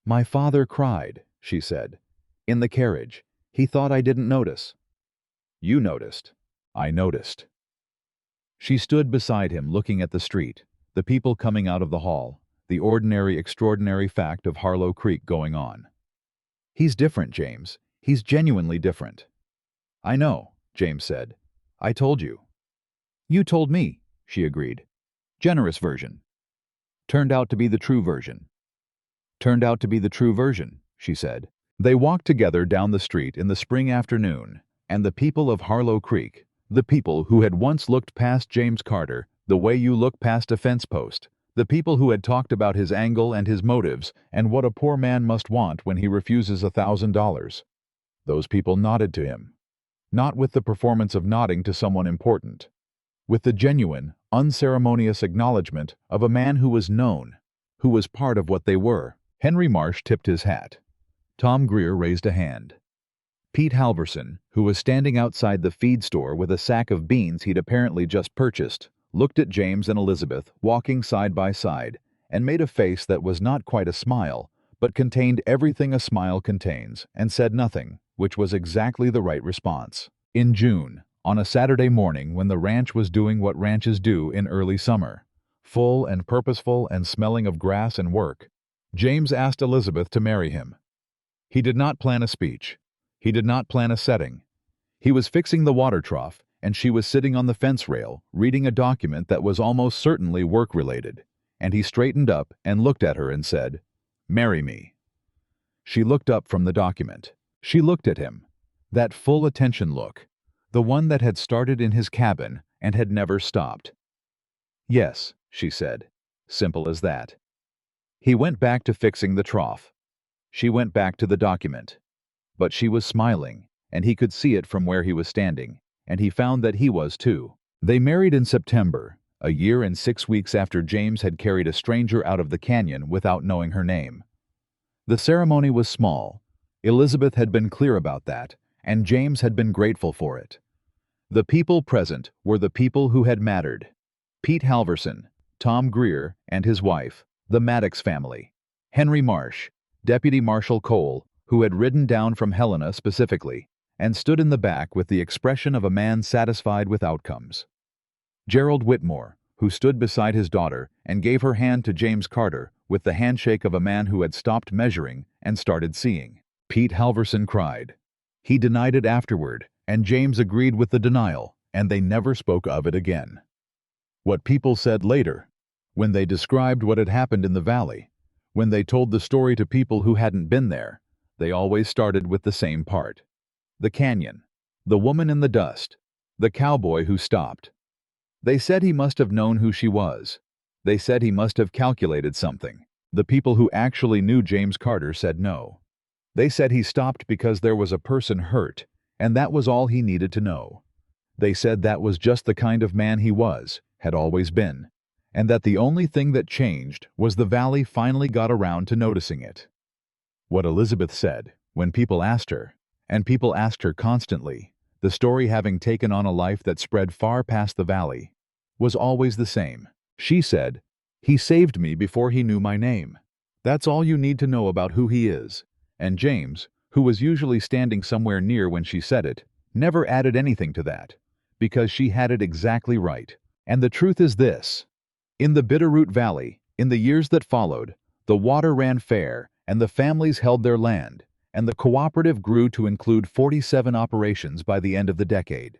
My father cried, she said. In the carriage. He thought I didn't notice. You noticed. I noticed. She stood beside him looking at the street, the people coming out of the hall, the ordinary, extraordinary fact of Harlow Creek going on. He's different, James. He's genuinely different. I know, James said. I told you. You told me, she agreed. Generous version. Turned out to be the true version. Turned out to be the true version, she said. They walked together down the street in the spring afternoon, and the people of Harlow Creek, the people who had once looked past James Carter the way you look past a fence post, the people who had talked about his angle and his motives and what a poor man must want when he refuses $1,000. Those people nodded to him. Not with the performance of nodding to someone important. With the genuine, unceremonious acknowledgement of a man who was known, who was part of what they were. Henry Marsh tipped his hat. Tom Greer raised a hand. Pete Halverson, who was standing outside the feed store with a sack of beans he'd apparently just purchased, looked at James and Elizabeth walking side by side and made a face that was not quite a smile, but contained everything a smile contains, and said nothing, which was exactly the right response. In June, on a Saturday morning when the ranch was doing what ranches do in early summer, full and purposeful and smelling of grass and work, James asked Elizabeth to marry him. He did not plan a speech. He did not plan a setting. He was fixing the water trough, and she was sitting on the fence rail, reading a document that was almost certainly work-related, and he straightened up and looked at her and said, "Marry me." She looked up from the document. She looked at him. That full attention look, the one that had started in his cabin and had never stopped. "Yes," she said. Simple as that. He went back to fixing the trough. She went back to the document. But she was smiling, and he could see it from where he was standing, and he found that he was too. They married in September, a year and 6 weeks after James had carried a stranger out of the canyon without knowing her name. The ceremony was small. Elizabeth had been clear about that, and James had been grateful for it. The people present were the people who had mattered. Pete Halverson, Tom Greer, and his wife, the Maddox family, Henry Marsh, Deputy Marshal Cole, who had ridden down from Helena specifically, and stood in the back with the expression of a man satisfied with outcomes. Gerald Whitmore, who stood beside his daughter and gave her hand to James Carter with the handshake of a man who had stopped measuring and started seeing. Pete Halverson cried. He denied it afterward, and James agreed with the denial, and they never spoke of it again. What people said later, when they described what had happened in the valley, when they told the story to people who hadn't been there, they always started with the same part. The canyon, the woman in the dust, the cowboy who stopped. They said he must have known who she was. They said he must have calculated something. The people who actually knew James Carter said no. They said he stopped because there was a person hurt, and that was all he needed to know. They said that was just the kind of man he was, had always been, and that the only thing that changed was the valley finally got around to noticing it. What Elizabeth said, when people asked her, and people asked her constantly, the story having taken on a life that spread far past the valley, was always the same. She said, "He saved me before he knew my name." That's all you need to know about who he is. And James, who was usually standing somewhere near when she said it, never added anything to that, because she had it exactly right. And the truth is this. In the Bitterroot Valley, in the years that followed, the water ran fair, and the families held their land, and the cooperative grew to include 47 operations by the end of the decade.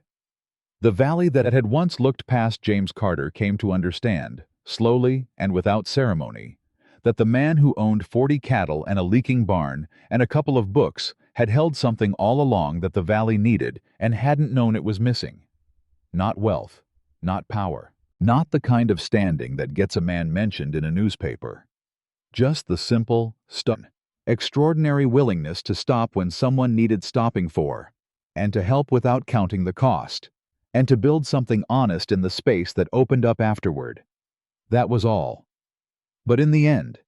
The valley that had once looked past James Carter came to understand, slowly and without ceremony, that the man who owned 40 cattle and a leaking barn and a couple of books had held something all along that the valley needed and hadn't known it was missing. Not wealth, not power, not the kind of standing that gets a man mentioned in a newspaper. Just the simple, extraordinary willingness to stop when someone needed stopping for, and to help without counting the cost, and to build something honest in the space that opened up afterward. That was all. But in the end,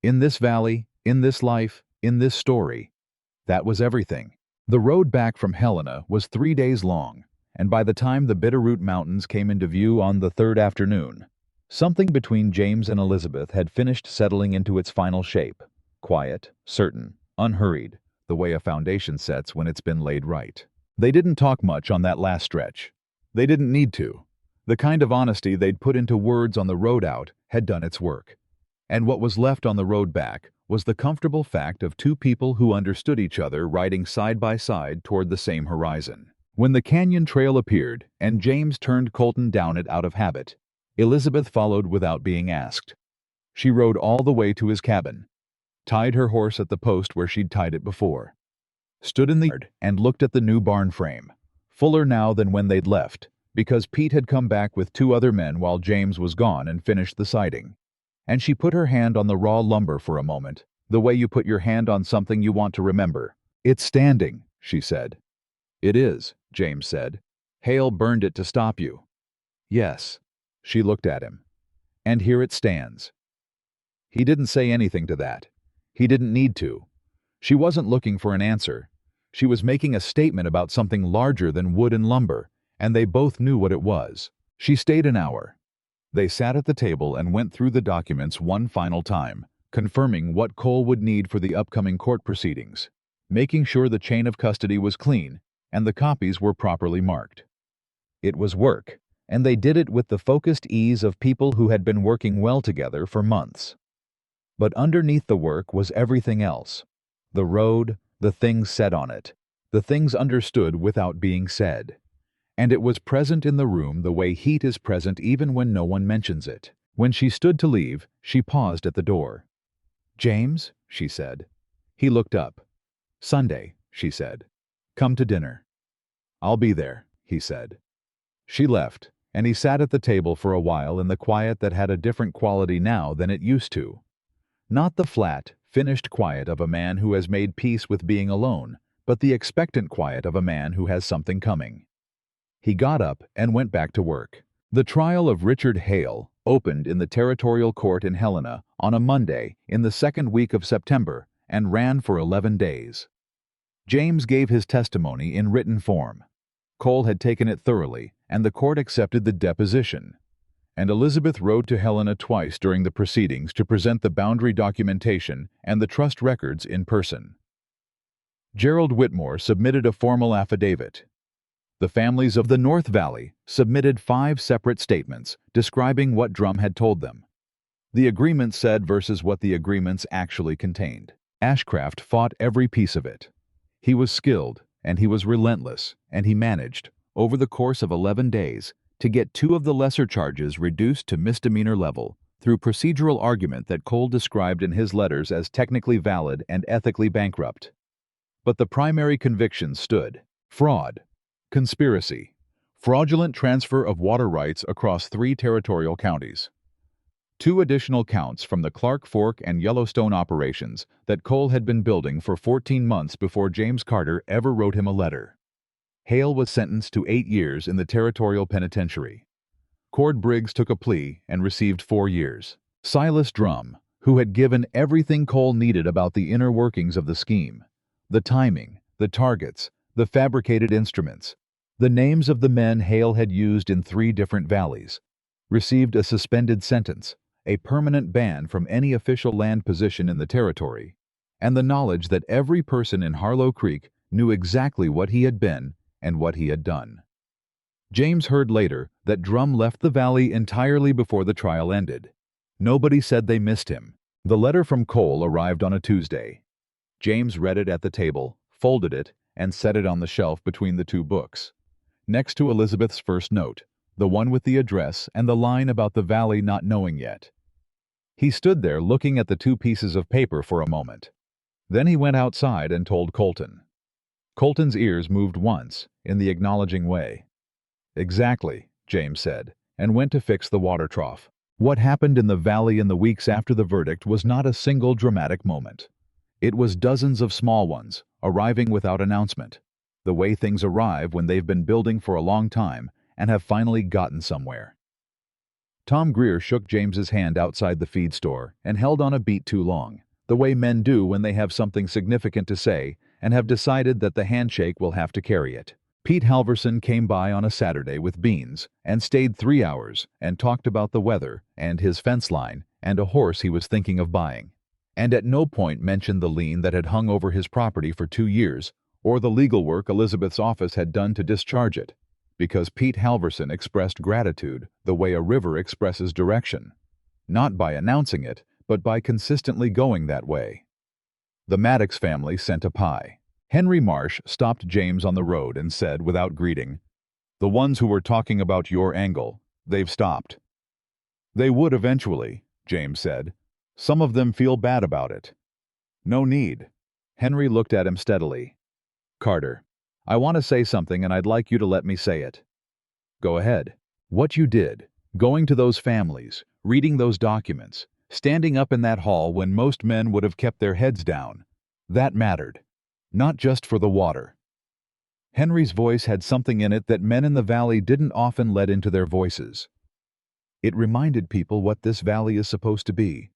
in this valley, in this life, in this story, That was everything. The road back from Helena was 3 days long, and by the time the Bitterroot Mountains came into view on the third afternoon, something between James and Elizabeth had finished settling into its final shape. Quiet, certain, unhurried, the way a foundation sets when it's been laid right. They didn't talk much on that last stretch. They didn't need to. The kind of honesty they'd put into words on the road out had done its work. And what was left on the road back was the comfortable fact of two people who understood each other riding side by side toward the same horizon. When the canyon trail appeared and James turned Colton down it out of habit, Elizabeth followed without being asked. She rode all the way to his cabin, tied her horse at the post where she'd tied it before, stood in the yard and looked at the new barn frame, fuller now than when they'd left, because Pete had come back with two other men while James was gone and finished the siding. And she put her hand on the raw lumber for a moment, the way you put your hand on something you want to remember. "It's standing," she said. "It is," James said. "Hale burned it to stop you." "Yes." She looked at him. "And here it stands." He didn't say anything to that. He didn't need to. She wasn't looking for an answer. She was making a statement about something larger than wood and lumber, and they both knew what it was. She stayed an hour. They sat at the table and went through the documents one final time, confirming what Cole would need for the upcoming court proceedings, making sure the chain of custody was clean and the copies were properly marked. It was work, and they did it with the focused ease of people who had been working well together for months. But underneath the work was everything else. The road, the things said on it, the things understood without being said. And it was present in the room the way heat is present even when no one mentions it. When she stood to leave, she paused at the door. "James," she said. He looked up. "Sunday," she said. "Come to dinner." "I'll be there," he said. She left, and he sat at the table for a while in the quiet that had a different quality now than it used to. Not the flat, finished quiet of a man who has made peace with being alone, but the expectant quiet of a man who has something coming. He got up and went back to work. The trial of Richard Hale opened in the Territorial Court in Helena on a Monday in the second week of September and ran for 11 days. James gave his testimony in written form. Cole had taken it thoroughly, and the court accepted the deposition. And Elizabeth rode to Helena twice during the proceedings to present the boundary documentation and the trust records in person. Gerald Whitmore submitted a formal affidavit. The families of the North Valley submitted 5 separate statements describing what Drum had told them. The agreement said versus what the agreements actually contained. Ashcraft fought every piece of it. He was skilled, and he was relentless, and he managed, over the course of 11 days, to get 2 of the lesser charges reduced to misdemeanor level through procedural argument that Cole described in his letters as technically valid and ethically bankrupt. But the primary convictions stood: fraud, conspiracy, fraudulent transfer of water rights across 3 territorial counties. 2 additional counts from the Clark Fork and Yellowstone operations that Cole had been building for 14 months before James Carter ever wrote him a letter. Hale was sentenced to 8 years in the Territorial Penitentiary. Cord Briggs took a plea and received 4 years. Silas Drum, who had given everything Cole needed about the inner workings of the scheme, the timing, the targets, the fabricated instruments, the names of the men Hale had used in 3 different valleys, received a suspended sentence, a permanent ban from any official land position in the territory, and the knowledge that every person in Harlow Creek knew exactly what he had been and what he had done. James heard later that Drum left the valley entirely before the trial ended. Nobody said they missed him. The letter from Cole arrived on a Tuesday. James read it at the table, folded it, and set it on the shelf between the 2 books, next to Elizabeth's first note, the one with the address and the line about the valley not knowing yet. He stood there looking at the 2 pieces of paper for a moment. Then he went outside and told Colton. Colton's ears moved once, in the acknowledging way. "Exactly," James said, and went to fix the water trough. What happened in the valley in the weeks after the verdict was not a single dramatic moment. It was dozens of small ones, arriving without announcement, the way things arrive when they've been building for a long time and have finally gotten somewhere. Tom Greer shook James's hand outside the feed store and held on a beat too long, the way men do when they have something significant to say and have decided that the handshake will have to carry it. Pete Halverson came by on a Saturday with beans and stayed 3 hours and talked about the weather and his fence line and a horse he was thinking of buying. And at no point mentioned the lien that had hung over his property for 2 years or the legal work Elizabeth's office had done to discharge it, because Pete Halverson expressed gratitude the way a river expresses direction, not by announcing it, but by consistently going that way. The Maddox family sent a pie. Henry Marsh stopped James on the road and said, without greeting, "The ones who were talking about your angle, they've stopped." "They would eventually," James said. "Some of them feel bad about it." "No need." Henry looked at him steadily. "Carter, I want to say something and I'd like you to let me say it." "Go ahead." "What you did, going to those families, reading those documents, standing up in that hall when most men would have kept their heads down, that mattered. Not just for the water." Henry's voice had something in it that men in the valley didn't often let into their voices. It reminded people what this valley is supposed to be.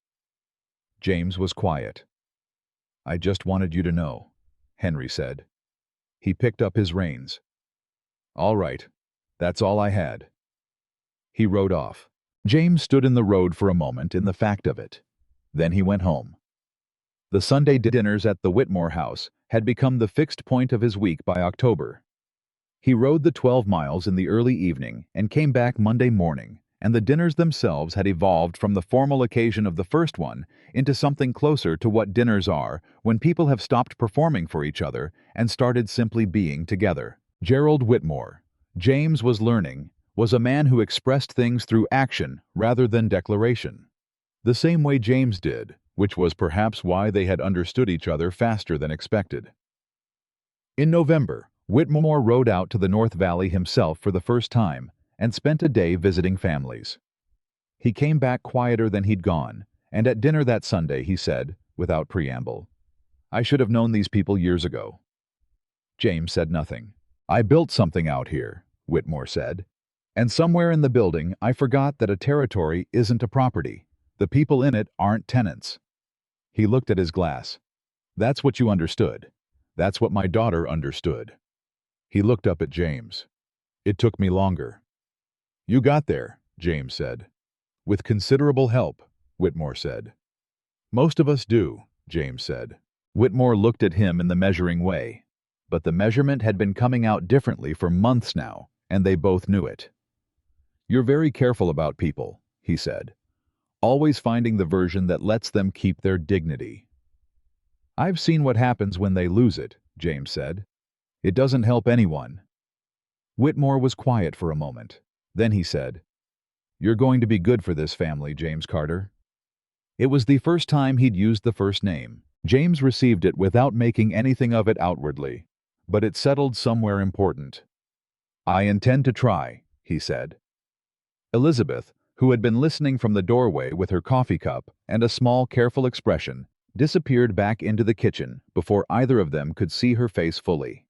James was quiet. "I just wanted you to know," Henry said. He picked up his reins. "All right, that's all I had." He rode off. James stood in the road for a moment in the fact of it. Then he went home. The Sunday dinners at the Whitmore house had become the fixed point of his week by October. He rode the 12 miles in the early evening and came back Monday morning, and the dinners themselves had evolved from the formal occasion of the first one into something closer to what dinners are when people have stopped performing for each other and started simply being together. Gerald Whitmore, James was learning, was a man who expressed things through action rather than declaration. The same way James did, which was perhaps why they had understood each other faster than expected. In November, Whitmore rode out to the North Valley himself for the first time and spent a day visiting families. He came back quieter than he'd gone, and at dinner that Sunday he said, without preamble, "I should have known these people years ago." James said nothing. "I built something out here," Whitmore said, "and somewhere in the building I forgot that a territory isn't a property. The people in it aren't tenants." He looked at his glass. "That's what you understood. That's what my daughter understood." He looked up at James. "It took me longer." "You got there," James said. "With considerable help," Whitmore said. "Most of us do," James said. Whitmore looked at him in the measuring way. But the measurement had been coming out differently for months now, and they both knew it. "You're very careful about people," he said. "Always finding the version that lets them keep their dignity." "I've seen what happens when they lose it," James said. "It doesn't help anyone." Whitmore was quiet for a moment. Then he said, "You're going to be good for this family, James Carter." It was the first time he'd used the first name. James received it without making anything of it outwardly, but it settled somewhere important. "I intend to try," he said. Elizabeth, who had been listening from the doorway with her coffee cup and a small, careful expression, disappeared back into the kitchen before either of them could see her face fully.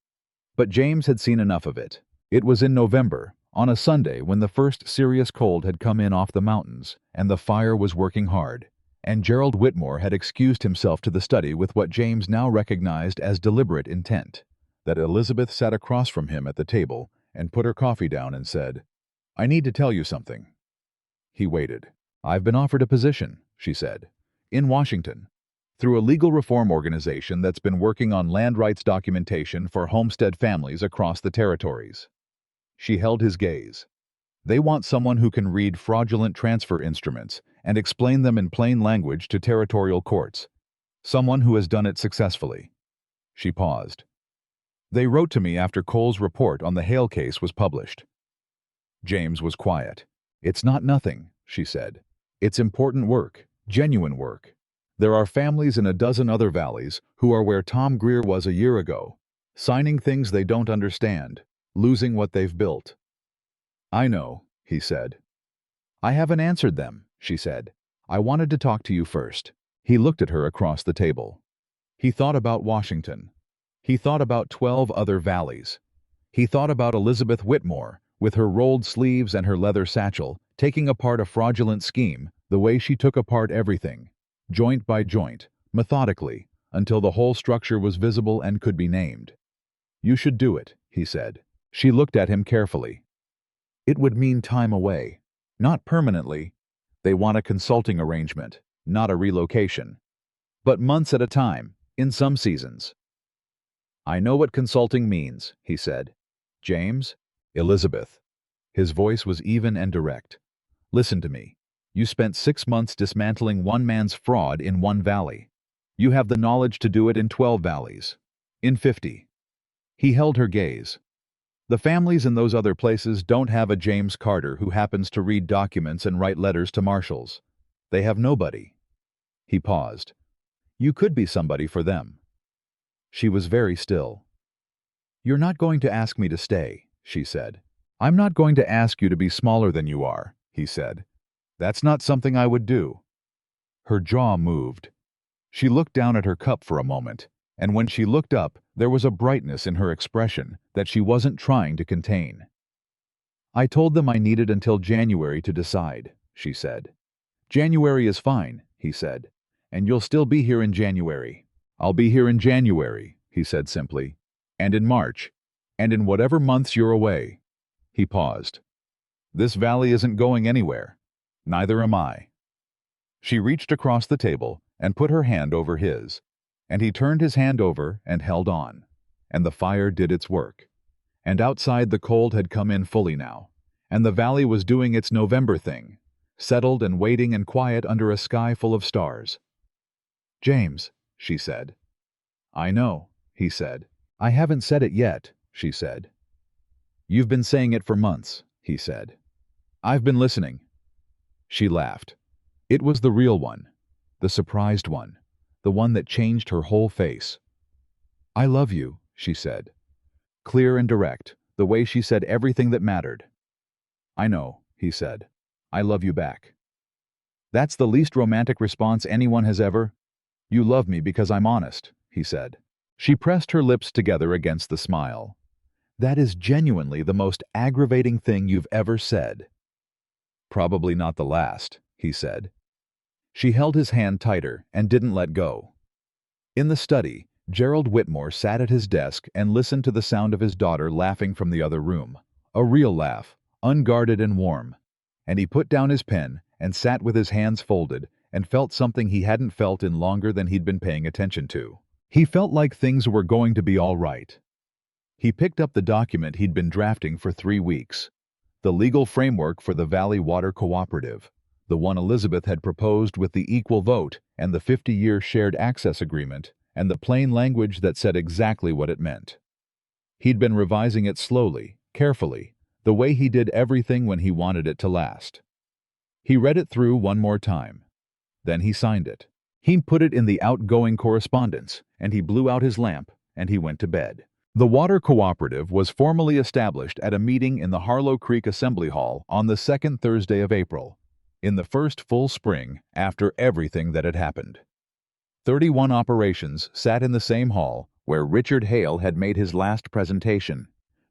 But James had seen enough of it. It was in November, on a Sunday when the first serious cold had come in off the mountains, and the fire was working hard, and Gerald Whitmore had excused himself to the study with what James now recognized as deliberate intent, that Elizabeth sat across from him at the table and put her coffee down and said, "I need to tell you something." He waited. "I've been offered a position," she said, "in Washington, through a legal reform organization that's been working on land rights documentation for homestead families across the territories." She held his gaze. "They want someone who can read fraudulent transfer instruments and explain them in plain language to territorial courts. Someone who has done it successfully." She paused. "They wrote to me after Cole's report on the Hale case was published." James was quiet. "It's not nothing," she said. "It's important work, genuine work. There are families in a dozen other valleys who are where Tom Greer was a year ago, signing things they don't understand, losing what they've built." "I know," he said. "I haven't answered them," she said. "I wanted to talk to you first." He looked at her across the table. He thought about Washington. He thought about 12 other valleys. He thought about Elizabeth Whitmore, with her rolled sleeves and her leather satchel, taking apart a fraudulent scheme, the way she took apart everything, joint by joint, methodically, until the whole structure was visible and could be named. "You should do it," he said. She looked at him carefully. "It would mean time away. Not permanently. They want a consulting arrangement, not a relocation. But months at a time, in some seasons." "I know what consulting means," he said. "James?" "Elizabeth." His voice was even and direct. "Listen to me. You spent 6 months dismantling one man's fraud in one valley. You have the knowledge to do it in 12 valleys. In 50. He held her gaze. "The families in those other places don't have a James Carter who happens to read documents and write letters to marshals. They have nobody." He paused. "You could be somebody for them." She was very still. "You're not going to ask me to stay," she said. "I'm not going to ask you to be smaller than you are," he said. "That's not something I would do." Her jaw moved. She looked down at her cup for a moment, and when she looked up, there was a brightness in her expression that she wasn't trying to contain. "I told them I needed until January to decide," she said. "January is fine," he said. "And you'll still be here in January." "I'll be here in January," he said simply. "And in March. And in whatever months you're away." He paused. "This valley isn't going anywhere. Neither am I." She reached across the table and put her hand over his, and he turned his hand over and held on, and the fire did its work. And outside the cold had come in fully now, and the valley was doing its November thing, settled and waiting and quiet under a sky full of stars. "James," she said. "I know," he said. "I haven't said it yet," she said. "You've been saying it for months," he said. "I've been listening." She laughed. It was the real one, the surprised one, the one that changed her whole face. "I love you," she said. Clear and direct, the way she said everything that mattered. "I know," he said. "I love you back." "That's the least romantic response anyone has ever—" "You love me because I'm honest," he said. She pressed her lips together against the smile. "That is genuinely the most aggravating thing you've ever said." "Probably not the last," he said. She held his hand tighter and didn't let go. In the study, Gerald Whitmore sat at his desk and listened to the sound of his daughter laughing from the other room. A real laugh, unguarded and warm. And he put down his pen and sat with his hands folded and felt something he hadn't felt in longer than he'd been paying attention to. He felt like things were going to be all right. He picked up the document he'd been drafting for 3 weeks. The legal framework for the Valley Water Cooperative. The one Elizabeth had proposed with the equal vote and the 50-year shared access agreement, and the plain language that said exactly what it meant. He'd been revising it slowly, carefully, the way he did everything when he wanted it to last. He read it through one more time. Then he signed it. He put it in the outgoing correspondence, and he blew out his lamp, and he went to bed. The Water Cooperative was formally established at a meeting in the Harlow Creek Assembly Hall on the second Thursday of April, in the first full spring after everything that had happened. 31 operations sat in the same hall where Richard Hale had made his last presentation,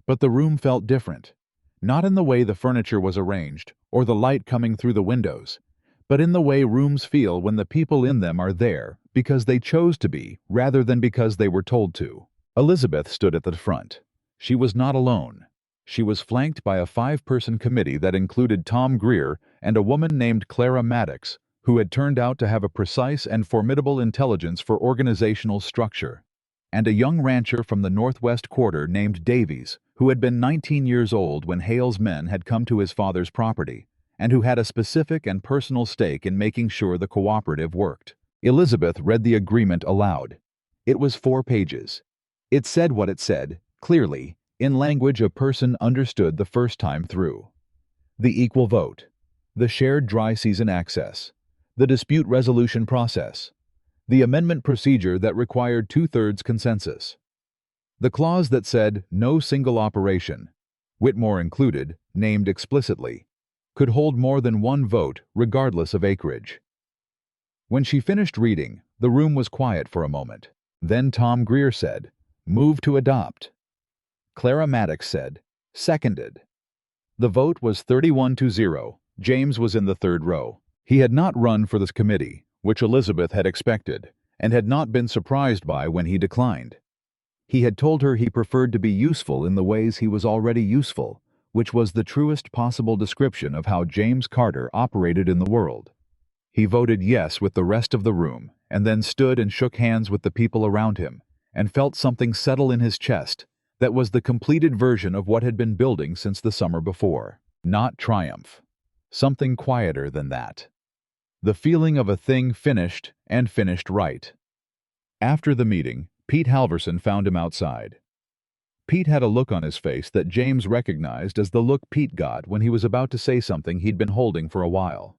but the room felt different. Not in the way the furniture was arranged or the light coming through the windows, but in the way rooms feel when the people in them are there because they chose to be rather than because they were told to. Elizabeth stood at the front. She was not alone. She was flanked by a 5-person committee that included Tom Greer and a woman named Clara Maddox, who had turned out to have a precise and formidable intelligence for organizational structure, and a young rancher from the Northwest Quarter named Davies, who had been 19 years old when Hale's men had come to his father's property, and who had a specific and personal stake in making sure the cooperative worked. Elizabeth read the agreement aloud. It was 4 pages. It said what it said, clearly, in language a person understood the first time through. The equal vote, the shared dry season access, the dispute resolution process, the amendment procedure that required 2/3 consensus. The clause that said no single operation, Whitmore included, named explicitly, could hold more than 1 vote regardless of acreage. When she finished reading, the room was quiet for a moment. Then Tom Greer said, "Move to adopt." Clara Maddox said, "Seconded." The vote was 31-0. James was in the 3rd row. He had not run for this committee, which Elizabeth had expected, and had not been surprised by when he declined. He had told her he preferred to be useful in the ways he was already useful, which was the truest possible description of how James Carter operated in the world. He voted yes with the rest of the room, and then stood and shook hands with the people around him, and felt something settle in his chest that was the completed version of what had been building since the summer before. Not triumph. Something quieter than that. The feeling of a thing finished and finished right. After the meeting, Pete Halverson found him outside. Pete had a look on his face that James recognized as the look Pete got when he was about to say something he'd been holding for a while.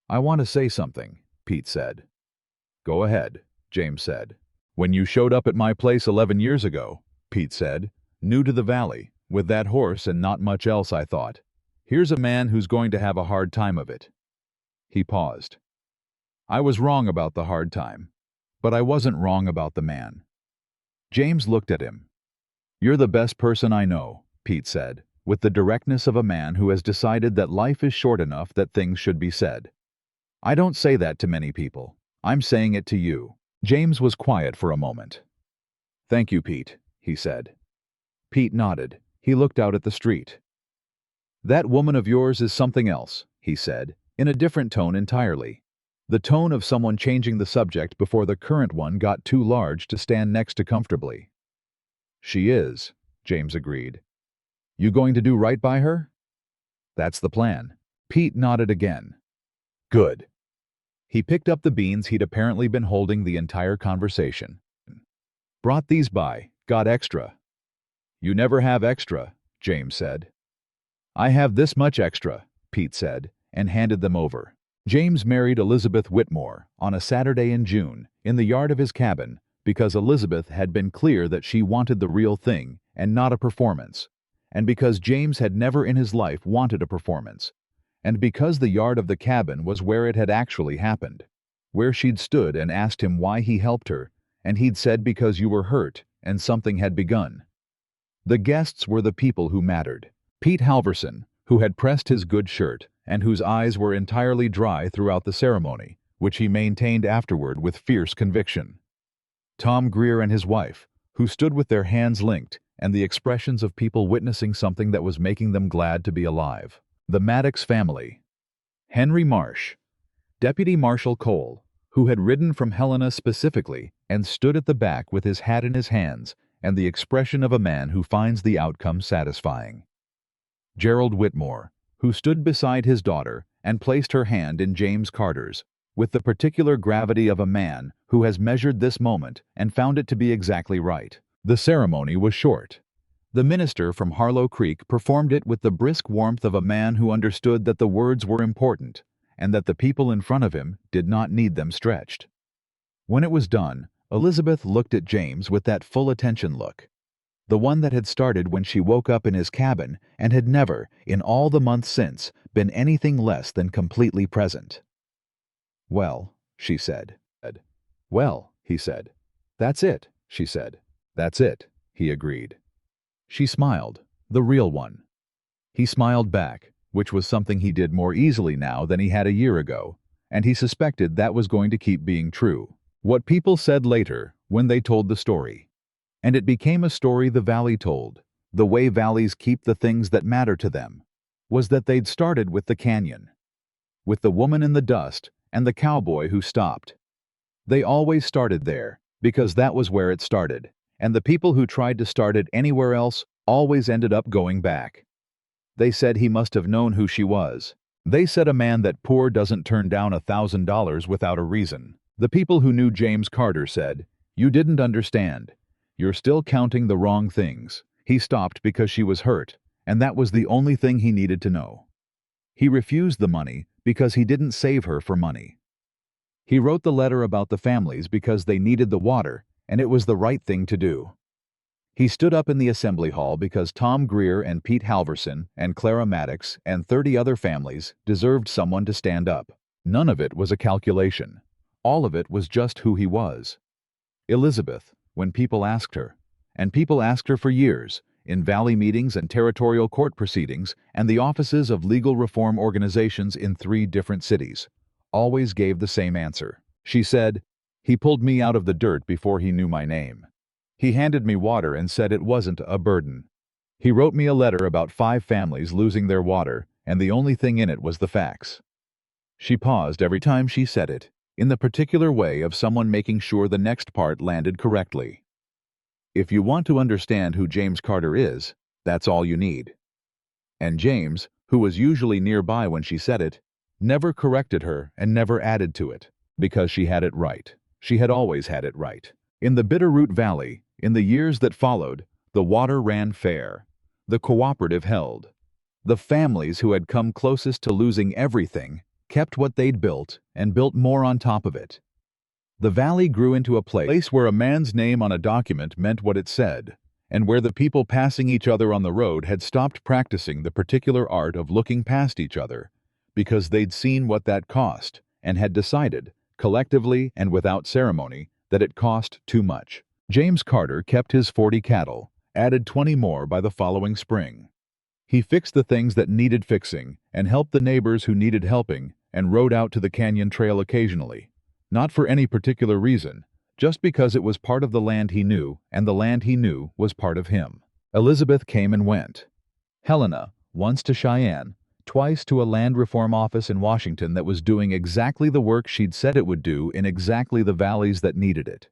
"I want to say something," Pete said. "Go ahead," James said. "When you showed up at my place 11 years ago," Pete said, "new to the valley, with that horse and not much else, I thought, here's a man who's going to have a hard time of it." He paused. "I was wrong about the hard time, but I wasn't wrong about the man." James looked at him. "You're the best person I know," Pete said, with the directness of a man who has decided that life is short enough that things should be said. "I don't say that to many people. I'm saying it to you." James was quiet for a moment. "Thank you, Pete," he said. Pete nodded. He looked out at the street. "That woman of yours is something else," he said, in a different tone entirely. The tone of someone changing the subject before the current one got too large to stand next to comfortably. "She is," James agreed. "You going to do right by her?" "That's the plan." Pete nodded again. "Good." He picked up the beans he'd apparently been holding the entire conversation. "Brought these by, got extra." "You never have extra," James said. "I have this much extra," Pete said, and handed them over. James married Elizabeth Whitmore on a Saturday in June, in the yard of his cabin, because Elizabeth had been clear that she wanted the real thing and not a performance, and because James had never in his life wanted a performance, and because the yard of the cabin was where it had actually happened, where she'd stood and asked him why he helped her, and he'd said because you were hurt and something had begun. The guests were the people who mattered. Pete Halverson, who had pressed his good shirt and whose eyes were entirely dry throughout the ceremony, which he maintained afterward with fierce conviction. Tom Greer and his wife, who stood with their hands linked and the expressions of people witnessing something that was making them glad to be alive. The Maddox family. Henry Marsh. Deputy Marshal Cole, who had ridden from Helena specifically and stood at the back with his hat in his hands and the expression of a man who finds the outcome satisfying. Gerald Whitmore, who stood beside his daughter and placed her hand in James Carter's, with the particular gravity of a man who has measured this moment and found it to be exactly right. The ceremony was short. The minister from Harlow Creek performed it with the brisk warmth of a man who understood that the words were important and that the people in front of him did not need them stretched. When it was done, Elizabeth looked at James with that full attention look, the one that had started when she woke up in his cabin and had never, in all the months since, been anything less than completely present. "Well," she said. "Well," he said. "That's it," she said. "That's it," he agreed. She smiled, the real one. He smiled back, which was something he did more easily now than he had a year ago, and he suspected that was going to keep being true. What people said later, when they told the story. And it became a story the valley told, the way valleys keep the things that matter to them, was that they'd started with the canyon, with the woman in the dust and the cowboy who stopped. They always started there, because that was where it started, and the people who tried to start it anywhere else always ended up going back. They said he must have known who she was. They said a man that poor doesn't turn down $1,000 without a reason. The people who knew James Carter said, "You didn't understand. You're still counting the wrong things. He stopped because she was hurt, and that was the only thing he needed to know. He refused the money because he didn't save her for money. He wrote the letter about the families because they needed the water, and it was the right thing to do. He stood up in the assembly hall because Tom Greer and Pete Halverson and Clara Maddox and 30 other families deserved someone to stand up. None of it was a calculation. All of it was just who he was. Elizabeth, when people asked her, and people asked her for years, in valley meetings and territorial court proceedings and the offices of legal reform organizations in 3 different cities, always gave the same answer. She said, He pulled me out of the dirt before he knew my name. He handed me water and said it wasn't a burden. He wrote me a letter about 5 families losing their water, and the only thing in it was the facts. She paused every time she said it, in the particular way of someone making sure the next part landed correctly. If you want to understand who James Carter is, that's all you need. And James, who was usually nearby when she said it, never corrected her and never added to it, because she had it right. She had always had it right. In the Bitterroot Valley, in the years that followed, the water ran fair. The cooperative held. The families who had come closest to losing everything kept what they'd built and built more on top of it. The valley grew into a place where a man's name on a document meant what it said, and where the people passing each other on the road had stopped practicing the particular art of looking past each other, because they'd seen what that cost and had decided, collectively and without ceremony, that it cost too much. James Carter kept his 40 cattle, added 20 more by the following spring. He fixed the things that needed fixing and helped the neighbors who needed helping and rode out to the canyon trail occasionally. Not for any particular reason, just because it was part of the land he knew, and the land he knew was part of him. Elizabeth came and went. Helena, once to Cheyenne, twice to a land reform office in Washington that was doing exactly the work she'd said it would do in exactly the valleys that needed it.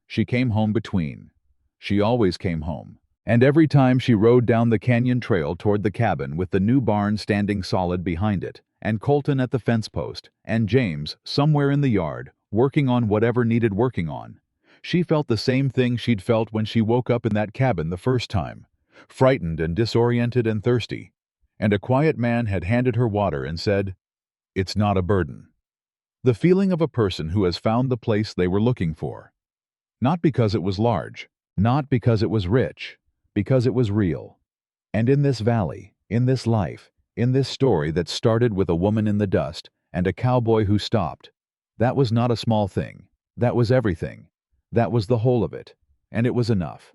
She came home between. She always came home. And every time she rode down the canyon trail toward the cabin with the new barn standing solid behind it, and Colton at the fence post, and James somewhere in the yard, working on whatever needed working on, she felt the same thing she'd felt when she woke up in that cabin the first time, frightened and disoriented and thirsty. And a quiet man had handed her water and said, "It's not a burden." The feeling of a person who has found the place they were looking for. Not because it was large, not because it was rich, because it was real. And in this valley, in this life, in this story that started with a woman in the dust and a cowboy who stopped, that was not a small thing. That was everything. That was the whole of it. And it was enough.